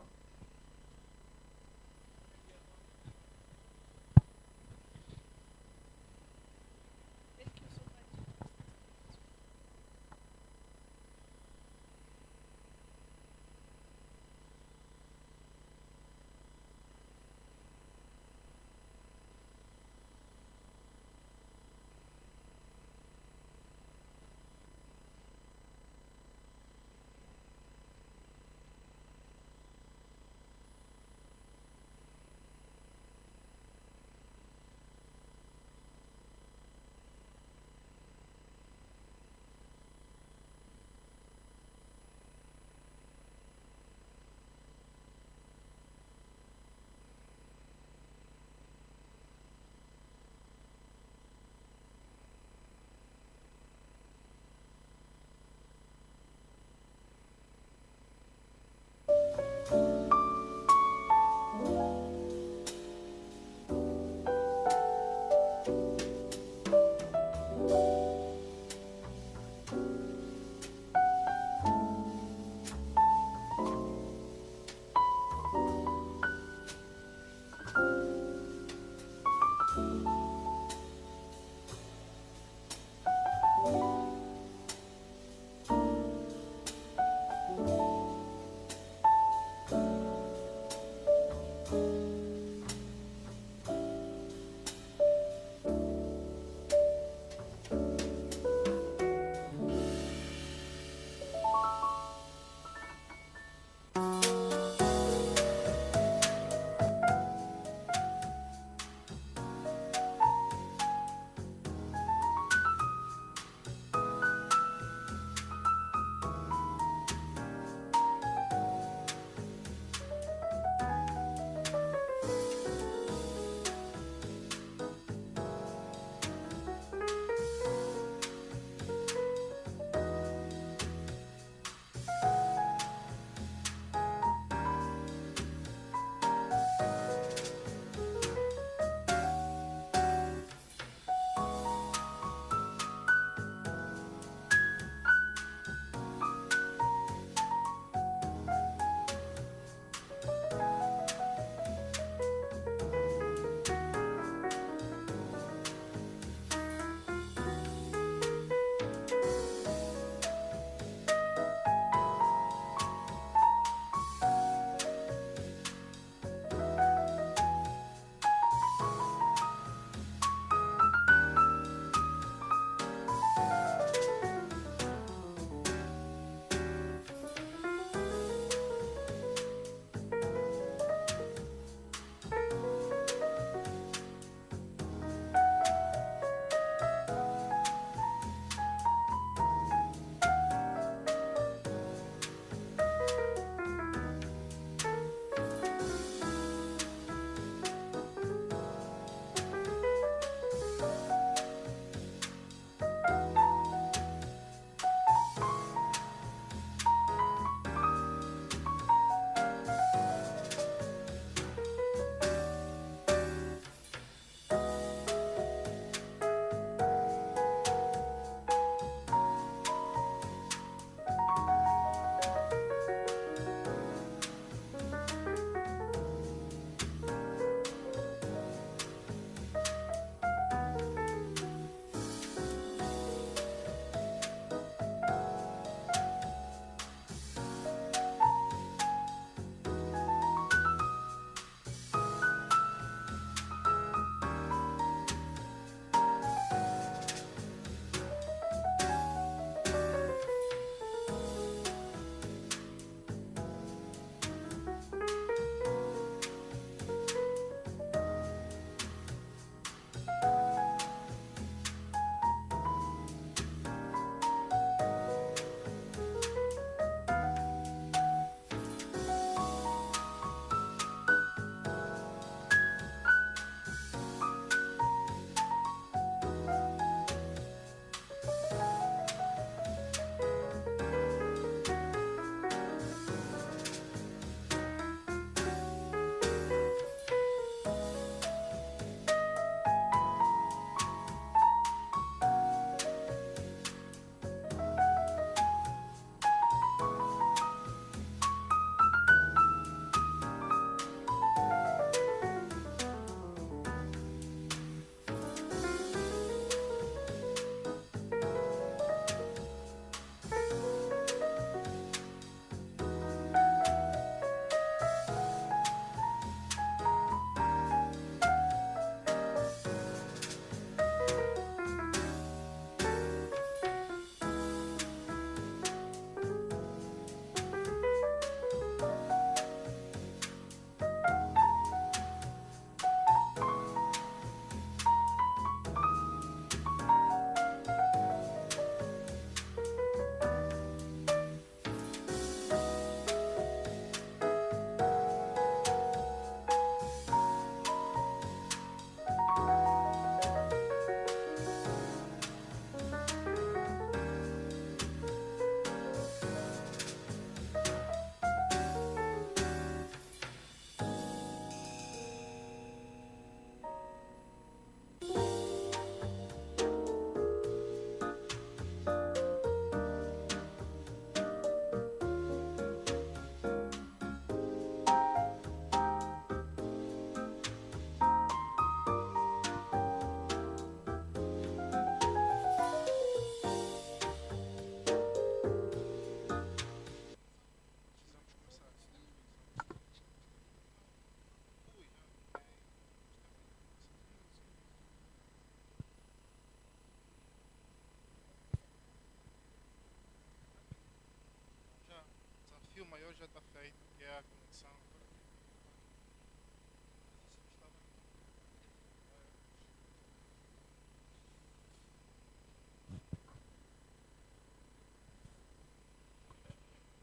anterior já está feito, que é a conexão.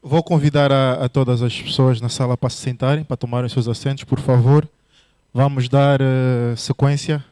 Vou convidar a todas as pessoas na sala para se sentarem, para tomarem seus assentos, por favor. Vamos dar sequência.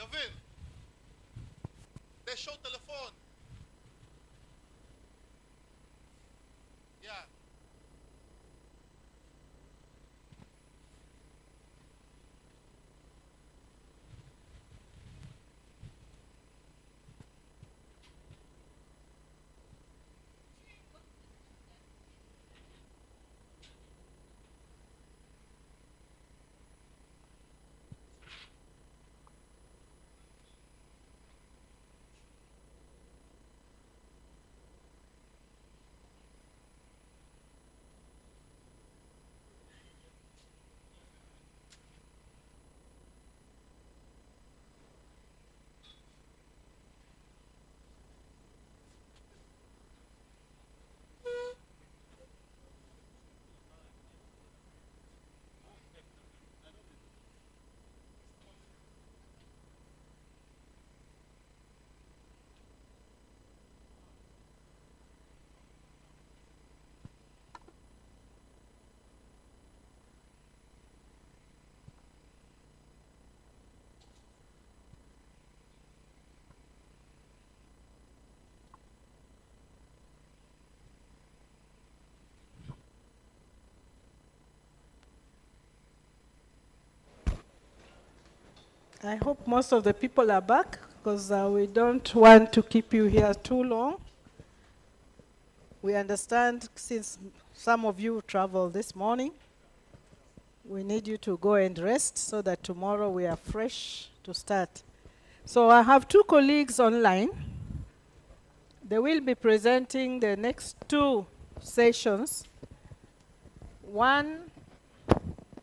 Kelvin, deixou o telefone. Yeah. I hope most of the people are back because we don't want to keep you here too long. We understand since some of you traveled this morning, we need you to go and rest so that tomorrow we are fresh to start. So I have two colleagues online. They will be presenting the next two sessions. One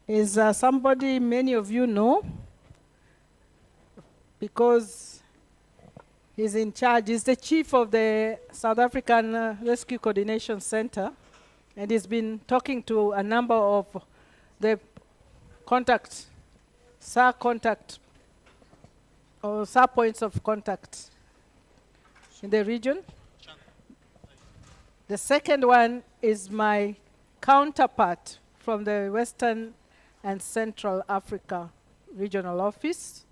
is somebody many of you know, because he's in charge. He's the chief of the South African Rescue Coordination Center, and he's been talking to a number of the SAR points of contact in the region. The second one is my counterpart from the Western and Central Africa Regional Office.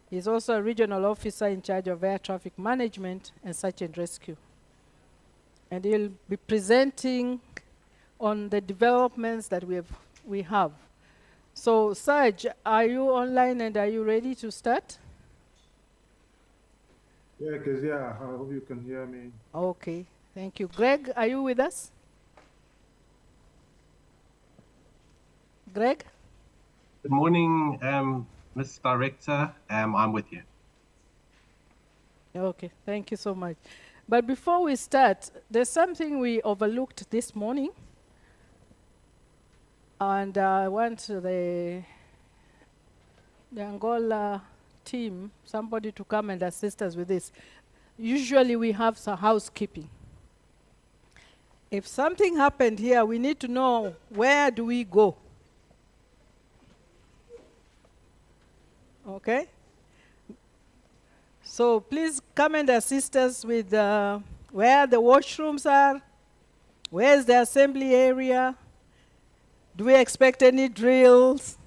He's also a regional officer in charge of air traffic management and search and rescue. And he'll be presenting on the developments that we have. So, Serge, are you online and are you ready to start? Yeah, Kezia, I hope you can hear me. Okay, thank you. Greg, are you with us? Greg? Good morning, Ms. Director. I'm with you. Okay, thank you so much. But before we start, there's something we overlooked this morning. And I want the Angola team, somebody to come and assist us with this. Usually we have some housekeeping. If something happened here, we need to know where do we go. Okay? So please come and assist us with where the washrooms are, where's the assembly area, do we expect any drills?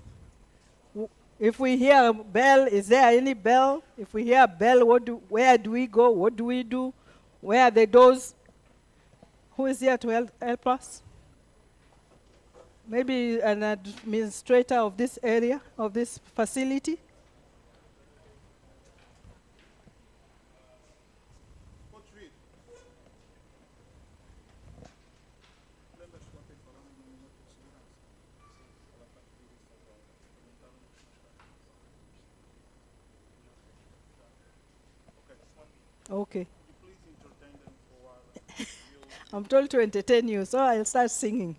If we hear a bell, is there any bell? If we hear a bell, where do we go? What do we do? Where are the doors? Who is here to help us? Maybe an administrator of this area, of this facility? Okay. I'm told to entertain you, so I'll start singing.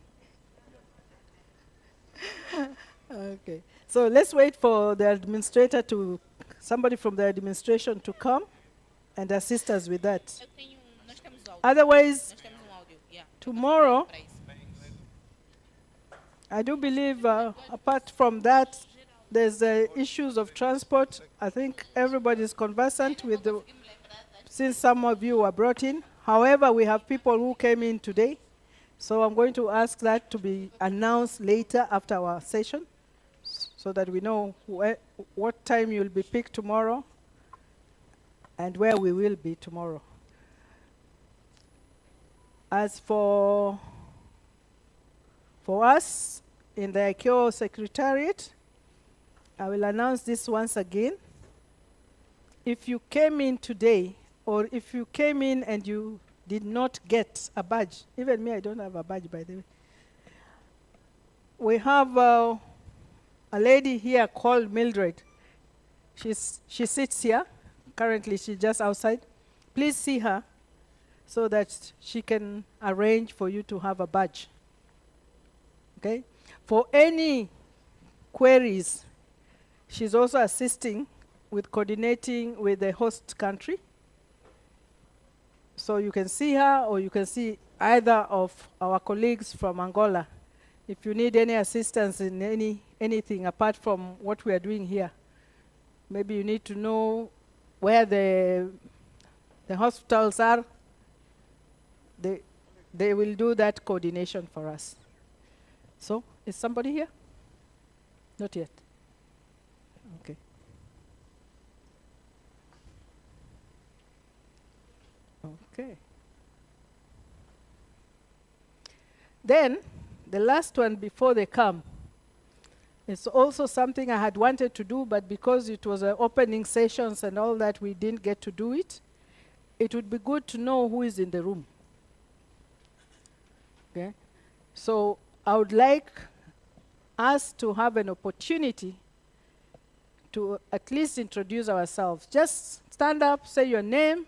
Okay. So let's wait for the administrator somebody from the administration to come and assist us with that. Otherwise, tomorrow, I do believe, apart from that, there's the issues of transport. I think everybody is conversant with since some of you were brought in. However, we have people who came in today. So I'm going to ask that to be announced later after our session so that we know what time you'll be picked tomorrow and where we will be tomorrow. As for us in the ICAO Secretariat, I will announce this once again. If you came in today, or if you came in and you did not get a badge, even me, I don't have a badge, by the way. We have a lady here called Mildred. She sits here. Currently, she's just outside. Please see her so that she can arrange for you to have a badge. Okay? For any queries, she's also assisting with coordinating with the host country. So you can see her, or you can see either of our colleagues from Angola. If you need any assistance in anything apart from what we are doing here, maybe you need to know where the hospitals are, they will do that coordination for us. So, is somebody here? Not yet. Okay. Okay. Then, the last one before they come, it's also something I had wanted to do, but because it was opening sessions and all that, we didn't get to do it. It would be good to know who is in the room. Okay? So I would like us to have an opportunity to at least introduce ourselves. Just stand up, say your name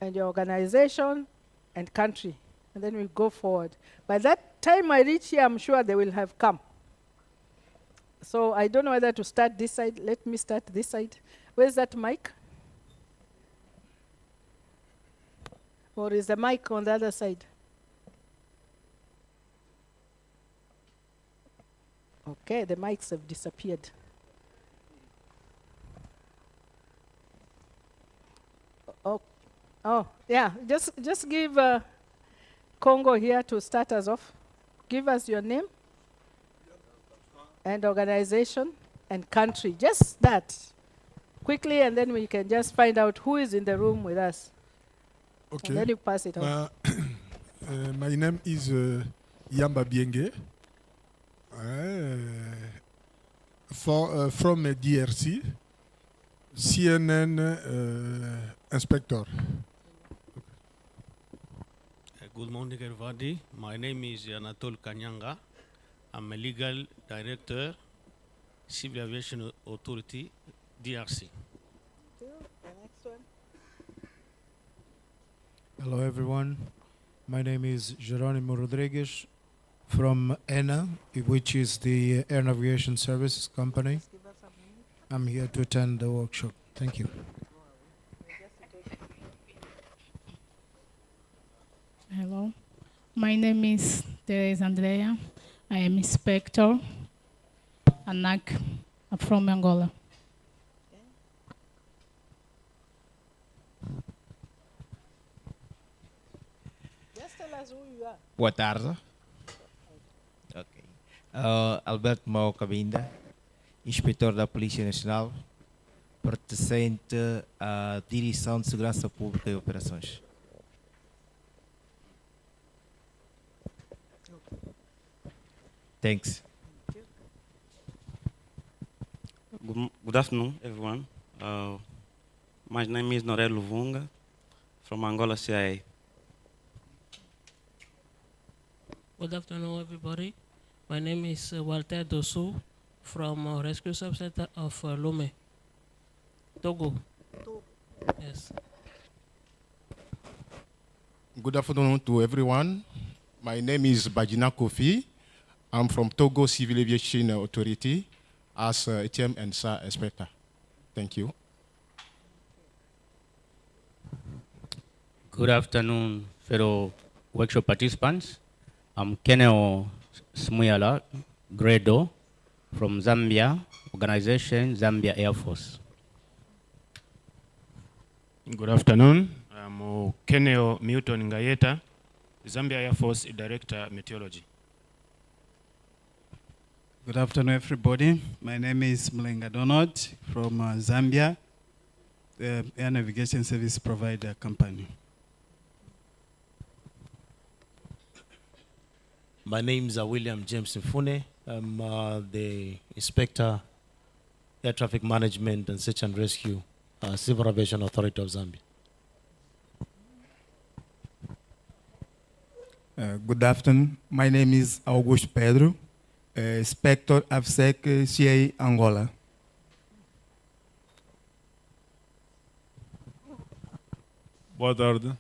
and your organization and country, and then we'll go forward. By that time I reach here, I'm sure they will have come. So I don't know whether to start this side. Let me start this side. Where's that mic? Or is the mic on the other side? Okay, the mics have disappeared. Oh, yeah, just give Congo here to start us off. Give us your name and organization and country. Just that, quickly, and then we can just find out who is in the room with us. Okay. And then you pass it on. My name is Yamba Bienge. From DRC, CNN inspector. Good morning, everybody. My name is Anatole Kanyanga. I'm a legal director, Civil Aviation Authority, DRC. The next one. Hello, everyone. My name is Jeronimo Rodriguez from ENA, which is the Air Navigation Services company. I'm here to attend the workshop. Thank you. Hello, my name is Teresa Andrea. I am inspector, ANAC, from Angola. Just tell us who you are. Boa tarde. Okay. Alberto Mau Cabinda, inspetor da Polícia Nacional, pertencente à Direção de Segurança Pública e Operações. Thanks. Good afternoon, everyone. My name is Norel Luvunga from Angola CIA. Good afternoon, everybody. My name is Walter Dossou from Rescue Subcenter of Lomé, Togo. Yes. Good afternoon to everyone. My name is Bajina Kofi. I'm from Togo Civil Aviation Authority as ATM and SAR inspector. Thank you. Good afternoon, fellow workshop participants. I'm Keneo Smuyala Gredo from Zambia, organization Zambia Air Force. Good afternoon. I'm Keneo Milton Ngayeta, Zambia Air Force Director Meteorology. Good afternoon, everybody. My name is Mlenga Donald from Zambia, the air navigation service provider company. My name is William James Mfune. I'm the Inspector, Air Traffic Management and Search and Rescue, Civil Aviation Authority of Zambia. Good afternoon. My name is Augusto Pedro, Inspector AFSEC CA Angola. Boa tarde.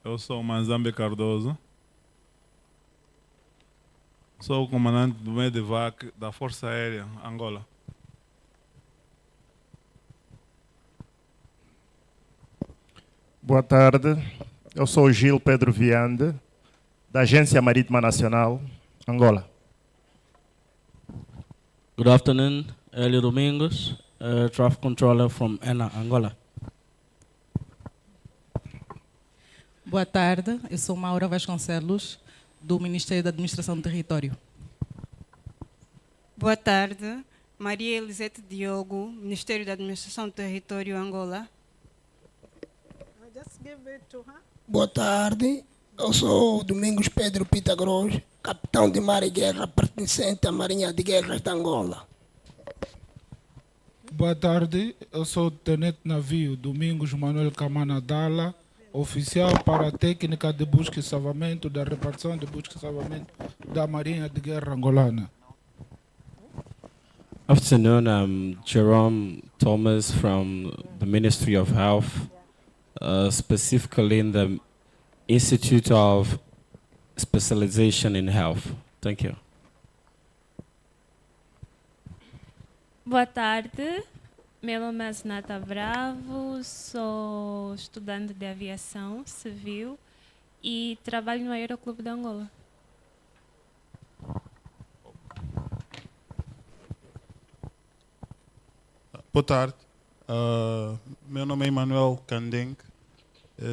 Eu sou o Manzambe Cardoso. Sou o comandante do MEDEVAC da Força Aérea Angola. Boa tarde. Eu sou o Gil Pedro Viande, da Agência Marítima Nacional, Angola. Good afternoon, Elio Domingos, Traffic Controller from ENA, Angola. Boa tarde, eu sou Maura Vasconcelos, do Ministério da Administração do Território. Boa tarde, Maria Elisete Diogo, Ministério da Administração do Território, Angola. Boa tarde, eu sou Domingos Pedro Pitagros, capitão de mar e guerra pertencente à Marinha de Guerra de Angola. Boa tarde, eu sou o Tenente Navio Domingos Manuel Camana Dalla, oficial para a técnica de busca e salvamento da repartição de busca e salvamento da Marinha de Guerra Angolana. Afternoon, I'm Jerome Thomas from the Ministry of Health, specifically in the Institute of Specialization in Health. Thank you. Boa tarde, meu nome é Zenata Bravo, sou estudante de aviação civil e trabalho no Aeroclube de Angola. Boa tarde. Meu nome é Emanuel Kandeng.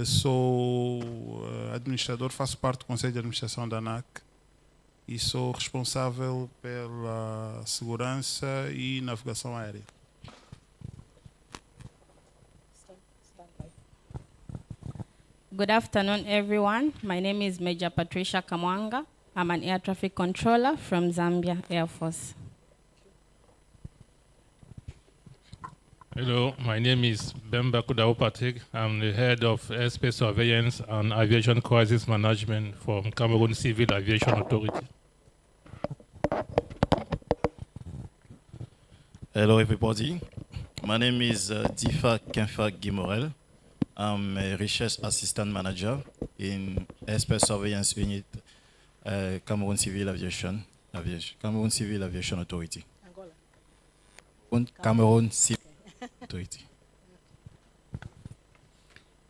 Sou administrador, faço parte do Conselho de Administração da ANAC e sou responsável pela segurança e navegação aérea. Good afternoon, everyone. My name is Major Patricia Kamwanga. I'm an air traffic controller from Zambia Air Force. Hello, my name is Bemba Kudao Patrick. I'm the head of airspace surveillance and aviation crisis management from Cameroon Civil Aviation Authority. Hello, everybody. My name is Difa Kenfa Guimorel. I'm a research assistant manager in airspace surveillance unit, Cameroon Civil Aviation Authority. Angola. Cameroon Civil Authority.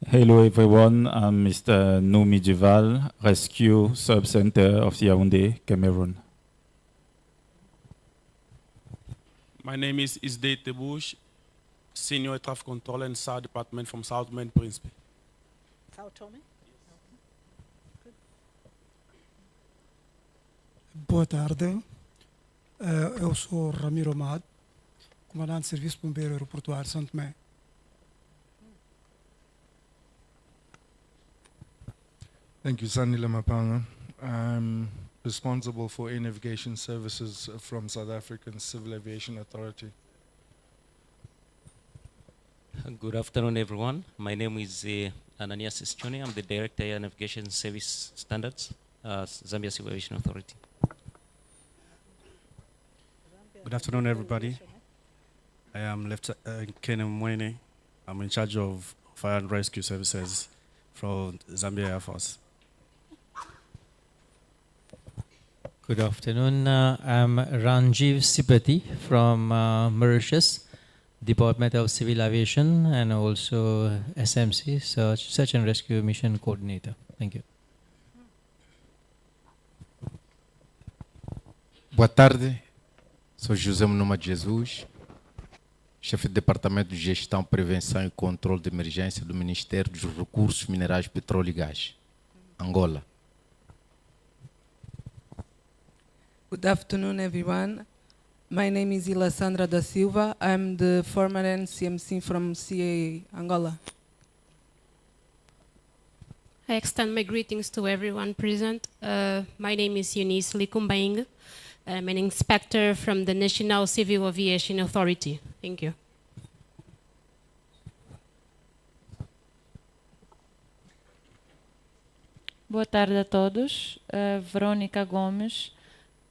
Hello everyone, I'm Mr. Noumi Duval, Rescue Sub-Center of Yaoundé, Cameroon. My name is Isdate Tebush, Senior Traffic Controller in SAR Department from Salvamento, Príncipe. Sao Tome? Boa tarde, eu sou Ramiro Mad, comandante de Serviço Bombeiro Aeroportuário São Tomé. Thank you, Sanila Mapanga. I'm responsible for air navigation services from South African Civil Aviation Authority. Good afternoon, everyone. My name is Ananias Sichoni. I'm the Director of Air Navigation Service Standards, Zambia Civil Aviation Authority. Good afternoon, everybody. I am Lieutenant Kenan Mwene. I'm in charge of fire and rescue services from Zambia Air Force. Good afternoon. I'm Ranjiv Sipati from Mauritius, Department of Civil Aviation, and also SMC, Search and Rescue Mission Coordinator. Thank you. Boa tarde, sou José Numa de Jesus, chefe de Departamento de Gestão, Prevenção e Controle de Emergência do Ministério dos Recursos Minerais, Petróleo e Gás, Angola. Good afternoon, everyone. My name is Ilasandra da Silva. I'm the former NCMC from CA Angola. I extend my greetings to everyone present. My name is Eunice Likumbaing. I'm an inspector from the National Civil Aviation Authority. Thank you. Boa tarde a todos. Verônica Gomes,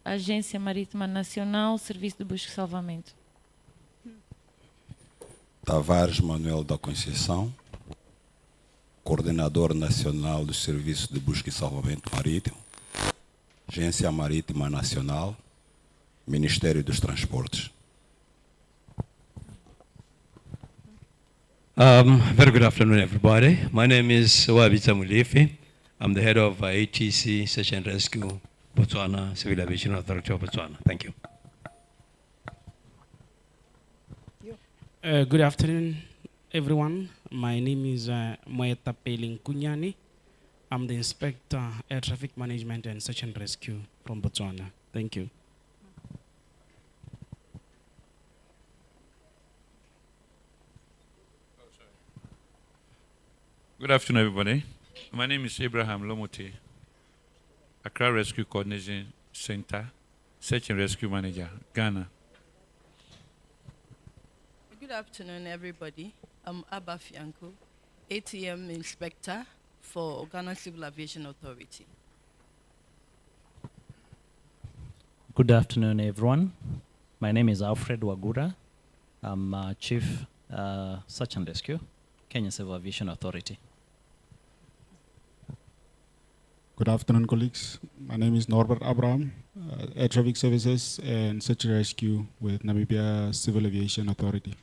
Agência Marítima Nacional, Serviço de Busca e Salvamento. Tavares Manuel da Conceição, Coordenador Nacional dos Serviços de Busca e Salvamento Marítimo, Agência Marítima Nacional, Ministério dos Transportes. Very good afternoon, everybody. My name is Wabita Mulifi. I'm the head of ATC Search and Rescue, Botswana, Civil Aviation Authority of Botswana. Thank you. Good afternoon, everyone. My name is Moeta Peling Kunyani. I'm the Inspector Air Traffic Management and Search and Rescue from Botswana. Thank you. Good afternoon, everybody. My name is Abraham Lomote, Accra Rescue Coordination Center, Search and Rescue Manager, Ghana. Good afternoon, everybody. I'm Abba Fianco, ATM Inspector for Ghana Civil Aviation Authority. Good afternoon, everyone. My name is Alfred Wagura. I'm Chief Search and Rescue, Kenya Civil Aviation Authority. Good afternoon, colleagues. My name is Norbert Abraham, Air Traffic Services and Search and Rescue with Namibia Civil Aviation Authority.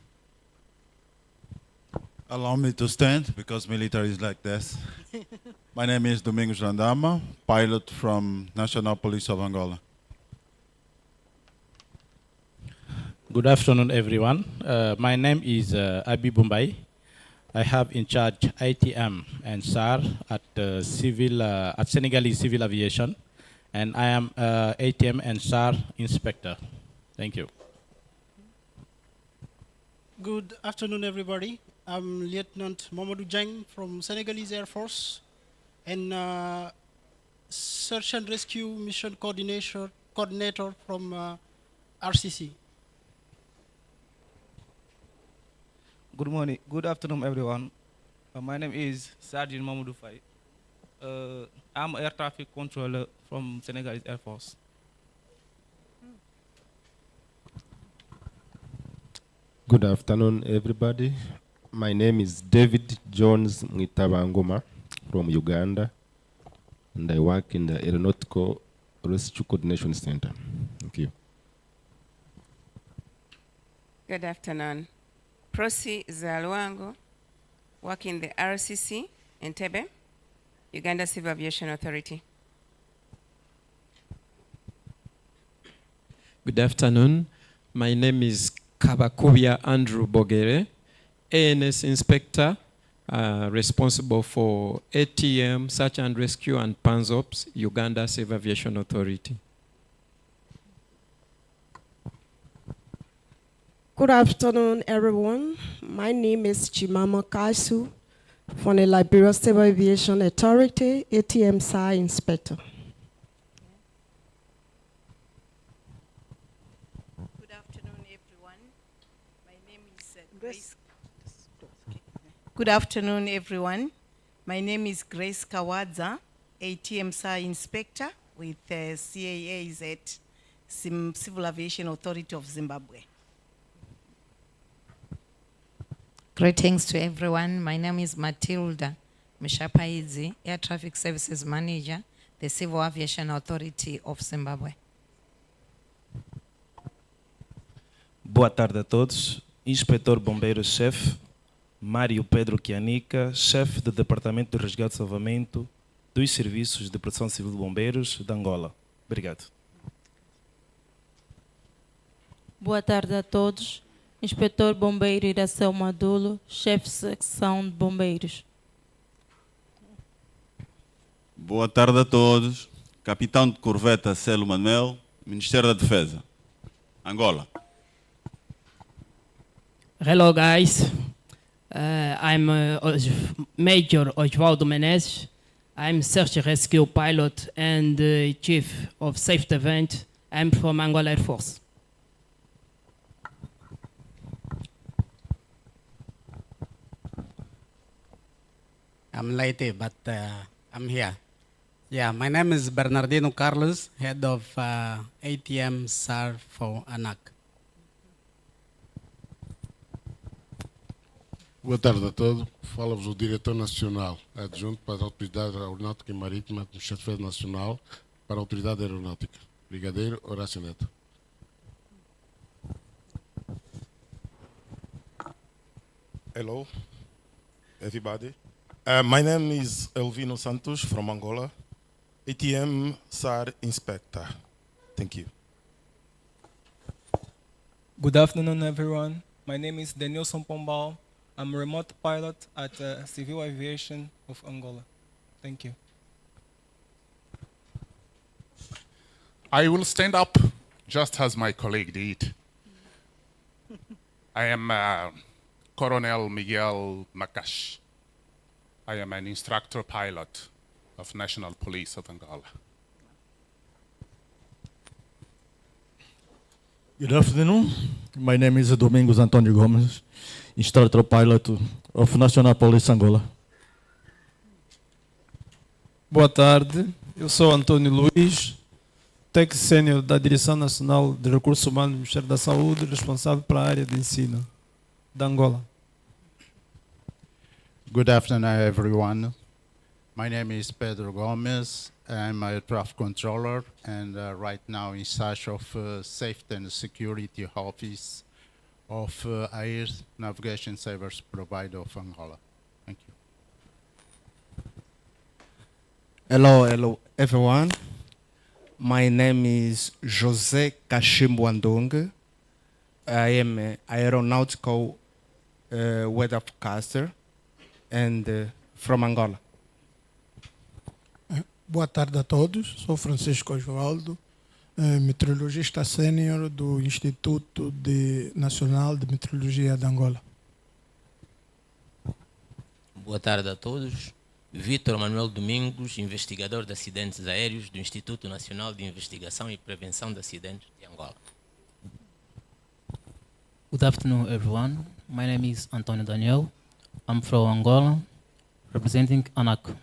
Allow me to stand because military is like this. My name is Domingos Randama, pilot from National Police of Angola. Good afternoon, everyone. My name is Abi Bombay. I have in charge ITM and SAR at at Senegalese Civil Aviation, and I am ATM and SAR Inspector. Thank you. Good afternoon, everybody. I'm Lieutenant Mamadou Dieng from Senegalese Air Force and Search and Rescue Mission Coordinator from RCC. Good morning, good afternoon, everyone. My name is Sergeant Mamadou Faye. I'm air traffic controller from Senegalese Air Force. Good afternoon, everybody. My name is David Jones Mwitabangoma from Uganda, and I work in the Aeronautical Rescue Coordination Center. Thank you. Good afternoon. Prosi Zalwango, work in the RCC in Tebe, Uganda Civil Aviation Authority. Good afternoon. My name is Kabakubia Andrew Bogere, ANS Inspector, responsible for ATM, Search and Rescue and PANZOPS, Uganda Civil Aviation Authority. Good afternoon, everyone. My name is Chimama Kaisu from the Liberia Civil Aviation Authority, ATM SAR Inspector. Good afternoon, everyone. My name is Grace. Good afternoon, everyone. My name is Grace Kawadza, ATM SAR Inspector with CAAZ, Civil Aviation Authority of Zimbabwe. Greetings to everyone. My name is Matilda Mishapaizi, Air Traffic Services Manager, the Civil Aviation Authority of Zimbabwe. Boa tarde a todos. Inspetor Bombeiro-Chefe, Mário Pedro Quianica, chefe do Departamento de Resgate e Salvamento dos Serviços de Proteção Civil de Bombeiros de Angola. Obrigado. Boa tarde a todos. Inspetor Bombeiro Iracel Madulo, chefe de secção de bombeiros. Boa tarde a todos. Capitão de Corveta Celo Manuel, Ministério da Defesa. Angola. Hello, guys. I'm Major Osvaldo Menezes. I'm Search and Rescue Pilot and Chief of Safety Event. I'm from Angola Air Force. I'm late, but I'm here. Yeah, my name is Bernardino Carlos, head of ATM SAR for ANAC. Boa tarde a todos. Fala-vos o Diretor Nacional Adjunto para a Autoridade Aeronáutica e Marítima do Chefe Nacional para a Autoridade Aeronáutica. Brigadeiro Horácio Neto. Hello, everybody. My name is Elvino Santos from Angola, ATM SAR Inspector. Thank you. Good afternoon, everyone. My name is Denilson Pombal. I'm a remote pilot at Civil Aviation of Angola. Thank you. I will stand up just as my colleague did. I am Coronel Miguel Macash. I am an instructor pilot of National Police of Angola. Good afternoon. My name is Domingos Antonio Gomes, instructor pilot of National Police Angola. Boa tarde, eu sou Antônio Luiz, Tech Sênior da Direção Nacional de Recursos Humanos do Ministério da Saúde, responsável pela área de ensino da Angola. Good afternoon, everyone. My name is Pedro Gomes. I'm a traffic controller and right now in charge of Safety and Security Office of Air Navigation Service Provider of Angola. Thank you. Hello, everyone. My name is José Kashimbo Andong. I am an aeronautical weather forecaster and from Angola. Boa tarde a todos. Sou Francisco Osvaldo, meteorologista sênior do Instituto Nacional de Meteorologia de Angola. Boa tarde a todos. Vítor Manuel Domingos, investigador de acidentes aéreos do Instituto Nacional de Investigação e Prevenção de Acidentes de Angola. Good afternoon, everyone. My name is Antonio Daniel. I'm from Angola, representing ANAC.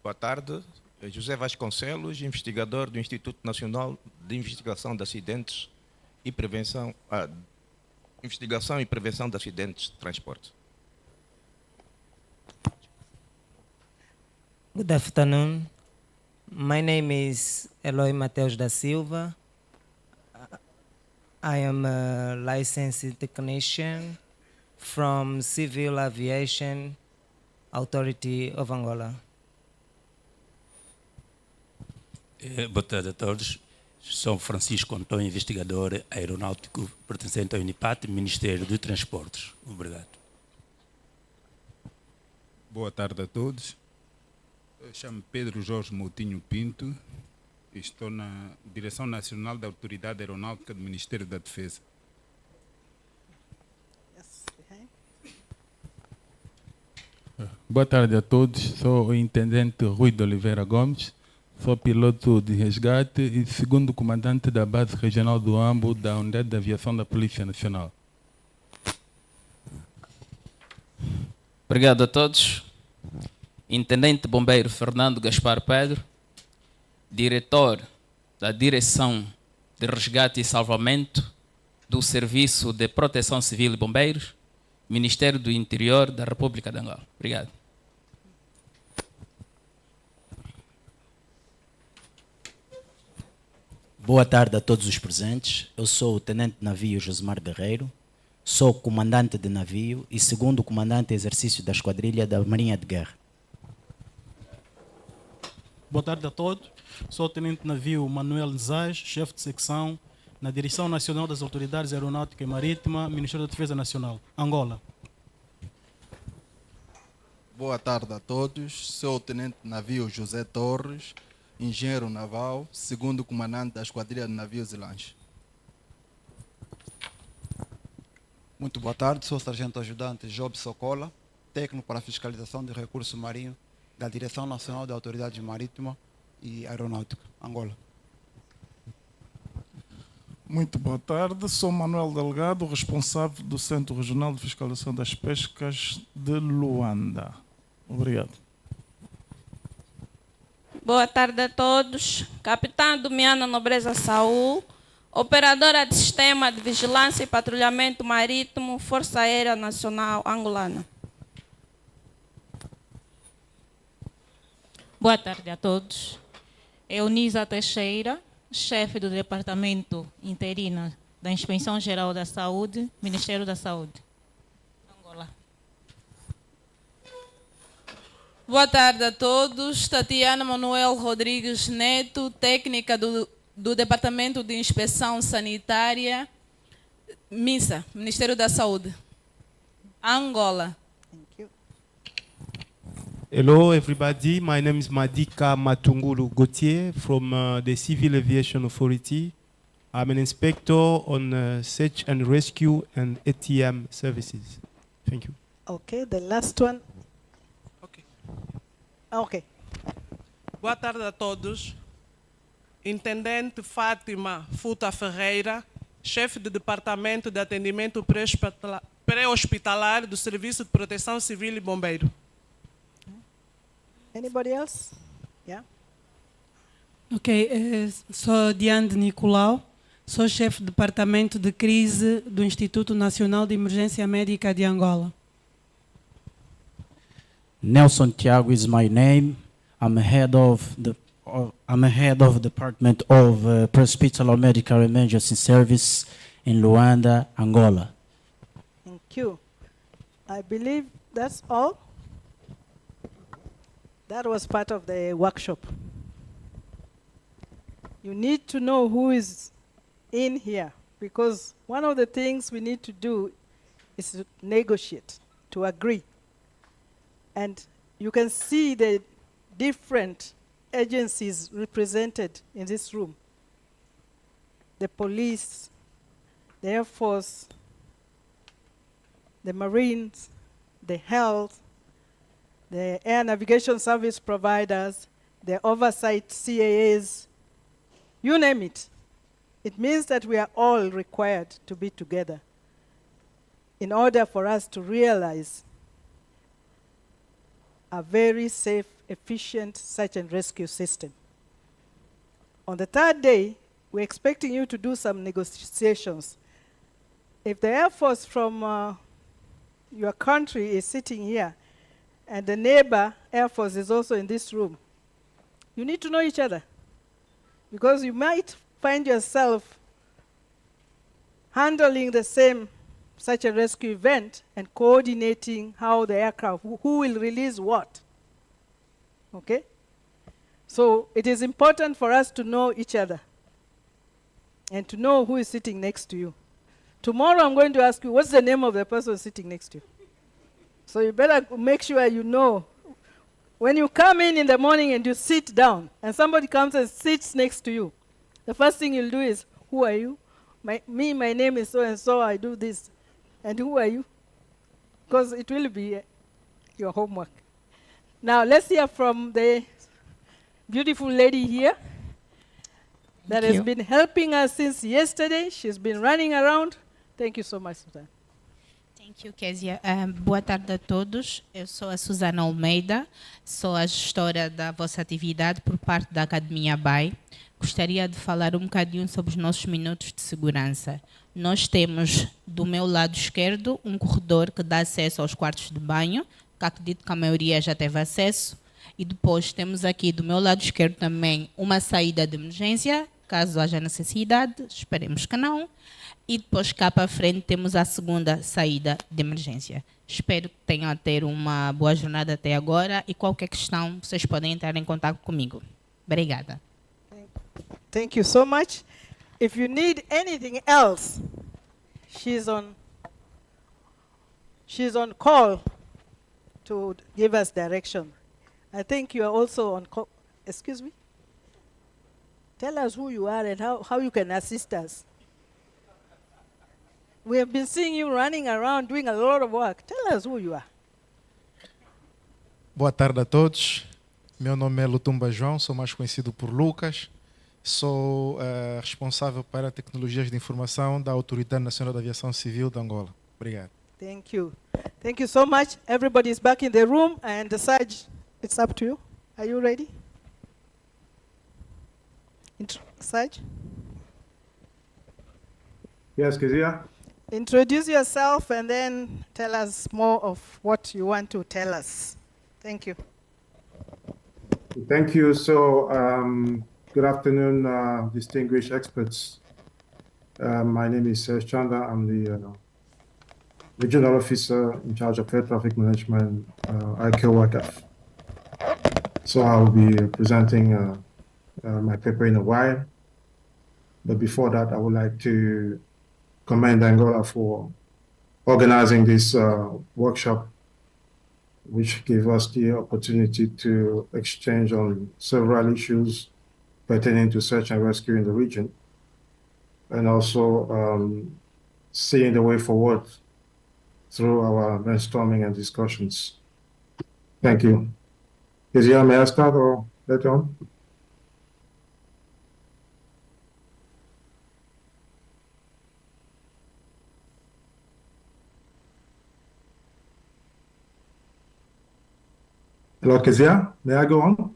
Boa tarde. José Vasconcelos, investigador do Instituto Nacional de Investigação de Acidentes e Prevenção, Investigação e Prevenção de Acidentes de Transporte. Good afternoon. My name is Eloy Mateus da Silva. I am a licensed technician from Civil Aviation Authority of Angola. Boa tarde a todos. Sou Francisco Antônio, investigador aeronáutico pertencente ao UNIPAT, Ministério dos Transportes. Obrigado. Boa tarde a todos. Eu chamo Pedro Jorge Moutinho Pinto e estou na Direção Nacional da Autoridade Aeronáutica do Ministério da Defesa. Boa tarde a todos. Sou o Intendente Rui de Oliveira Gomes. Sou piloto de resgate e segundo comandante da Base Regional do Ambo da Unidade de Aviação da Polícia Nacional. Obrigado a todos. Intendente Bombeiro Fernando Gaspar Pedro, diretor da Direção de Resgate e Salvamento do Serviço de Proteção Civil e Bombeiros, Ministério do Interior da República de Angola. Obrigado. Boa tarde a todos os presentes. Eu sou o Tenente de Navio Josemar Guerreiro, sou comandante de navio e segundo comandante de exercício da Esquadrilha da Marinha de Guerra. Boa tarde a todos. Sou o Tenente de Navio Manuel Nzaz, chefe de secção na Direção Nacional das Autoridades Aeronáutica e Marítima, Ministério da Defesa Nacional, Angola. Boa tarde a todos. Sou o Tenente de Navio José Torres, engenheiro naval, segundo comandante da Esquadrilha de Navios e Lanches. Muito boa tarde, sou o sargento ajudante Job Socola, técnico para a fiscalização de recursos marinhos da Direção Nacional de Autoridades Marítimas e Aeronáutica, Angola. Muito boa tarde, sou Manuel Delgado, responsável do Centro Regional de Fiscalização das Pescas de Luanda. Obrigado. Boa tarde a todos. Capitã Domiana Nobreza Saúl, operadora de Sistema de Vigilância e Patrulhamento Marítimo, Força Aérea Nacional Angolana. Boa tarde a todos. Eunisa Teixeira, chefe do Departamento Interino da Inspeção Geral da Saúde, Ministério da Saúde, Angola. Boa tarde a todos. Tatiana Manuel Rodrigues Neto, técnica do Departamento de Inspeção Sanitária, MINSA, Ministério da Saúde, Angola. Hello, everybody. My name is Madika Matungulu Gauthier from the Civil Aviation Authority. I'm an inspector on search and rescue and ATM services. Thank you. Okay, the last one. Okay. Boa tarde a todos. Intendente Fátima Futa Ferreira, chefe do Departamento de Atendimento Pré-Hospitalar do Serviço de Proteção Civil e Bombeiro. Anybody else? Yeah. Ok, sou Diane Nicolau, sou chefe do Departamento de Crise do Instituto Nacional de Emergência Médica de Angola. Nelson Thiago is my name. I'm a head of Department of Pre-Hospital Medical Emergency Service in Luanda, Angola. Thank you. I believe that's all. That was part of the workshop. You need to know who is in here, because one of the things we need to do is to negotiate, to agree. And you can see the different agencies represented in this room. The police, the Air Force, the Marines, the health, the air navigation service providers, the oversight CAAs, you name it. It means that we are all required to be together in order for us to realize a very safe, efficient search and rescue system. On the third day, we're expecting you to do some negotiations. If the Air Force from your country is sitting here, and the neighbor Air Force is also in this room, you need to know each other, because you might find yourself handling the same search and rescue event and coordinating how the aircraft, who will release what. Okay? So it is important for us to know each other and to know who is sitting next to you. Tomorrow I'm going to ask you, what's the name of the person sitting next to you? So you better make sure you know. When you come in the morning and you sit down, and somebody comes and sits next to you, the first thing you'll do is, who are you? My name is so-and-so, I do this. And who are you? Because it will be your homework. Now let's hear from the beautiful lady here that has been helping us since yesterday. She's been running around. Thank you so much, Suzana. Thank you, Kezia. Boa tarde a todos. Eu sou a Suzana Almeida, sou a gestora da vossa atividade por parte da Academia BAI. Gostaria de falar um bocadinho sobre os nossos minutos de segurança. Nós temos, do meu lado esquerdo, um corredor que dá acesso aos quartos de banho, que acredito que a maioria já teve acesso. E depois temos aqui, do meu lado esquerdo também, uma saída de emergência, caso haja necessidade, esperemos que não. E depois cá para frente temos a segunda saída de emergência. Espero que tenham a ter uma boa jornada até agora e qualquer questão vocês podem entrar em contato comigo. Obrigada. Thank you so much. If you need anything else, she's on call to give us direction. I think you are also on call. Excuse me? Tell us who you are and how you can assist us. We have been seeing you running around doing a lot of work. Tell us who you are. Boa tarde a todos. Meu nome é Lutumba João, sou mais conhecido por Lucas. Sou responsável para tecnologias de informação da Autoridade Nacional da Aviação Civil de Angola. Obrigado. Thank you. Thank you so much. Everybody is back in the room, and the Saj, it's up to you. Are you ready? Saj? Yes, Kezia. Introduce yourself and then tell us more of what you want to tell us. Thank you. Thank you. So, good afternoon, distinguished experts. My name is Chanda. I'm the Regional Officer in charge of Air Traffic Management, ICAO-WACAF. So I'll be presenting my paper in a while. But before that, I would like to commend Angola for organizing this workshop, which gave us the opportunity to exchange on several issues pertaining to search and rescue in the region, and also seeing the way forward through our brainstorming and discussions. Thank you. Kezia, may I start or later on? Hello, Kezia, may I go on? Go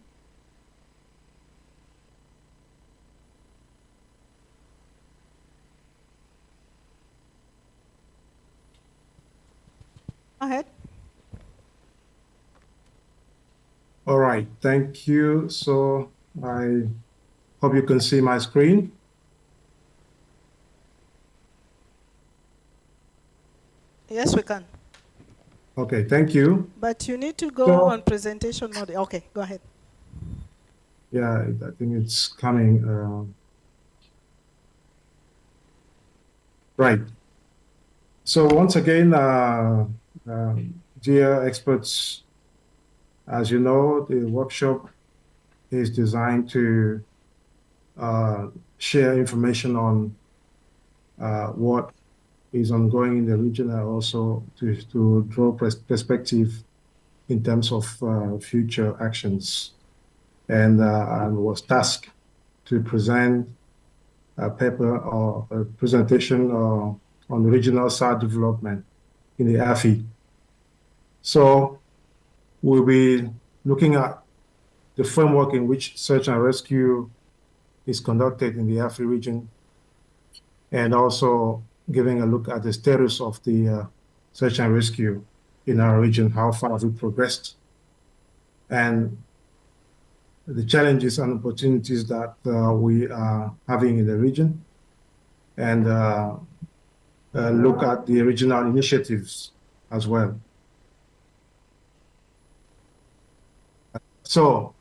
ahead. All right, thank you. So I hope you can see my screen. Yes, we can. Okay, thank you. But you need to go on presentation mode. Okay, go ahead. Yeah, I think it's coming. Right. So once again, dear experts, as you know, the workshop is designed to share information on what is ongoing in the region, and also to draw perspective in terms of future actions. And I was tasked to present a paper or a presentation on regional SAR development in the AFI. So we'll be looking at the framework in which search and rescue is conducted in the AFI region, and also giving a look at the status of the search and rescue in our region, how far have we progressed, and the challenges and opportunities that we are having in the region, and look at the regional initiatives as well. So,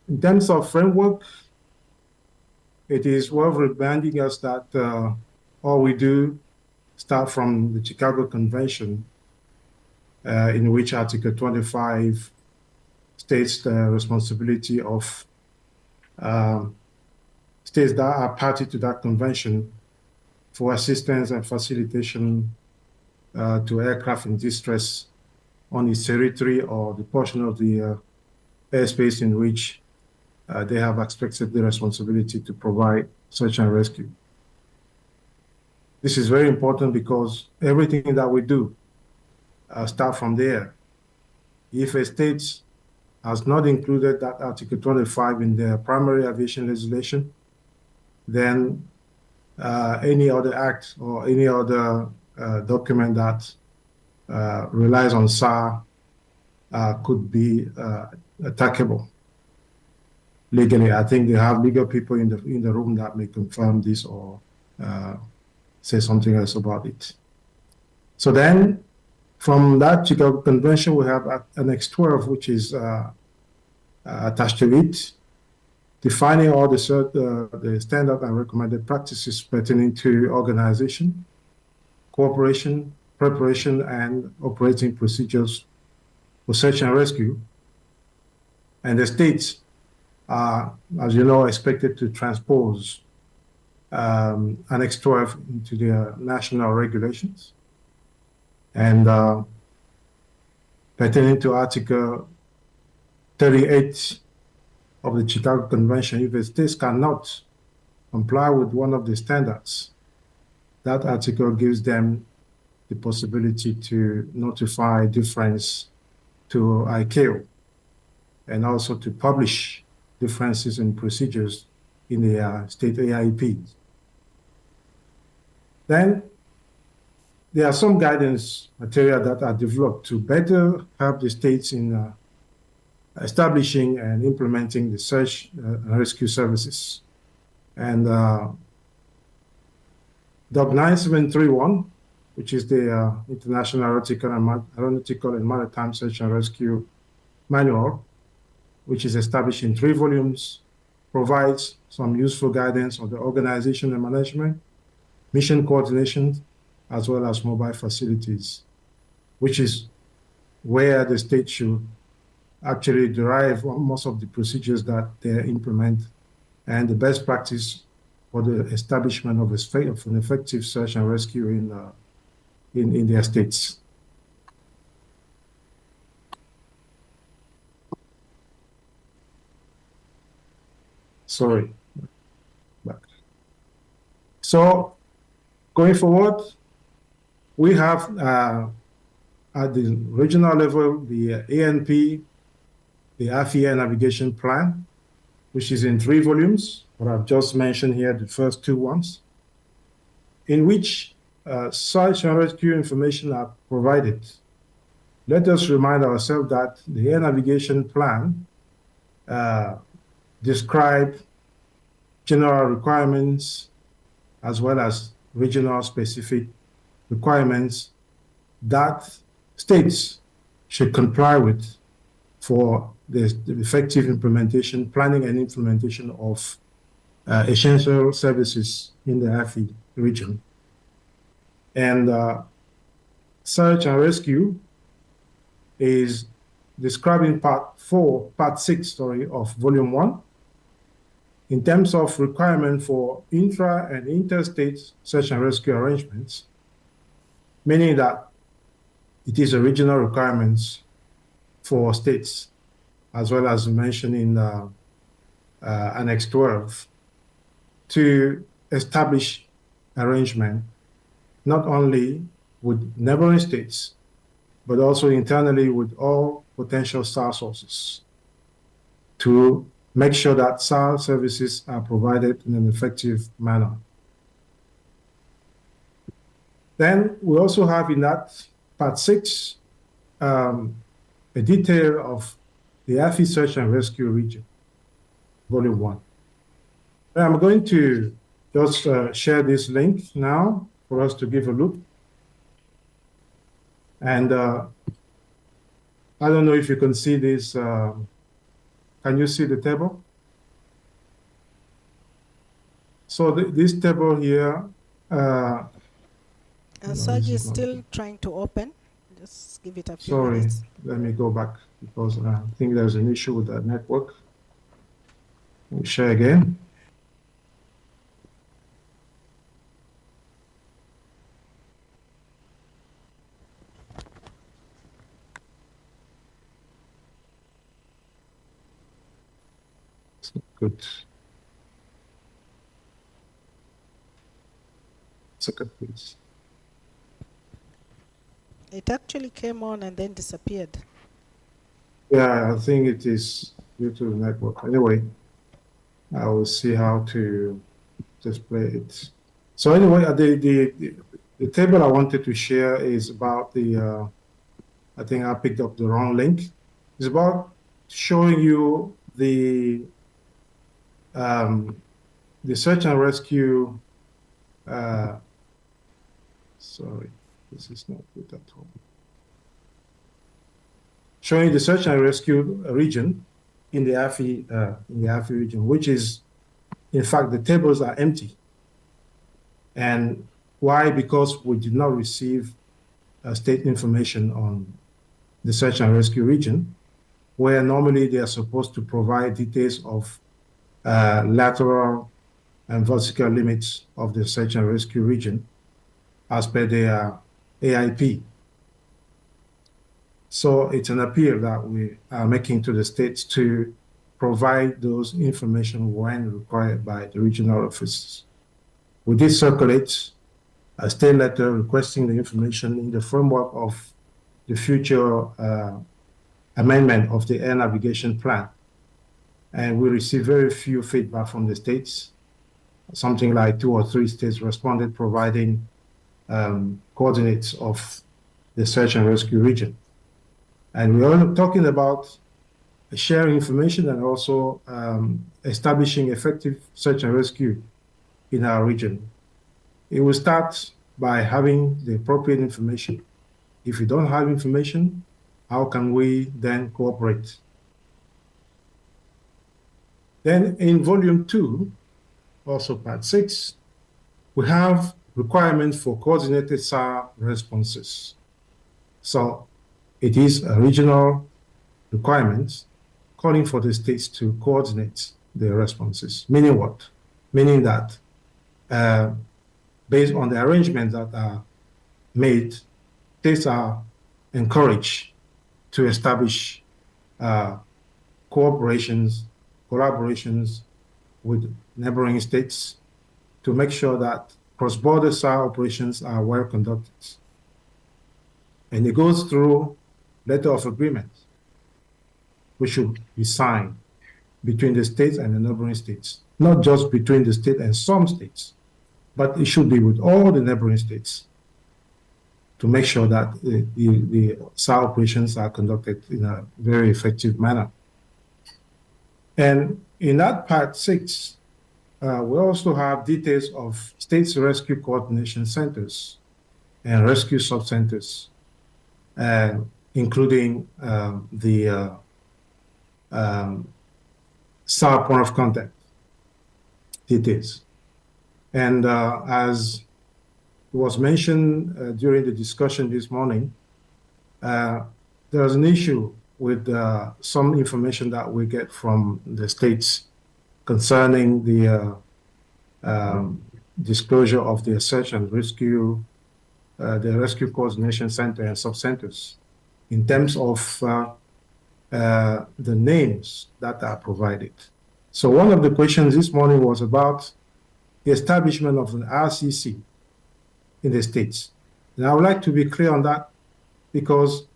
in terms of framework, it is worth reminding us that all we do start from the Chicago Convention, in which Article 25 states the responsibility of states that are party to that convention for assistance and facilitation to aircraft in distress on its territory or the portion of the airspace in which they have accepted the responsibility to provide search and rescue. This is very important because everything that we do start from there. If a state has not included that Article 25 in their primary aviation legislation, then any other act or any other document that relies on SAR could be attackable legally. I think they have legal people in the room that may confirm this or say something else about it. So then, from that Chicago Convention, we have Annex 12, which is attached to it, defining all the standard and recommended practices pertaining to organization, cooperation, preparation, and operating procedures for search and rescue. And the states are, as you know, expected to transpose Annex 12 into their national regulations. And pertaining to Article 38 of the Chicago Convention, if the states cannot comply with one of the standards, that article gives them the possibility to notify difference to ICAO and also to publish differences in procedures in the state AIPs. Then there are some guidance material that are developed to better help the states in establishing and implementing the search and rescue services. And DOC 9731, which is the International Aeronautical and Maritime Search and Rescue Manual, which is established in 3 volumes, provides some useful guidance on the organization and management, mission coordination, as well as mobile facilities, which is where the state should actually derive most of the procedures that they implement and the best practice for the establishment of an effective search and rescue in their states. Sorry. Back. So going forward, we have at the regional level the ANP, the AFIA Navigation Plan, which is in 3 volumes, what I've just mentioned here, the first 2 ones, in which search and rescue information are provided. Let us remind ourselves that the Air Navigation Plan describes general requirements as well as regional specific requirements that states should comply with for the effective implementation, planning and implementation of essential services in the AFI region. And search and rescue is described in part 6, of volume 1, in terms of requirement for intra and interstate search and rescue arrangements, meaning that it is a regional requirements for states, as well as mentioned in Annex 12, to establish arrangement not only with neighboring states, but also internally with all potential SAR sources to make sure that SAR services are provided in an effective manner. Then we also have in that part 6 a detail of the AFI Search and Rescue region, volume 1. And I'm going to just share this link now for us to give a look. And I don't know if you can see this. Can you see the table? So this table here. Serge is still trying to open. Just give it a few minutes. Let me go back because I think there's an issue with that network. Let me share again. Good. Second, please. It actually came on and then disappeared. Yeah, I think it is due to the network. Anyway, I will see how to display it. So anyway, the table I wanted to share is about the, I think I picked up the wrong link. It's about showing you the search and rescue, sorry, this is not good at all. Showing the search and rescue region in the AFI region, which is, in fact, the tables are empty. And why? Because we did not receive state information on the search and rescue region. where normally they are supposed to provide details of lateral and vertical limits of the search and rescue region as per their AIP. So it's an appeal that we are making to the states to provide those information when required by the regional offices. We did circulate a state letter requesting the information in the framework of the future amendment of the air navigation plan. And we received very few feedback from the states. Something like 2 or 3 states responded providing coordinates of the search and rescue region. And we're talking about sharing information and also establishing effective search and rescue in our region. It will start by having the appropriate information. If we don't have information, how can we then cooperate? Then in volume 2, also part 6, we have requirements for coordinated SAR responses. So it is a regional requirement calling for the states to coordinate their responses. Meaning what? Meaning that based on the arrangements that are made, states are encouraged to establish collaborations with neighboring states to make sure that cross-border SAR operations are well conducted. And it goes through letter of agreement, which should be signed between the states and the neighboring states, not just between the state and some states, but it should be with all the neighboring states to make sure that the SAR operations are conducted in a very effective manner. And in that part 6, we also have details of states rescue coordination centers and rescue sub-centers, including the SAR point of contact details. And as was mentioned during the discussion this morning, there's an issue with some information that we get from the states concerning the disclosure of the search and rescue, the rescue coordination center and sub-centers in terms of the names that are provided. So one of the questions this morning was about the establishment of an RCC in the states. And I would like to be clear on that because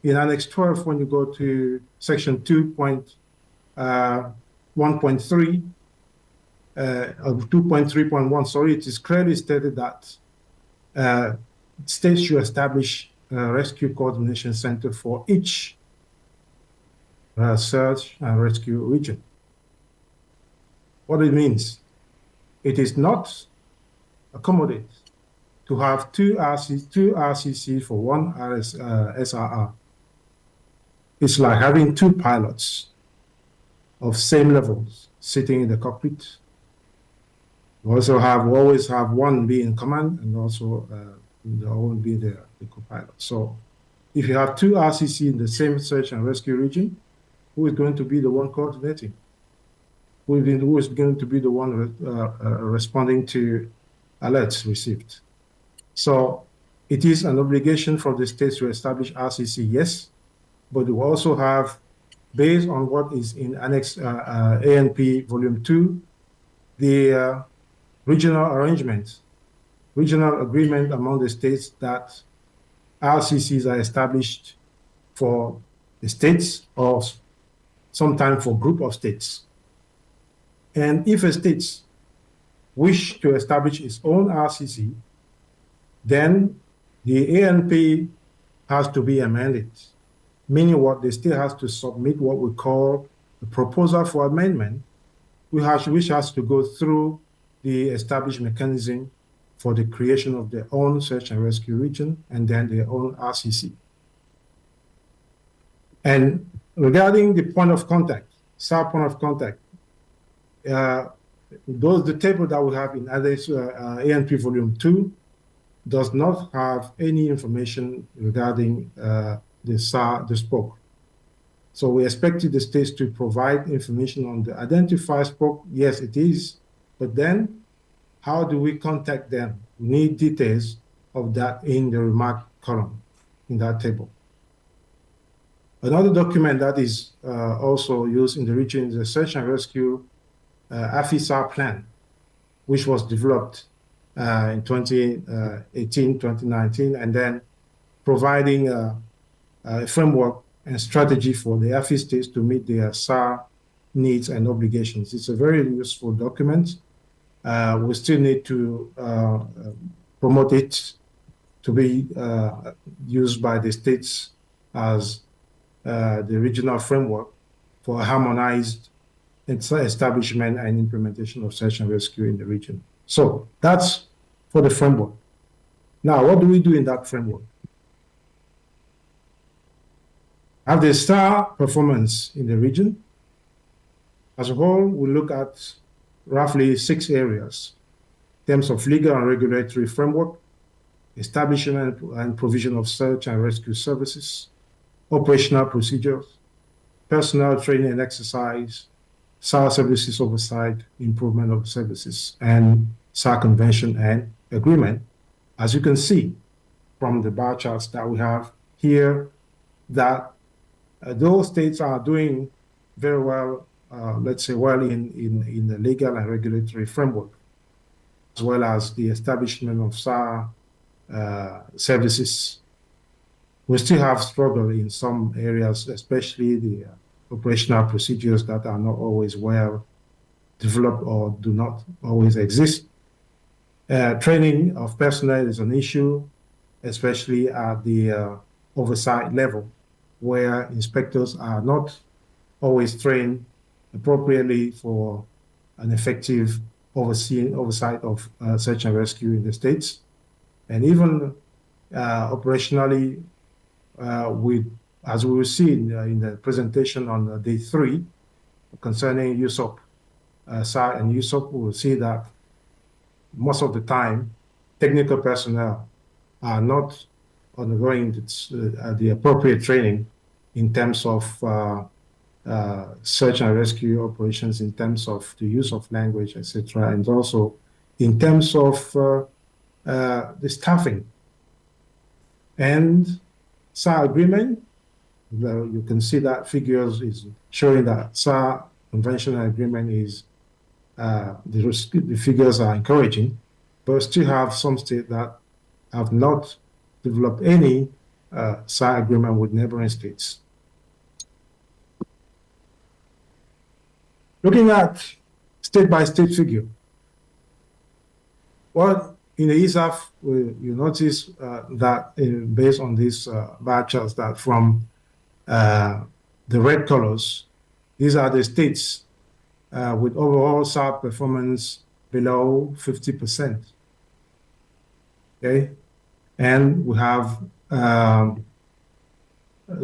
in Annex 12, when you go to Section 2.1.3 of 2.3.1, sorry, it is clearly stated that states should establish a rescue coordination center for each search and rescue region. What it means, it is not accommodate to have two RCC for one SRR. It's like having 2 pilots of same levels sitting in the cockpit. We also always have one be in command and also the other one be the co-pilot. So if you have 2 RCC in the same search and rescue region, who is going to be the one coordinating? Who is going to be the one responding to alerts received? So it is an obligation for the states to establish RCC, yes, but we also have, based on what is in Annex ANP Volume 2, the regional arrangement, regional agreement among the states that RCCs are established for the states or sometimes for group of states. And if a state wish to establish its own RCC, then the ANP has to be amended, meaning what the state has to submit what we call a proposal for amendment, which has to go through the established mechanism for the creation of their own search and rescue region and then their own RCC. And regarding the point of contact, SAR point of contact, the table that we have in ANP Volume 2 does not have any information regarding the SAR, the spoke. So we expected the states to provide information on the identified spot. Yes, it is. But then how do we contact them? We need details of that in the remark column in that table. Another document that is also used in the region is the search and rescue AFISAR plan, which was developed in 2018, 2019, and then providing a framework and strategy for the AFI states to meet their SAR needs and obligations. It's a very useful document. We still need to promote it to be used by the states as the regional framework for harmonized establishment and implementation of search and rescue in the region. So that's for the framework. Now, what do we do in that framework? Have the SAR performance in the region. As a whole, we look at roughly 6 areas in terms of legal and regulatory framework, establishment and provision of search and rescue services, operational procedures, personnel training and exercise, SAR services oversight, improvement of services, and SAR convention and agreement. As you can see from the bar charts that we have here, that those states are doing very well, let's say well in the legal and regulatory framework, as well as the establishment of SAR services. We still have struggle in some areas, especially the operational procedures that are not always well developed or do not always exist. Training of personnel is an issue, especially at the oversight level, where inspectors are not always trained appropriately for an effective oversight of search and rescue in the states. And even operationally, as we will see in the presentation on day 3 concerning USOP, SAR and USOP, we will see that most of the time, technical personnel are not undergoing the appropriate training in terms of search and rescue operations, in terms of the use of language, etc., and also in terms of the staffing. And SAR agreement, you can see that figures is showing that SAR conventional agreement is, the figures are encouraging, but we still have some states that have not developed any SAR agreement with neighboring states. Looking at state-by-state figure, well, in the ISAF, you notice that based on these bar charts, that from the red colors, these are the states with overall SAR performance below 50%. Okay, and we have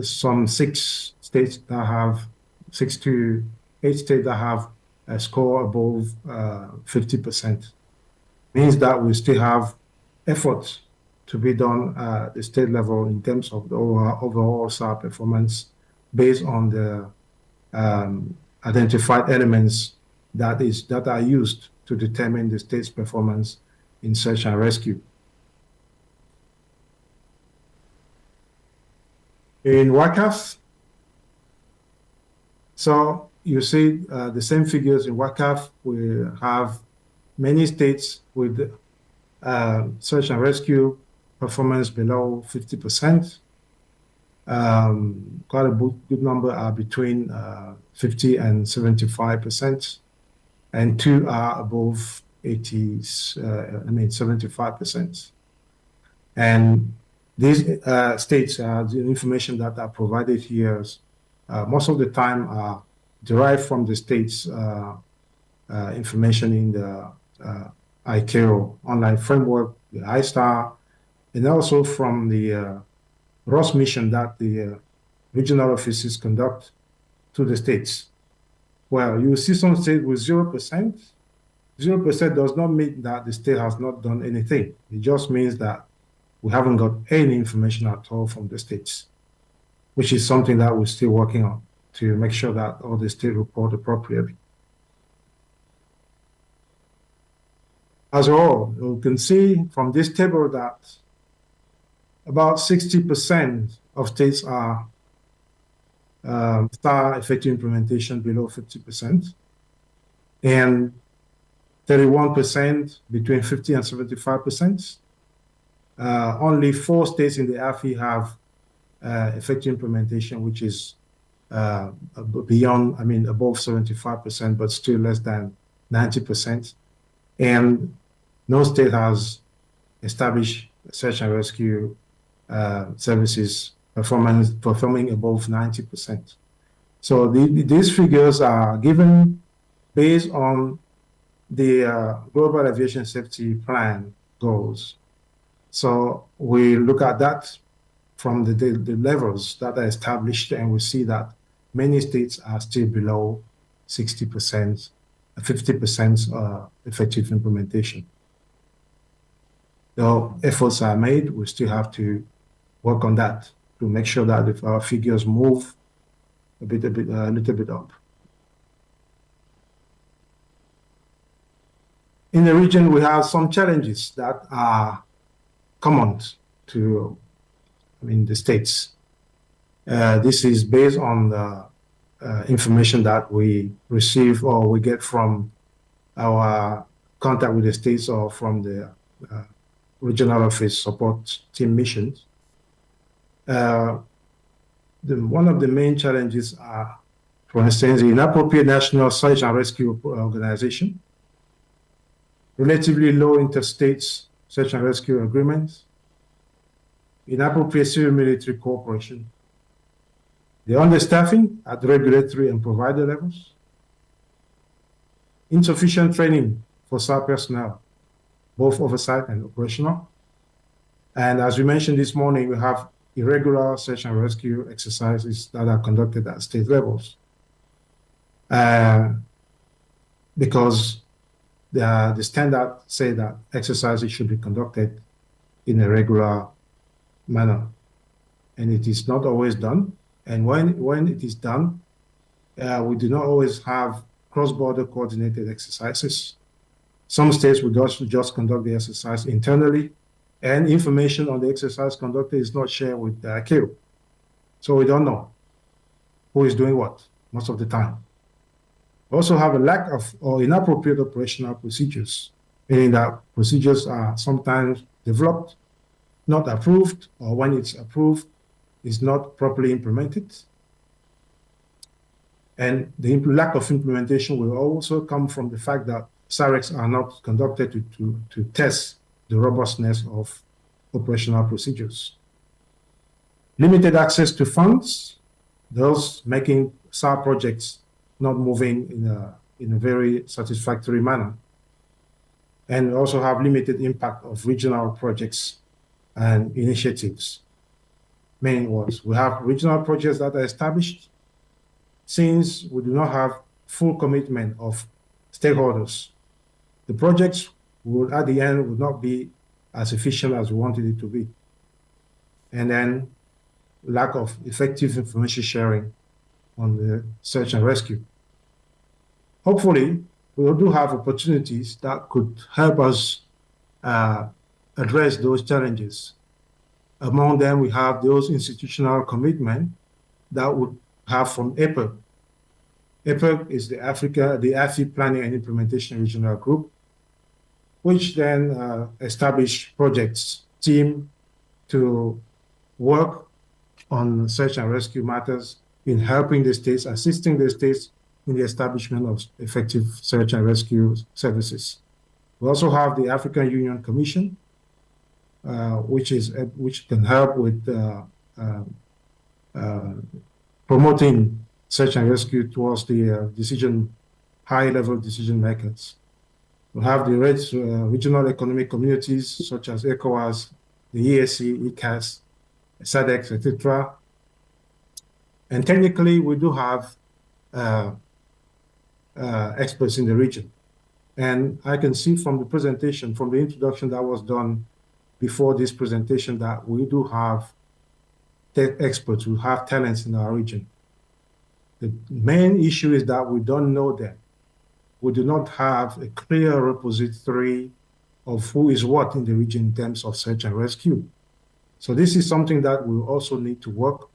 some 6 states that have 6 to 8 states that have a score above 50%. Means that we still have efforts to be done at the state level in terms of the overall SAR performance based on the identified elements that are used to determine the state's performance in search and rescue. In WACAF, so you see the same figures in WACAF. We have many states with search and rescue performance below 50%. Quite a good number are between 50 and 75%, and 2 are above 75%. And these states, the information that are provided here, most of the time are derived from the state's information in the ICAO online framework, the ISTAR, and also from the ROS mission that the regional offices conduct to the states. Well, you will see some states with 0%. 0% does not mean that the state has not done anything. It just means that we haven't got any information at all from the states, which is something that we're still working on. to make sure that all the states report appropriately. As a whole, you can see from this table that about 60% of states are star effective implementation below 50%, and 31% between 50 and 75%. Only 4 states in the AFI have effective implementation, which is beyond, above 75%, but still less than 90%. And no state has established search and rescue services performing above 90%. So these figures are given based on the Global Aviation Safety Plan goals. So we look at that from the levels that are established, and we see that many states are still below 60%, 50% effective implementation. Though efforts are made, we still have to work on that to make sure that if our figures move a little bit up. In the region, we have some challenges that are common to the states. This is based on the information that we receive or we get from our contact with the states or from the regional office support team missions. One of the main challenges are, for instance, the inappropriate national search and rescue organization, relatively low interstate search and rescue agreements, inappropriate civil military cooperation, the understaffing at regulatory and provider levels, insufficient training for SAR personnel, both oversight and operational. And as we mentioned this morning, we have irregular search and rescue exercises that are conducted at state levels. Because the standard say that exercises should be conducted in a regular manner, and it is not always done. And when it is done, we do not always have cross-border coordinated exercises. Some states would also just conduct the exercise internally, and information on the exercise conducted is not shared with the ICAO. So we don't know who is doing what most of the time. We also have a lack of or inappropriate operational procedures, meaning that procedures are sometimes developed, not approved, or when it's approved, is not properly implemented. And the lack of implementation will also come from the fact that SAREX are not conducted to test the robustness of operational procedures. Limited access to funds, those making SAR projects not moving in a very satisfactory manner. And we also have limited impact of regional projects and initiatives. Main ones, we have regional projects that are established. Since we do not have full commitment of stakeholders, the projects will, at the end, will not be as efficient as we wanted it to be. And then lack of effective information sharing on the search and rescue. Hopefully, we do have opportunities that could help us address those challenges. Among them, we have those institutional commitment that would have from APEC. APEC is the AFI Planning and Implementation Regional Group, which then established projects team to work on search and rescue matters in helping the states, assisting the states in the establishment of effective search and rescue services. We also have the African Union Commission, which can help with promoting search and rescue towards the high-level decision makers. We have the regional economic communities such as ECOWAS, the EAC, ECAS, SADC, etc. And technically, we do have experts in the region. And I can see from the presentation, from the introduction that was done before this presentation, that we do have experts, we have talents in our region. The main issue is that we don't know them. We do not have a clear repository of who is what in the region in terms of search and rescue. So this is something that we also need to work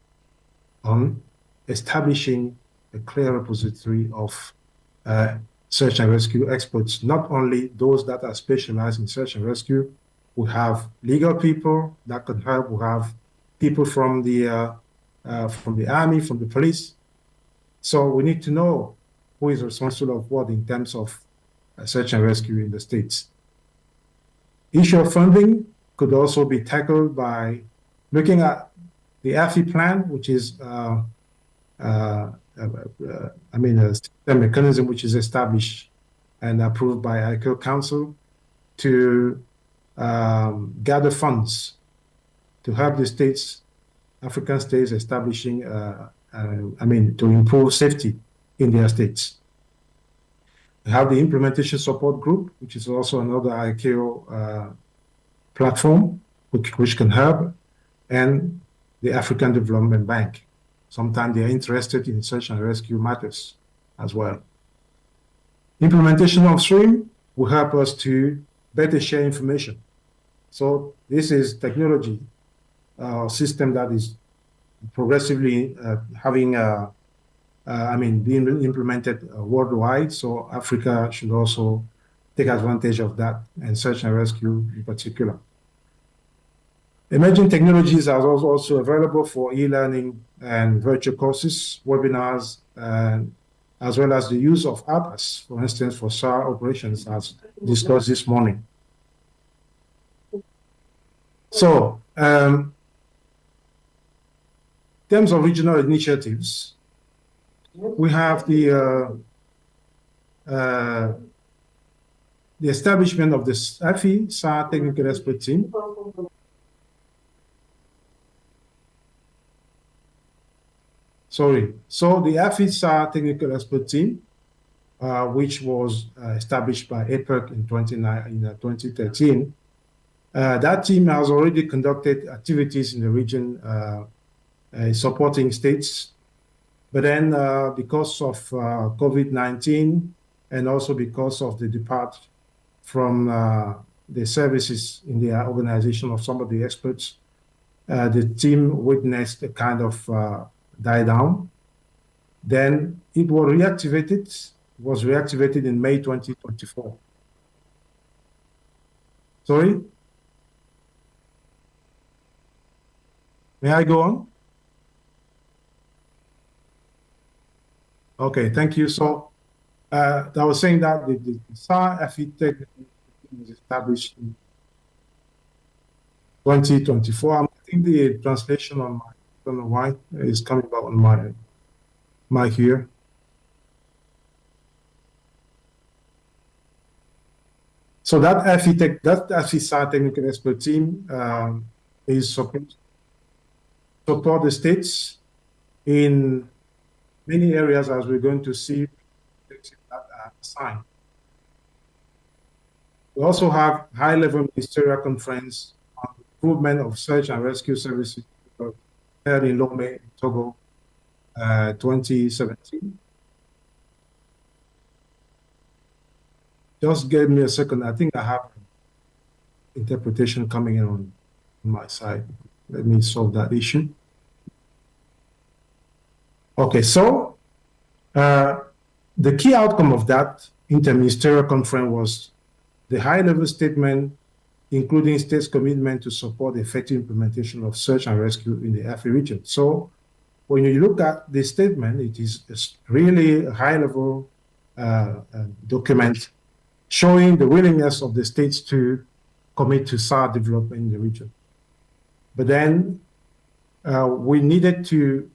on, establishing a clear repository of search and rescue experts, not only those that are specialized in search and rescue. We have legal people that could help. We have people from the army, from the police. So we need to know who is responsible of what in terms of search and rescue in the States. Issue of funding could also be tackled by looking at the AFI plan, which is a mechanism which is established and approved by ICAO Council to gather funds to help the states, African states, establishing, to improve safety in their states. We have the Implementation Support Group, which is also another ICAO platform which can help, and the African Development Bank. Sometimes they are interested in search and rescue matters as well. Implementation of stream will help us to better share information. So this is technology system that is progressively being implemented worldwide. So Africa should also take advantage of that, and search and rescue in particular. Emerging technologies are also available for e-learning and virtual courses, webinars, as well as the use of apps, for instance, for SAR operations, as discussed this morning. So, in terms of regional initiatives, we have the establishment of the AFI SAR Technical Expert Team. Sorry. So the AFI SAR Technical Expert Team, which was established by APEC in 2013, that team has already conducted activities in the region supporting states. But then because of COVID-19 and also because of the depart from the services in the organization of some of the experts, the team witnessed a kind of die down. Then it was reactivated in May 2024. Sorry? May I go on? Okay, thank you. So I was saying that the SAR AFI Tech was established in 2024. I'm getting the translation on my, I don't know why it's coming out on my mic here. So that AFI SAR Technical Expert Team is supposed to support the states in many areas, as we're going to see that are assigned. We also have high-level ministerial conference on improvement of search and rescue services held in Lomé, Togo, 2017. Just give me a second. I think I have interpretation coming in on my side. Let me solve that issue. Okay, so the key outcome of that interministerial conference was the high-level statement, including states' commitment to support the effective implementation of search and rescue in the AFI region. So when you look at the statement, it is really a high-level document showing the willingness of the states to commit to SAR development in the region. But then we need to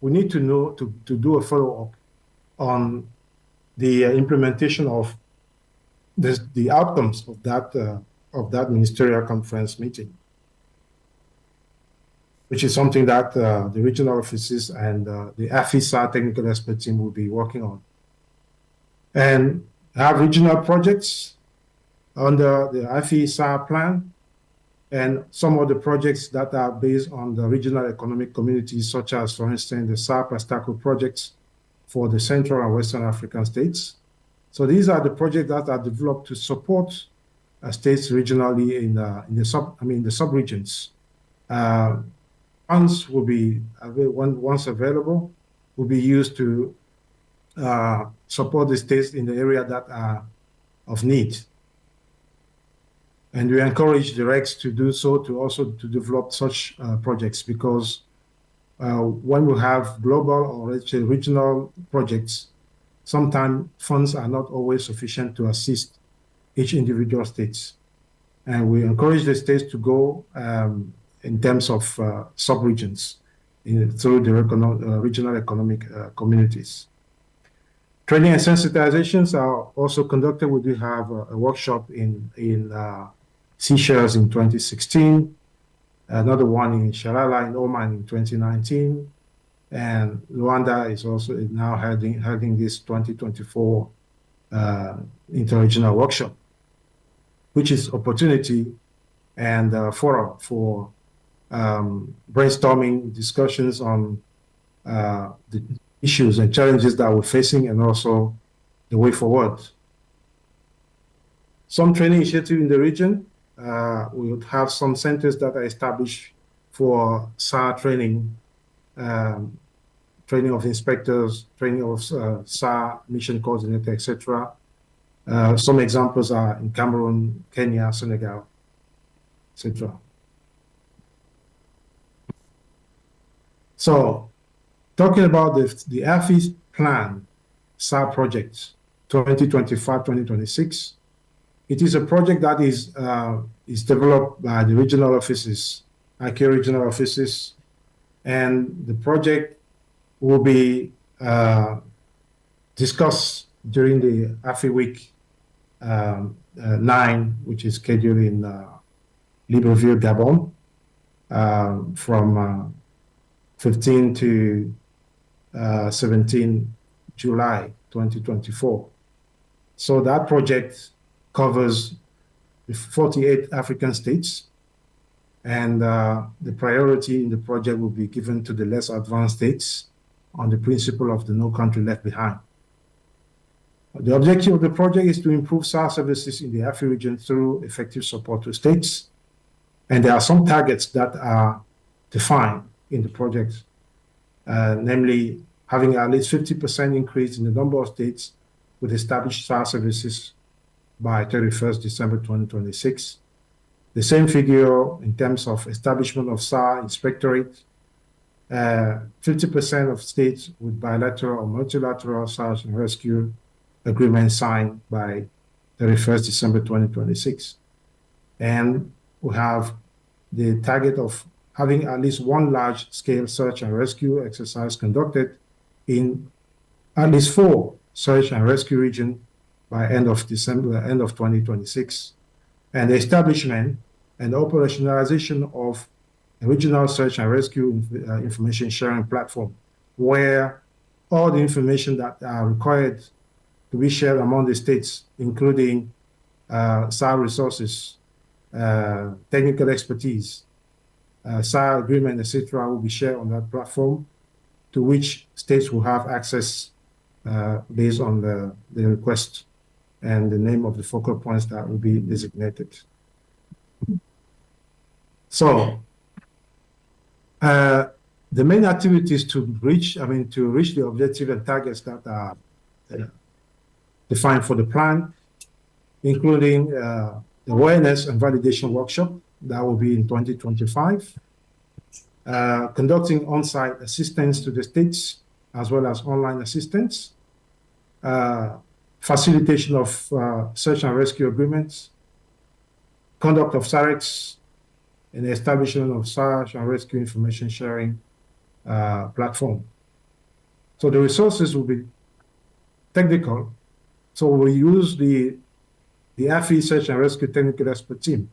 do a follow-up on the implementation of the outcomes of that ministerial conference meeting, which is something that the regional offices and the AFI SAR Technical Expert Team will be working on. And have regional projects under the AFI SAR plan, and some of the projects that are based on the regional economic communities, such as, for instance, the SAR Pastaco projects for the Central and Western African states. So these are the projects that are developed to support states regionally in the sub-regions. Funds will be once available, will be used to support the states in the area that are of need. And we encourage the RECs to do so, to also to develop such projects, because when we have global or let's say regional projects, sometimes funds are not always sufficient to assist each individual states. And we encourage the states to go in terms of sub-regions through the regional economic communities. Training and sensitizations are also conducted. We do have a workshop in Seychelles in 2016, another one in Sharala in Oman in 2019, and Rwanda is also now having this 2024 interregional workshop, which is opportunity and forum for brainstorming discussions on the issues and challenges that we're facing, and also the way forward. Some training initiatives in the region. We would have some centers that are established for SAR training, training of inspectors, training of SAR mission coordinator, etc. Some examples are in Cameroon, Kenya, Senegal, etc. So, talking about the AFIS plan, SAR project 2025-2026, it is a project that is developed by the regional offices, IK regional offices, and the project will be discussed during the AFI Week 9, which is scheduled in Libreville, Gabon, from 15 to 17 July 2024. So that project covers the 48 African states, and the priority in the project will be given to the less advanced states on the principle of the no country left behind. The objective of the project is to improve SAR services in the AFI region through effective support to states, and there are some targets that are defined in the project, namely having at least 50% increase in the number of states with established SAR services by 31st December 2026. The same figure in terms of establishment of SAR inspectorate, 50% of states with bilateral or multilateral search and rescue agreements signed by 31st December 2026. And we have the target of having at least one large-scale search and rescue exercise conducted in at least 4 search and rescue regions by end of 2026, and the establishment and operationalization of a regional search and rescue information sharing platform, where all the information that are required to be shared among the states, including SAR resources, technical expertise, SAR agreement, etc., will be shared on that platform, to which states will have access based on the request and the name of the focal points that will be designated. So, the main activities to reach the objective and targets that are defined for the plan, including awareness and validation workshop that will be in 2025, conducting on-site assistance to the states as well as online assistance, facilitation of search and rescue agreements, conduct of SAREX, and the establishment of search and rescue information sharing platform. So the resources will be technical. So we use the AFI Search and Rescue Technical Expert Team,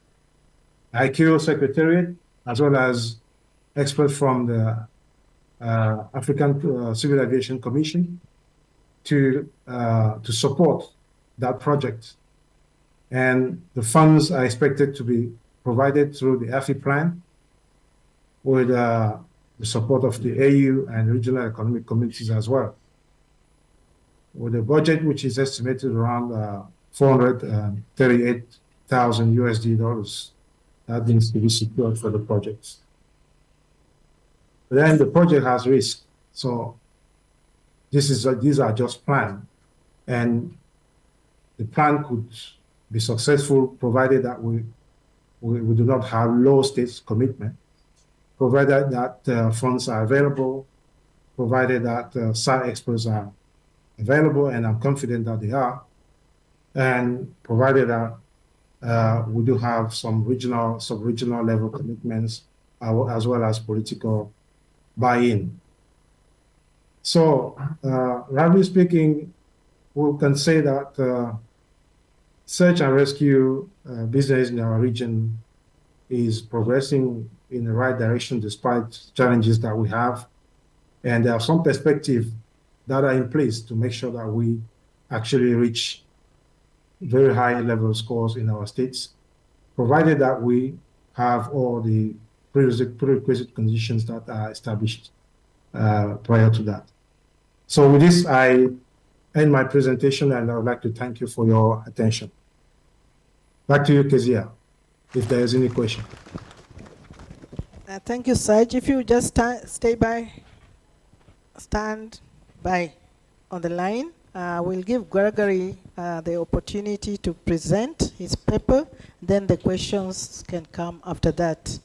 ICAO Secretariat, as well as experts from the African Civil Aviation Commission to support that project. And the funds are expected to be provided through the AFI plan with the support of the AU and regional economic communities as well. with a budget which is estimated around 438,000 USD dollars that needs to be secured for the project. But then the project has risk, so these are just planned, and the plan could be successful provided that we do not have low stakes commitment, provided that funds are available, provided that site experts are available, and I'm confident that they are, and provided that we do have some regional, sub-regional level commitments, as well as political buy-in. So, roughly speaking, we can say that search and rescue business in our region is progressing in the right direction despite challenges that we have. And there are some perspectives that are in place to make sure that we actually reach very high level scores in our states, provided that we have all the prerequisite conditions that are established prior to that. So with this, I end my presentation, and I would like to thank you for your attention. Back to you, Kezia, if there is any question. Thank you, Saj. If you just stand by on the line, we'll give Gregory the opportunity to present his paper, then the questions can come after that.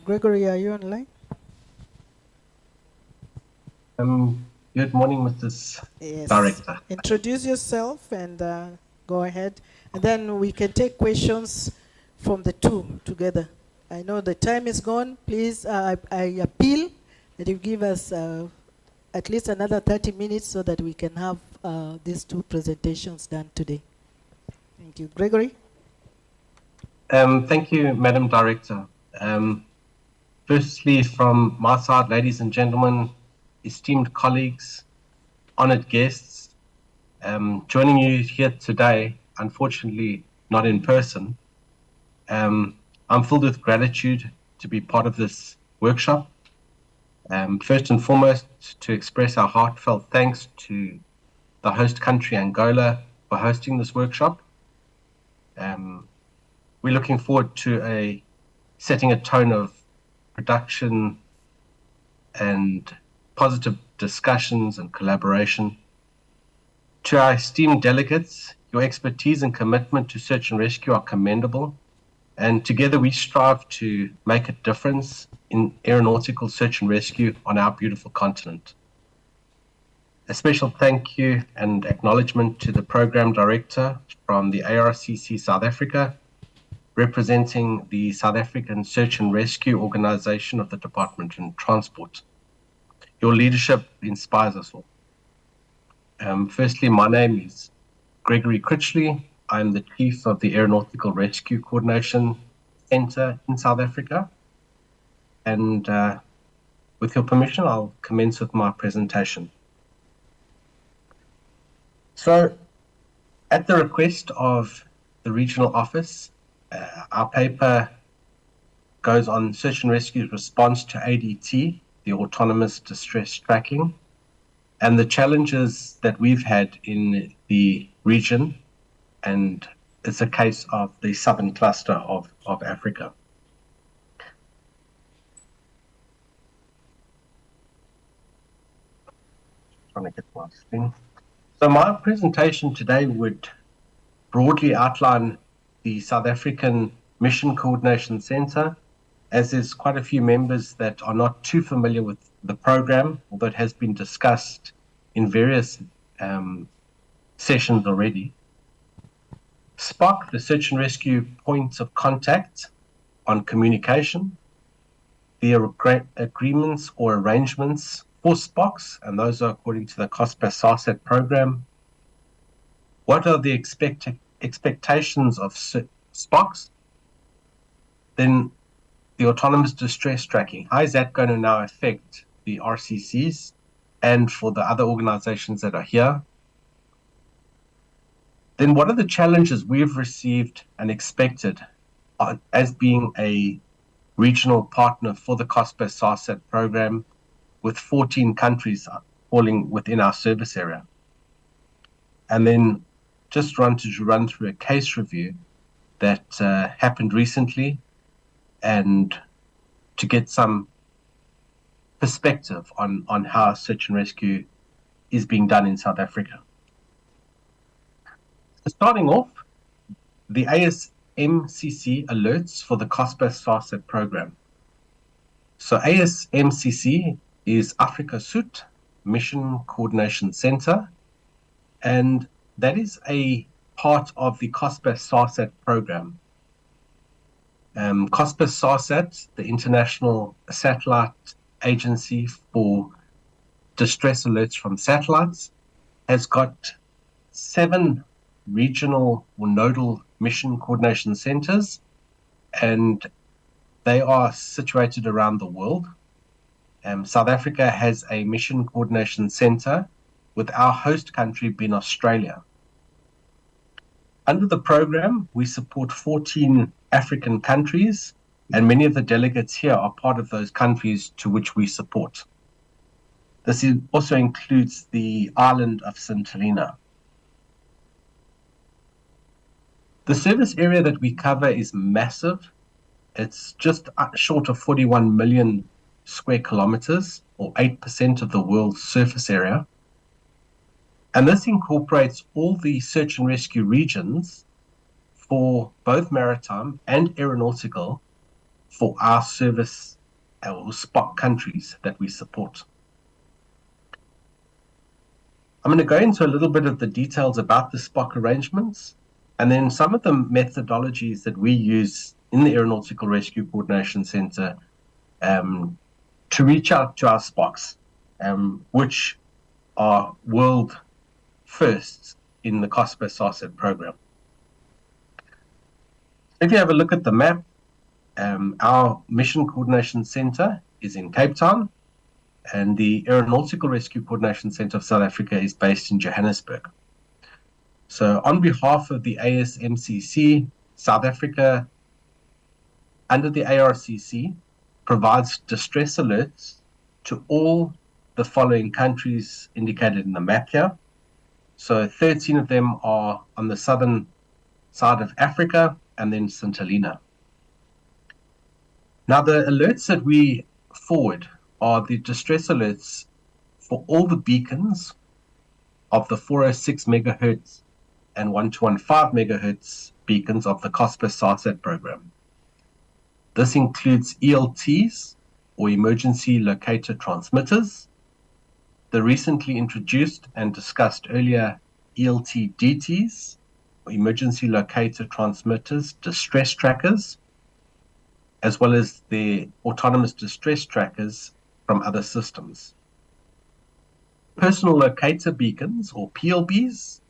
Gregory, are you online? Good morning, Mr. Director. Introduce yourself and go ahead. And then we can take questions from the two together. I know the time is gone. Please, I appeal that you give us at least another 30 minutes so that we can have these two presentations done today. Thank you. Gregory? Thank you, Madam Director. Firstly, from my side, ladies and gentlemen, esteemed colleagues, honored guests, joining you here today, unfortunately not in person, I'm filled with gratitude to be part of this workshop. First and foremost, to express our heartfelt thanks to the host country, Angola, for hosting this workshop. We're looking forward to setting a tone of production and positive discussions and collaboration. To our esteemed delegates, your expertise and commitment to search and rescue are commendable, and together we strive to make a difference in aeronautical search and rescue on our beautiful continent. A special thank you and acknowledgement to the Program Director from the ARCC South Africa, representing the South African Search and Rescue Organization of the Department of Transport. Your leadership inspires us all. Firstly, my name is Gregory Critchley. I'm the Chief of the Aeronautical Rescue Coordination Center in South Africa. And with your permission, I'll commence with my presentation. So, at the request of the regional office, our paper goes on search and rescue response to ADT, the autonomous distress tracking, and the challenges that we've had in the region, and it's a case of the southern cluster of Africa. Trying to get my thing. So my presentation today would broadly outline the South African Mission Coordination Center, as there's quite a few members that are not too familiar with the program, although it has been discussed in various sessions already. SPOC, the search and rescue points of contact on communication, the agreements or arrangements for SPOCs, and those are according to the COSPA SARSAT program. What are the expectations of SPOCs? Then the autonomous distress tracking. How is that going to now affect the RCCs and for the other organizations that are here? Then what are the challenges we've received and expected as being a regional partner for the COSPA SARSAT program with 14 countries falling within our service area? and then just run through a case review that happened recently, and to get some perspective on how search and rescue is being done in South Africa. So starting off, the ASMCC alerts for the COSPA SARSAT program. So ASMCC is Africa Sud Mission Coordination Center, and that is a part of the COSPA SARSAT program. COSPA SARSAT, the International Satellite Agency for Distress Alerts from Satellites, has got 7 regional or nodal mission coordination centers, and they are situated around the world. South Africa has a mission coordination center, with our host country being Australia. Under the program, we support 14 African countries, and many of the delegates here are part of those countries to which we support. This also includes the island of St. Helena. The service area that we cover is massive. It's just short of 41 million square kilometers, or 8% of the world's surface area. And this incorporates all the search and rescue regions for both maritime and aeronautical for our service or SPOC countries that we support. I'm going to go into a little bit of the details about the SPOC arrangements, and then some of the methodologies that we use in the Aeronautical Rescue Coordination Center to reach out to our SPOCs, which are world firsts in the COSPA SARSAT program. If you have a look at the map, our Mission Coordination Center is in Cape Town, and the Aeronautical Rescue Coordination Center of South Africa is based in Johannesburg. So on behalf of the ASMCC, South Africa, under the ARCC, provides distress alerts to all the following countries indicated in the map here. So 13 of them are on the southern side of Africa, and then St. Helena. Now, the alerts that we forward are the distress alerts for all the beacons of the 406 megahertz and 1215 megahertz beacons of the COSPA SARSAT program. This includes ELTs, or emergency locator transmitters, the recently introduced and discussed earlier ELT-DTs, or emergency locator transmitters, distress trackers, as well as the autonomous distress trackers from other systems. Personal locator beacons, or PLBs,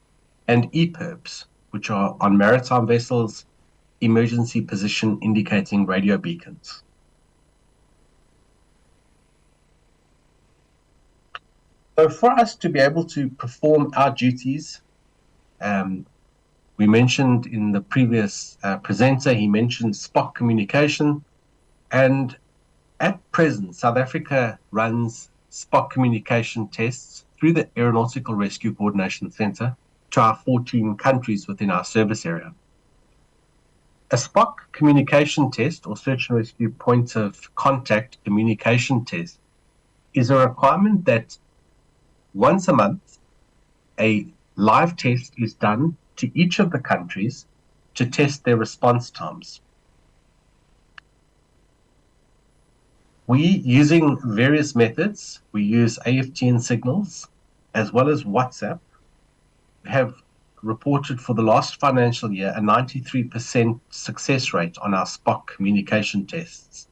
and EPIRBs, which are on maritime vessels, emergency position indicating radio beacons. So for us to be able to perform our duties, we mentioned in the previous presenter, he mentioned SPOC communication, and at present, South Africa runs SPOC communication tests through the Aeronautical Rescue Coordination Center to our 14 countries within our service area. A SPOC communication test, or search and rescue point of contact communication test, is a requirement that once a month, a live test is done to each of the countries to test their response times. We, using various methods, we use AFTN signals as well as WhatsApp, have reported for the last financial year a 93% success rate on our SPOC communication tests.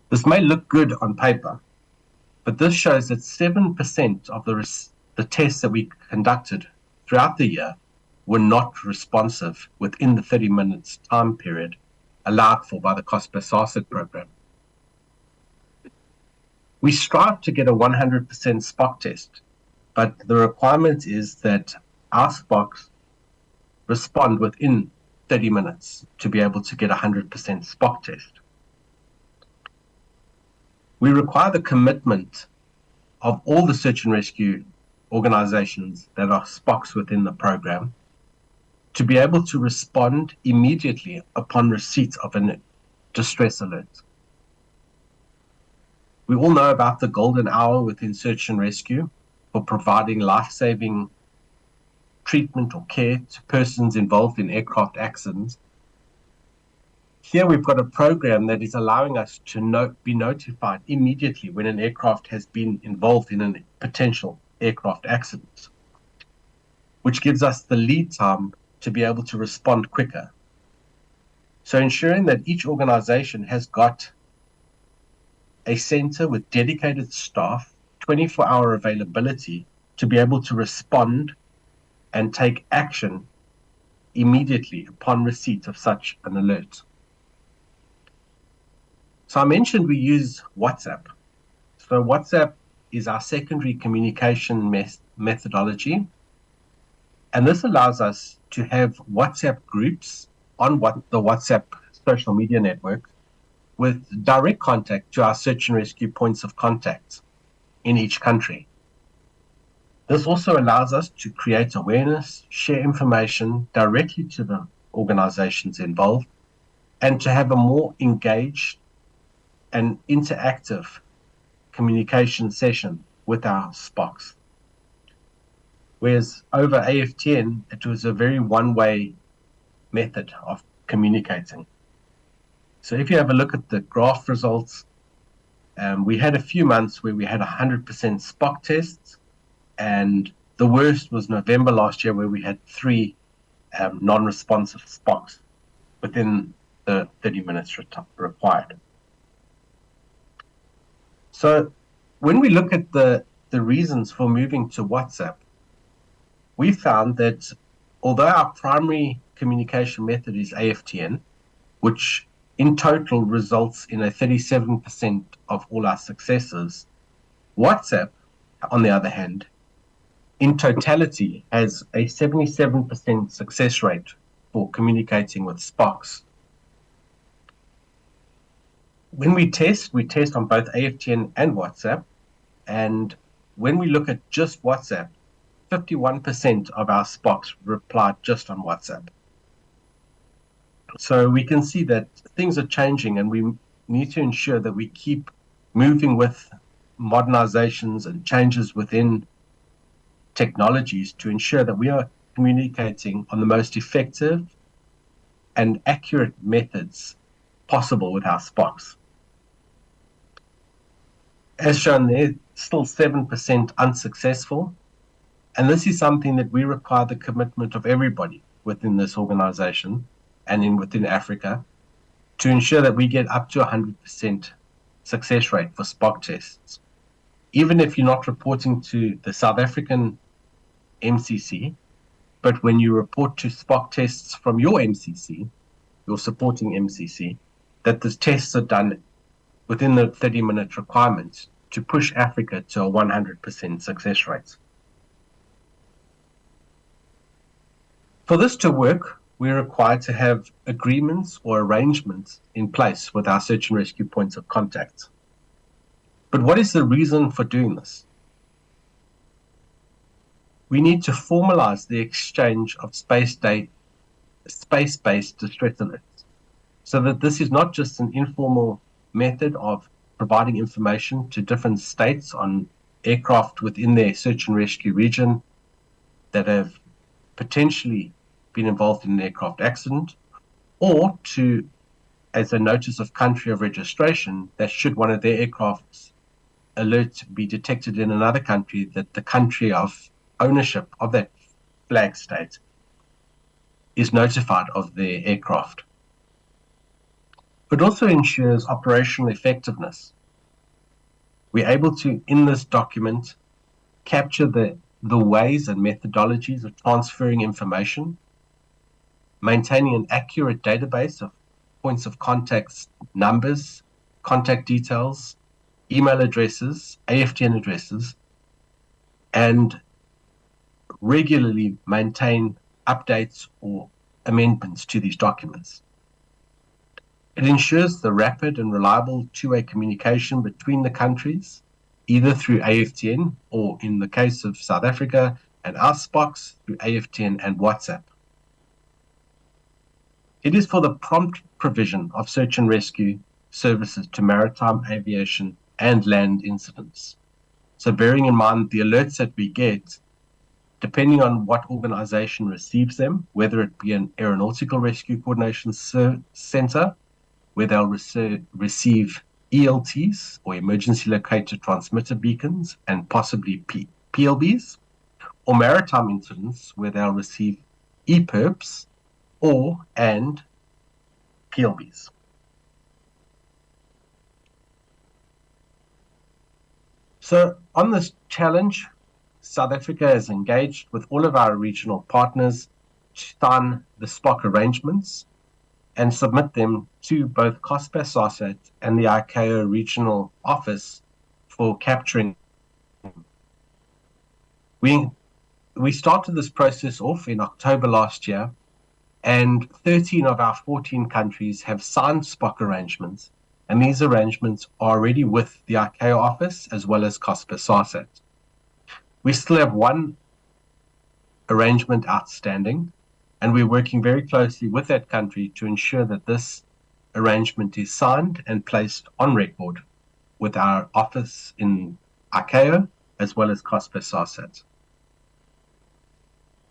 This may look good on paper, but this shows that 7% of the tests that we conducted throughout the year were not responsive within the 30 minutes time period allowed for by the COSPA SARSAT program. We strive to get a 100% SPOC test, but the requirement is that our SPOCs respond within 30 minutes to be able to get a 100% SPOC test. We require the commitment of all the search and rescue organizations that are SPOCs within the program to be able to respond immediately upon receipt of a distress alert. We all know about the golden hour within search and rescue for providing life-saving treatment or care to persons involved in aircraft accidents. Here we've got a program that is allowing us to be notified immediately when an aircraft has been involved in a potential aircraft accident, which gives us the lead time to be able to respond quicker. So ensuring that each organization has got a center with dedicated staff, 24-hour availability to be able to respond and take action immediately upon receipt of such an alert. So I mentioned we use WhatsApp. So WhatsApp is our secondary communication methodology. And this allows us to have WhatsApp groups on the WhatsApp social media network with direct contact to our search and rescue points of contact in each country. This also allows us to create awareness, share information directly to the organizations involved, and to have a more engaged and interactive communication session with our SPOCs. Whereas over AFTN, it was a very one-way method of communicating. So if you have a look at the graph results, we had a few months where we had 100% SPOC tests, and the worst was November last year, where we had 3 non-responsive SPOCs within the 30 minutes required. So when we look at the reasons for moving to WhatsApp, we found that although our primary communication method is AFTN, which in total results in a 37% of all our successes, WhatsApp, on the other hand, in totality has a 77% success rate for communicating with SPOCs. When we test on both AFTN and WhatsApp, and when we look at just WhatsApp, 51% of our SPOCs replied just on WhatsApp. So we can see that things are changing, and we need to ensure that we keep moving with modernizations and changes within technologies to ensure that we are communicating on the most effective and accurate methods possible with our SPOCs. As shown there, still 7% unsuccessful, and this is something that we require the commitment of everybody within this organization and within Africa to ensure that we get up to 100% success rate for SPOC tests. Even if you're not reporting to the South African MCC, but when you report to SPOC tests from your MCC, your supporting MCC, that the tests are done within the 30-minute requirements to push Africa to a 100% success rate. For this to work, we're required to have agreements or arrangements in place with our search and rescue points of contact. But what is the reason for doing this? We need to formalize the exchange of space-based distress alerts, so that this is not just an informal method of providing information to different states on aircraft within their search and rescue region that have potentially been involved in an aircraft accident, or to, as a notice of country of registration, that should one of their aircraft's alert be detected in another country, that the country of ownership of that flag state is notified of their aircraft. It also ensures operational effectiveness. We're able to, in this document, capture the ways and methodologies of transferring information, maintaining an accurate database of points of contact numbers, contact details, email addresses, AFTN addresses, and regularly maintain updates or amendments to these documents. It ensures the rapid and reliable two-way communication between the countries either through AFTN or, in the case of South Africa and our Spocs, through AFTN and WhatsApp. It is for the prompt provision of search and rescue services to maritime, aviation, and land incidents. So bearing in mind the alerts that we get, depending on what organization receives them, whether it be an aeronautical rescue coordination center, where they'll receive ELTs or emergency locator transmitter beacons and possibly PLBs, or maritime incidents where they'll receive EPIRBs and PLBs. So on this challenge, South Africa has engaged with all of our regional partners to sign the SPOC arrangements and submit them to both COSPAS SASAT and the ICAO regional office for capturing. We started this process off in October last year, and 13 of our 14 countries have signed SPOC arrangements, and these arrangements are already with the ICAO office as well as COSPAS SASAT. We still have one arrangement outstanding, and we're working very closely with that country to ensure that this arrangement is signed and placed on record with our office in ICAO as well as COSPAS SASAT.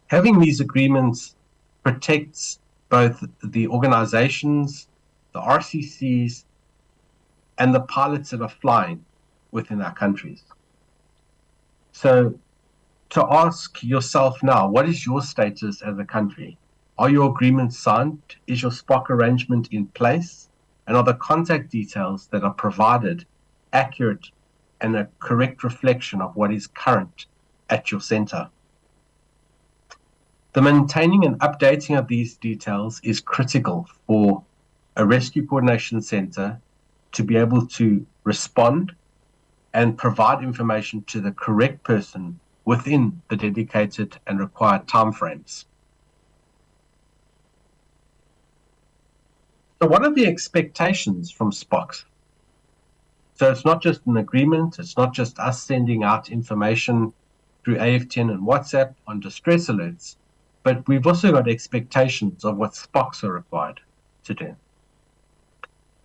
Having these agreements protects both the organizations, the RCCs, and the pilots that are flying within our countries. So to ask yourself now, what is your status as a country? Are your agreements signed? Is your SPOC arrangement in place? And are the contact details that are provided accurate and a correct reflection of what is current at your center? The maintaining and updating of these details is critical for a rescue coordination center to be able to respond and provide information to the correct person within the dedicated and required timeframes. So what are the expectations from SPOCs? So it's not just an agreement, it's not just us sending out information through AFTN and WhatsApp on distress alerts, but we've also got expectations of what SPOCs are required to do.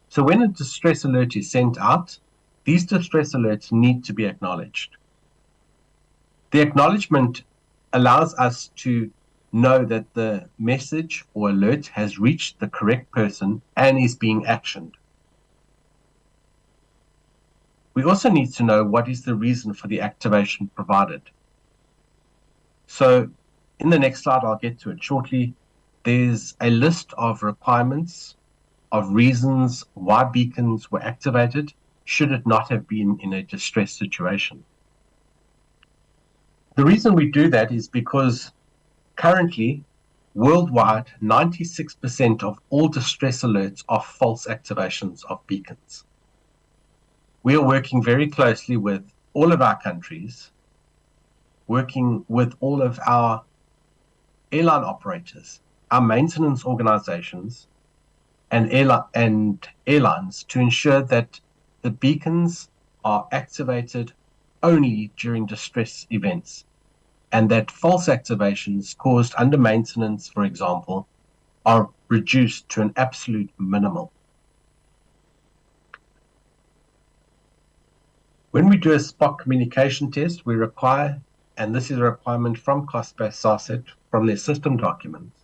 So when a distress alert is sent out, these distress alerts need to be acknowledged. The acknowledgement allows us to know that the message or alert has reached the correct person and is being actioned. We also need to know what is the reason for the activation provided. So in the next slide, I'll get to it shortly, there's a list of requirements, of reasons why beacons were activated, should it not have been in a distress situation. The reason we do that is because currently, worldwide, 96% of all distress alerts are false activations of beacons. We are working very closely with all of our countries, working with all of our airline operators, our maintenance organizations, and airlines to ensure that the beacons are activated only during distress events, and that false activations caused under maintenance, for example, are reduced to an absolute minimal. When we do a SPOC communication test, we require, and this is a requirement from COSPAS SASAT, from their system documents,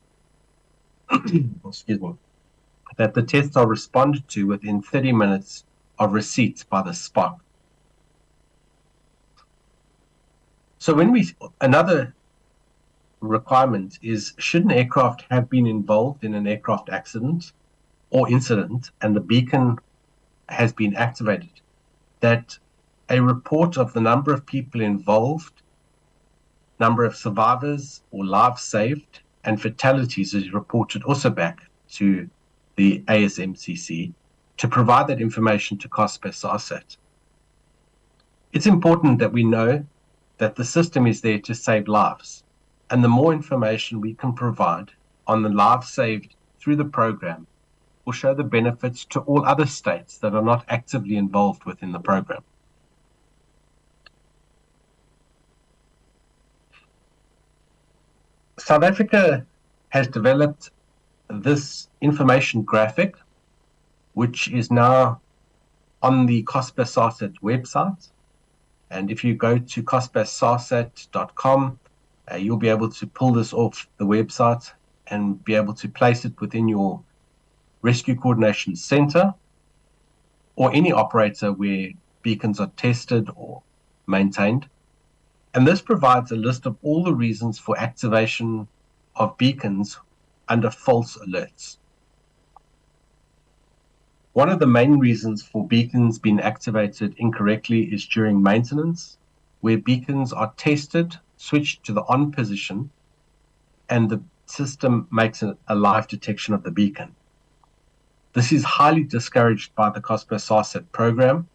excuse me, that the tests are responded to within 30 minutes of receipt by the SPOC. So another requirement is, should an aircraft have been involved in an aircraft accident or incident and the beacon has been activated, that a report of the number of people involved, number of survivors or lives saved, and fatalities is reported also back to the ASMCC to provide that information to COSPAS SASAT. It's important that we know that the system is there to save lives, and the more information we can provide on the lives saved through the program will show the benefits to all other states that are not actively involved within the program. South Africa has developed this information graphic, which is now on the COSPA SARSAT website. And if you go to cospasarsat.com, you'll be able to pull this off the website and be able to place it within your Rescue Coordination Center or any operator where beacons are tested or maintained. And this provides a list of all the reasons for activation of beacons under false alerts. One of the main reasons for beacons being activated incorrectly is during maintenance, where beacons are tested, switched to the on position, and the system makes a live detection of the beacon. This is highly discouraged by the COSPA SARSAT program,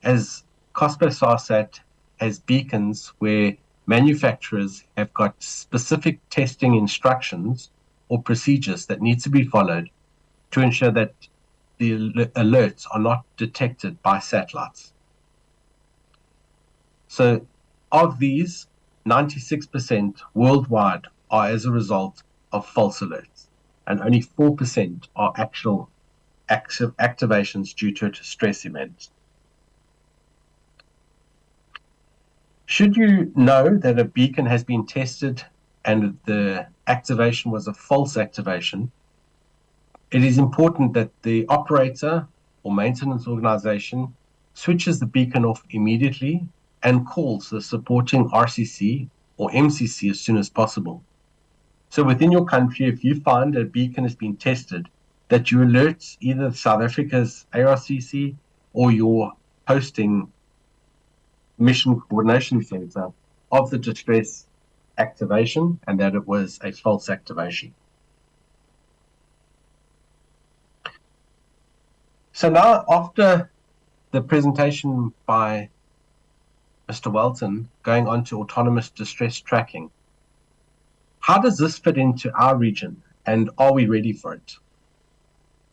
as COSPA SARSAT has beacons where manufacturers have got specific testing instructions or procedures that need to be followed to ensure that the alerts are not detected by satellites. So of these, 96% worldwide are as a result of false alerts, and only 4% are actual activations due to a distress event. Should you know that a beacon has been tested and the activation was a false activation, it is important that the operator or maintenance organization switches the beacon off immediately and calls the supporting RCC or MCC as soon as possible. So within your country, if you find a beacon has been tested, that you alert either South Africa's ARCC or your hosting mission coordination center of the distress activation and that it was a false activation. So now, after the presentation by Mr. Welton going on to autonomous distress tracking, how does this fit into our region and are we ready for it?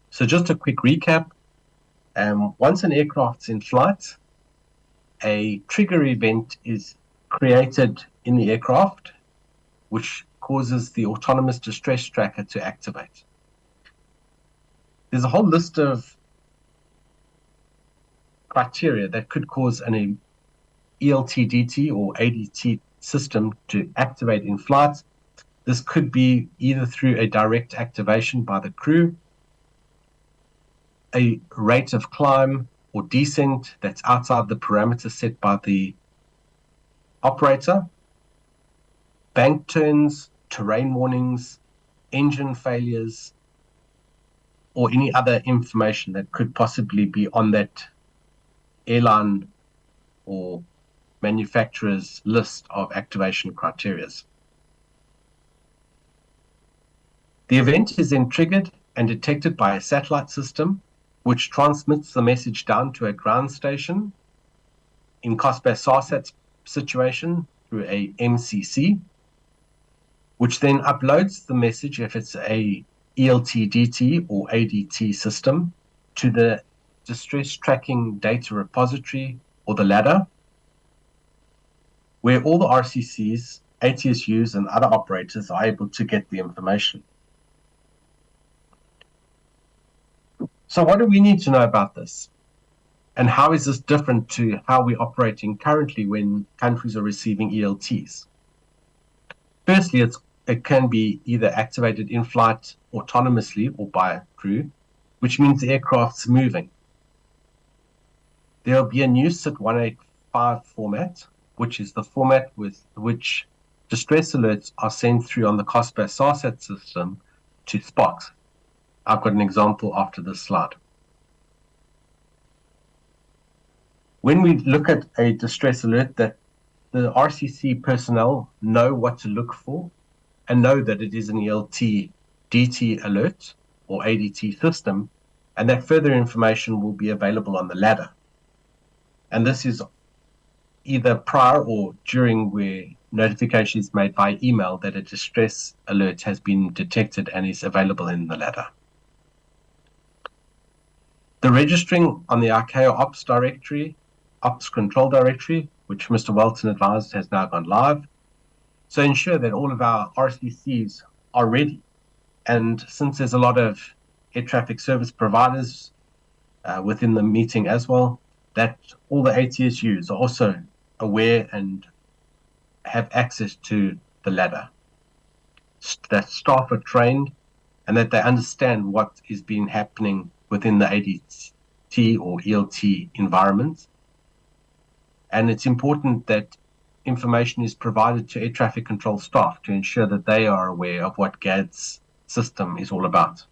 So just a quick recap. Once an aircraft's in flight, a trigger event is created in the aircraft, which causes the autonomous distress tracker to activate. There's a whole list of criteria that could cause an ELTDT or ADT system to activate in flight. This could be either through a direct activation by the crew, a rate of climb or descent that's outside the parameters set by the operator, bank turns, terrain warnings, engine failures, or any other information that could possibly be on that airline or manufacturer's list of activation criteria. The event is then triggered and detected by a satellite system, which transmits the message down to a ground station, in COSPA SARSAT's situation through a MCC, which then uploads the message, if it's a ELTDT or ADT system, to the distress tracking data repository or the ladder, where all the RCCs, ATSUs, and other operators are able to get the information. So what do we need to know about this? And how is this different to how we're operating currently when countries are receiving ELTs? Firstly, it can be either activated in flight autonomously or by a crew, which means the aircraft's moving. There will be a new SIT 185 format, which is the format with which distress alerts are sent through on the COSPA SARSAT system to Spot. I've got an example after this slide. When we look at a distress alert, that the RCC personnel know what to look for and know that it is an ELT-DT alert or ADT system, and that further information will be available on the ladder. And this is either prior or during where notification is made by email that a distress alert has been detected and is available in the ladder. The registering on the ICAO Ops control directory, which Mr. Welton advised has now gone live, So ensure that all of our RCCs are ready. And since there's a lot of air traffic service providers within the meeting as well, that all the ATSUs are also aware and have access to the ladder. That staff are trained and that they understand what is being happening within the ADT or ELT environment. And it's important that information is provided to air traffic control staff to ensure that they are aware of what GAD's system is all about.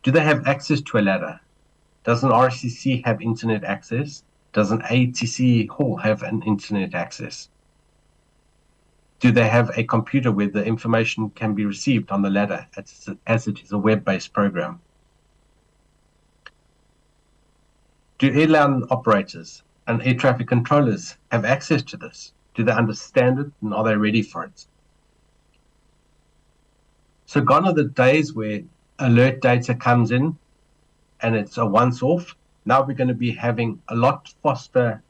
Do they have access to a ladder? Does an RCC have internet access? Does an ATC hall have an internet access? Do they have a computer where the information can be received on the ladder as it is a web-based program? Do airline operators and air traffic controllers have access to this? Do they understand it and are they ready for it? So gone are the days where alert data comes in and it's a once-off. Now we're going to be having a lot faster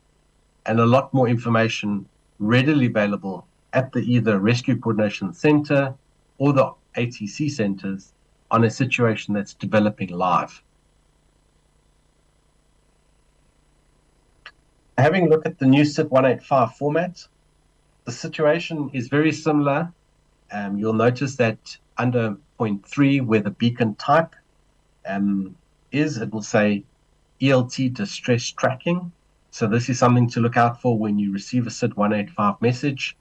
and a lot more information readily available at the either Rescue Coordination Center or the ATC centers on a situation that's developing live. Having a look at the new SIT 185 format, the situation is very similar. You'll notice that under point 3, where the beacon type it will say ELT distress tracking. So this is something to look out for when you receive a SIT 185 message.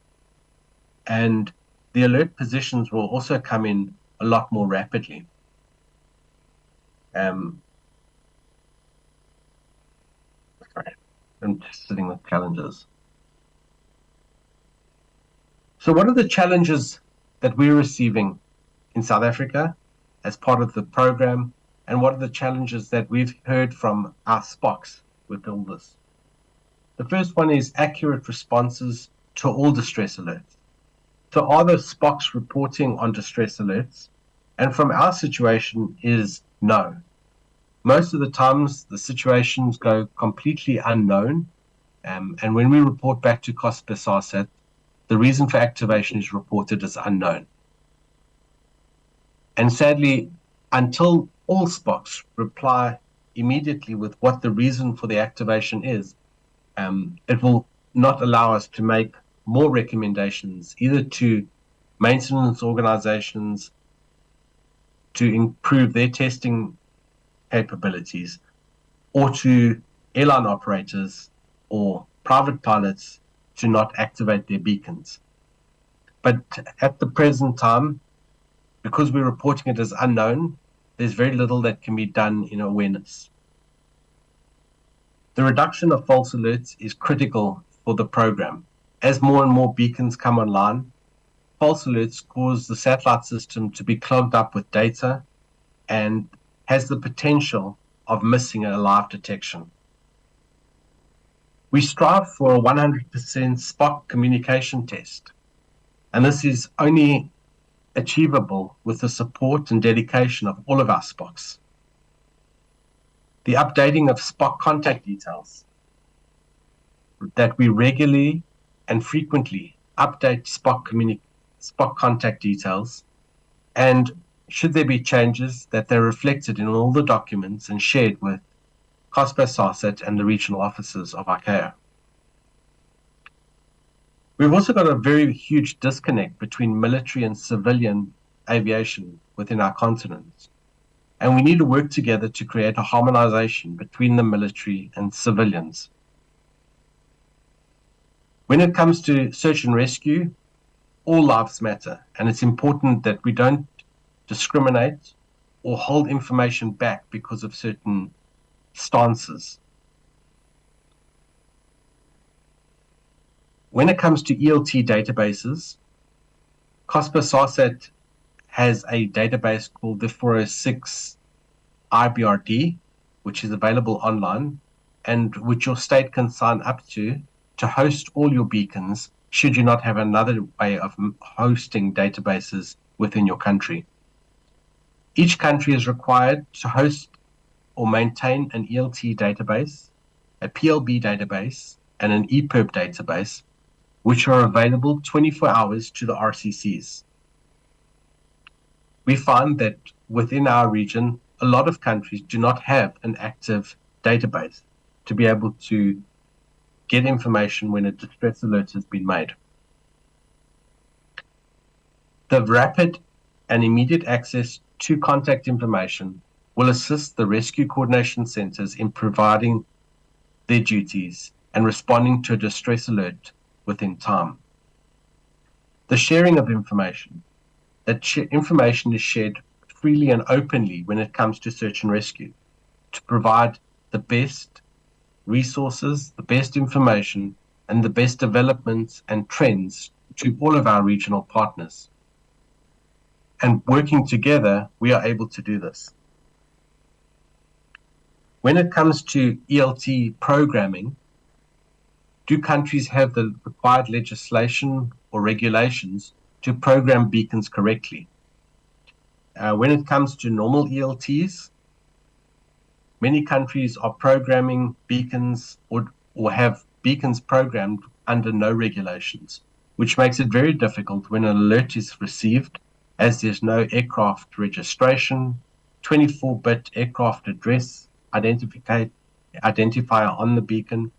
And the alert positions will also come in a lot more rapidly. Sorry, I'm just sitting with challenges. So what are the challenges that we're receiving in South Africa as part of the program? And what are the challenges that we've heard from our SPOCs with all this? The first one is accurate responses to all distress alerts. So are the SPOCs reporting on distress alerts? And from our situation is no. Most of the times the situations go completely unknown. And when we report back to COSPA SARSAT, the reason for activation is reported as unknown. And sadly, until all SPOCs reply immediately with what the reason for the activation is, it will not allow us to make more recommendations either to maintenance organizations to improve their testing capabilities or to airline operators or private pilots to not activate their beacons. But at the present time, because we're reporting it as unknown, there's very little that can be done in awareness. The reduction of false alerts is critical for the program. As more and more beacons come online, false alerts cause the satellite system to be clogged up with data and has the potential of missing a live detection. We strive for a 100% SPOC communication test, and this is only achievable with the support and dedication of all of our SPOCs. The updating of SPOC contact details, that we regularly and frequently update SPOC contact details, and should there be changes, that they're reflected in all the documents and shared with COSPA SARSAT and the regional offices of ICAO. We've also got a very huge disconnect between military and civilian aviation within our continent. And we need to work together to create a harmonization between the military and civilians. When it comes to search and rescue, all lives matter, and it's important that we don't discriminate or hold information back because of certain stances. When it comes to ELT databases, COSPA SARSAT has a database called the 406 IBRD, which is available online, and which your state can sign up to host all your beacons should you not have another way of hosting databases within your country. Each country is required to host or maintain an ELT database, a PLB database, and an EPIRB database, which are available 24 hours to the RCCs. We find that within our region, a lot of countries do not have an active database to be able to get information when a distress alert has been made. The rapid and immediate access to contact information will assist the rescue coordination centers in providing their duties and responding to a distress alert within time. The sharing of information, information is shared freely and openly when it comes to search and rescue to provide the best resources, the best information, and the best developments and trends to all of our regional partners. And working together, we are able to do this. When it comes to ELT programming, do countries have the required legislation or regulations to program beacons correctly? When it comes to normal ELTs, many countries are programming beacons or have beacons programmed under no regulations, which makes it very difficult when an alert is received, as there's no aircraft registration, 24-bit aircraft address identifier on the beacon,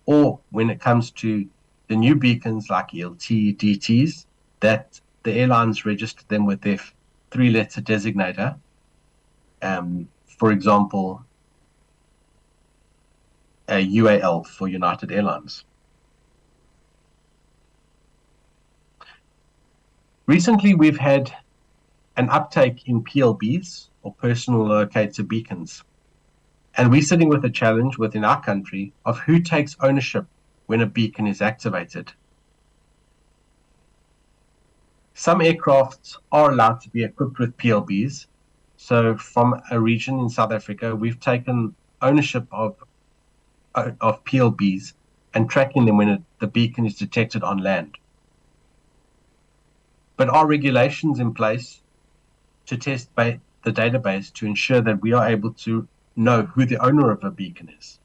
or when it comes to the new beacons like ELT, DTs, that the airlines register them with their three-letter designator. For example, a UAL for United Airlines. Recently, we've had an uptake in PLBs, or personal locator beacons, and we're sitting with a challenge within our country of who takes ownership when a beacon is activated. Some aircrafts are allowed to be equipped with PLBs. So from a region in South Africa, we've taken ownership of PLBs and tracking them when the beacon is detected on land. But are regulations in place to test the database to ensure that we are able to know who the owner of a beacon is?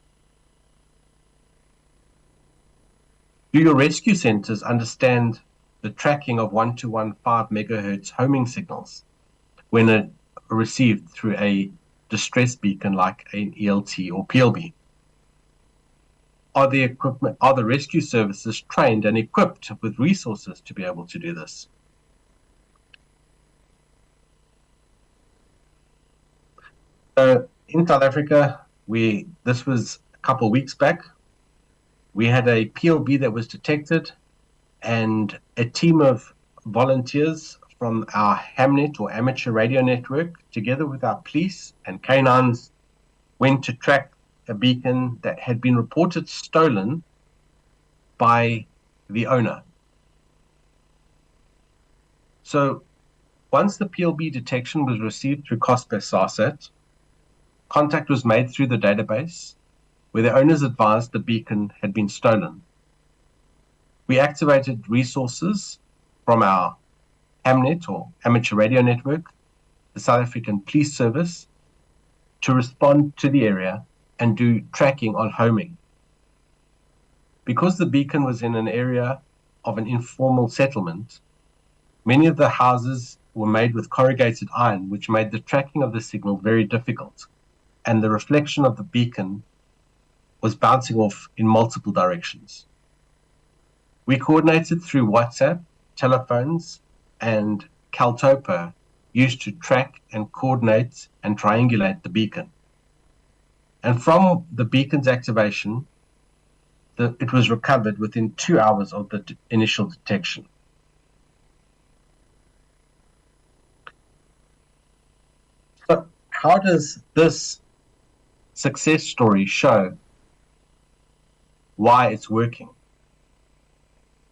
Do your rescue centers understand the tracking of 1215 megahertz homing signals when received through a distress beacon like an ELT or PLB? Are the rescue services trained and equipped with resources to be able to do this? In South Africa, this was a couple of weeks back. We had a PLB that was detected, and a team of volunteers from our Hamnet or amateur radio network, together with our police and canines, went to track a beacon that had been reported stolen by the owner. So once the PLB detection was received through COSPA SARSAT, contact was made through the database where the owners advised the beacon had been stolen. We activated resources from our Hamnet or amateur radio network, the South African Police Service, to respond to the area and do tracking on homing. Because the beacon was in an area of an informal settlement, many of the houses were made with corrugated iron, which made the tracking of the signal very difficult, and the reflection of the beacon was bouncing off in multiple directions. We coordinated through WhatsApp, telephones, and Caltopa used to track and coordinate and triangulate the beacon. And from the beacon's activation, it was recovered within 2 hours of the initial detection. So how does this success story show why it's working?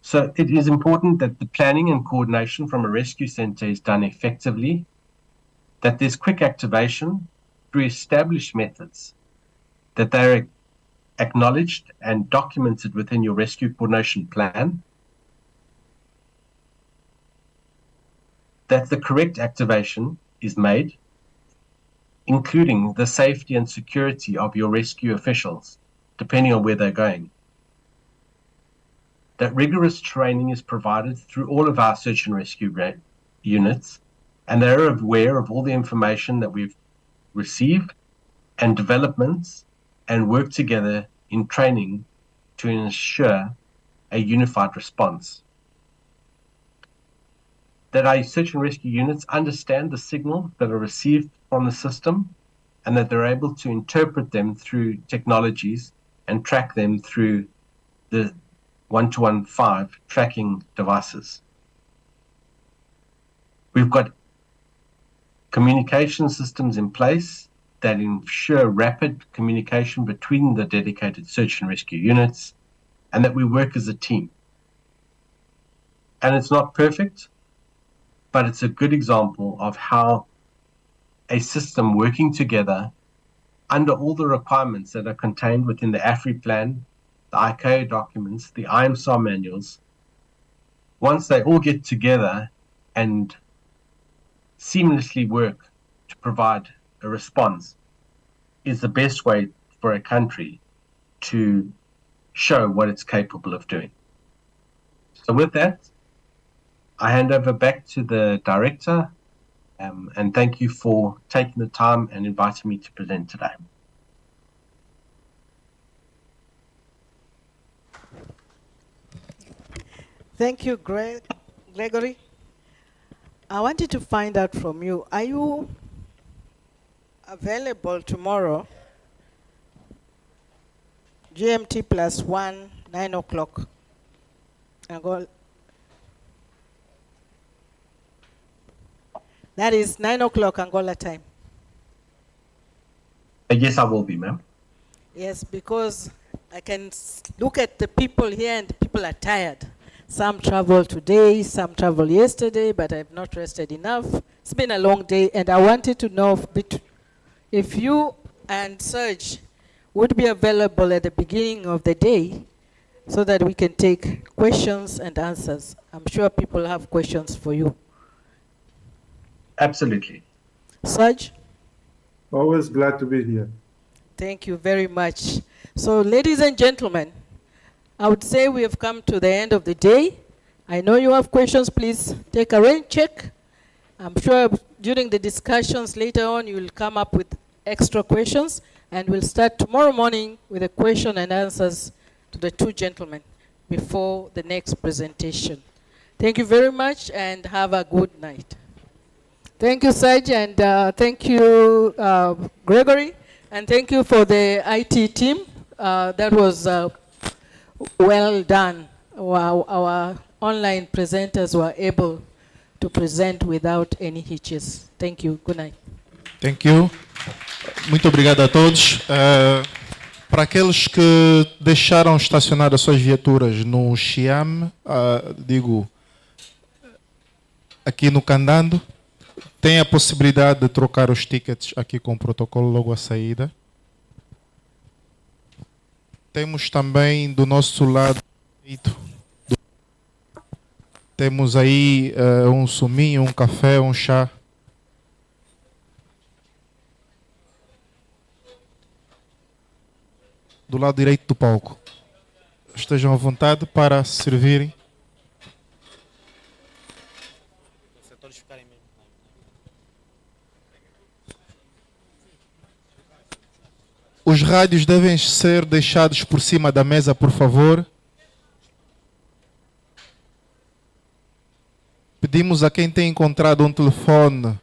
So it is important that the planning and coordination from a rescue center is done effectively, that there's quick activation through established methods, that they're acknowledged and documented within your rescue coordination plan, that the correct activation is made, including the safety and security of your rescue officials, depending on where they're going, that rigorous training is provided through all of our search and rescue units, and they're aware of all the information that we've received and developments, and work together in training to ensure a unified response. That our search and rescue units understand the signals that are received from the system, and that they're able to interpret them through technologies and track them through the 1215 tracking devices. We've got communication systems in place that ensure rapid communication between the dedicated search and rescue units, and that we work as a team. And it's not perfect, but it's a good example of how a system working together under all the requirements that are contained within the AFRI plan, the ICAO documents, the IMSAR manuals, once they all get together and seamlessly work to provide a response, is the best way for a country to show what it's capable of doing. So with that, I hand over back to the director, and thank you for taking the time and inviting me to present today. Thank you, Gregory. I wanted to find out from you, are you available tomorrow, GMT +1, 9 o'clock? That is 9 o'clock Angola time. Yes, I will be, ma'am. Yes, because I can look at the people here and people are tired. Some traveled today, some traveled yesterday, but I've not rested enough. It's been a long day, and I wanted to know if you and Serge would be available at the beginning of the day so that we can take questions and answers. I'm sure people have questions for you. Absolutely. Serge? Always glad to be here. Thank you very much. So, ladies and gentlemen, I would say we have come to the end of the day. I know you have questions. Please take a rain check. I'm sure during the discussions later on, you will come up with extra questions, and we'll start tomorrow morning with a question and answers to the two gentlemen before the next presentation. Thank you very much, and have a good night. Thank you, Serge, and thank you, Gregory, and thank you for the IT team. That was well done. Our online presenters were able to present without any hitches. Thank you. Good night. Thank you. Muito obrigado a todos. Para aqueles que deixaram estacionar as suas viaturas no Xiam, digo, aqui no Candando, tem a possibilidade de trocar os tickets aqui com o protocolo logo à saída. Temos também do nosso lado direito, temos aí um suminho, um café, um chá. Do lado direito do palco. Estejam à vontade para servirem. Os rádios devem ser deixados por cima da mesa, por favor. Pedimos a quem tem encontrado um telefone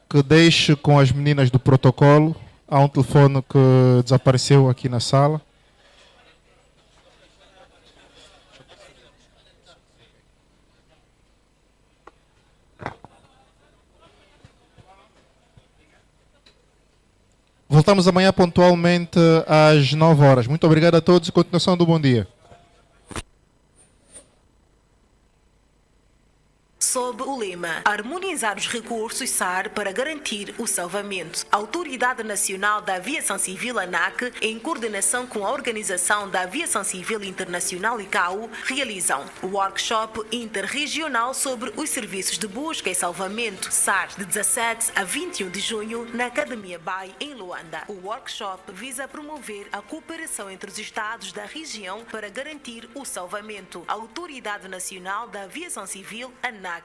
que deixe com as meninas do protocolo. Há um telefone que desapareceu aqui na sala. Voltamos amanhã pontualmente às 9 horas. Muito obrigado a todos e continuação do bom dia. Sob o lema Harmonizar os recursos SAR para garantir o salvamento, a Autoridade Nacional da Aviação Civil ANAC, em coordenação com a Organização da Aviação Civil Internacional ICAO, realizam o workshop interregional sobre os serviços de busca e salvamento SAR de 17 a 21 de junho na Academia Bay, em Luanda. O workshop visa promover a cooperação entre os Estados da região para garantir o salvamento. A Autoridade Nacional da Aviação Civil ANAC.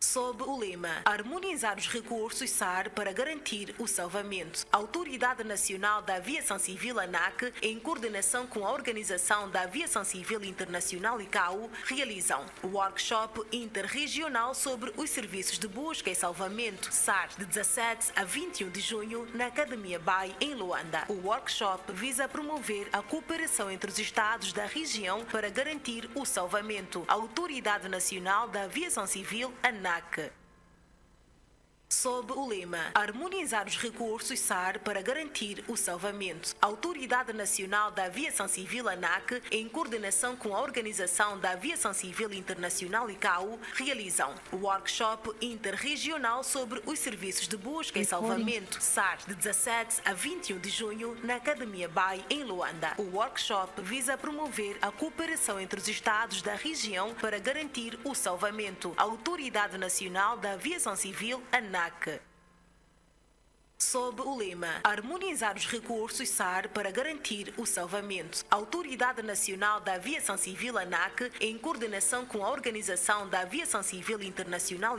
Sob o lema Harmonizar os recursos SAR para garantir o salvamento, a Autoridade Nacional da Aviação Civil ANAC, em coordenação com a Organização da Aviação Civil Internacional ICAO, realizam o workshop interregional sobre os serviços de busca e salvamento SAR de 17 a 21 de junho na Academia Bay, em Luanda. O workshop visa promover a cooperação entre os Estados da região para garantir o salvamento. A Autoridade Nacional da Aviação Civil ANAC. Sob o lema Harmonizar os recursos SAR para garantir o salvamento, a Autoridade Nacional da Aviação Civil ANAC, em coordenação com a Organização da Aviação Civil Internacional ICAO, realizam o workshop interregional sobre os serviços de busca e salvamento SAR de 17 a 21 de junho na Academia Bay, em Luanda. O workshop visa promover a cooperação entre os Estados da região para garantir o salvamento. A Autoridade Nacional da Aviação Civil ANAC. Sob o lema Harmonizar os recursos SAR para garantir o salvamento, a Autoridade Nacional da Aviação Civil ANAC, em coordenação com a Organização da Aviação Civil Internacional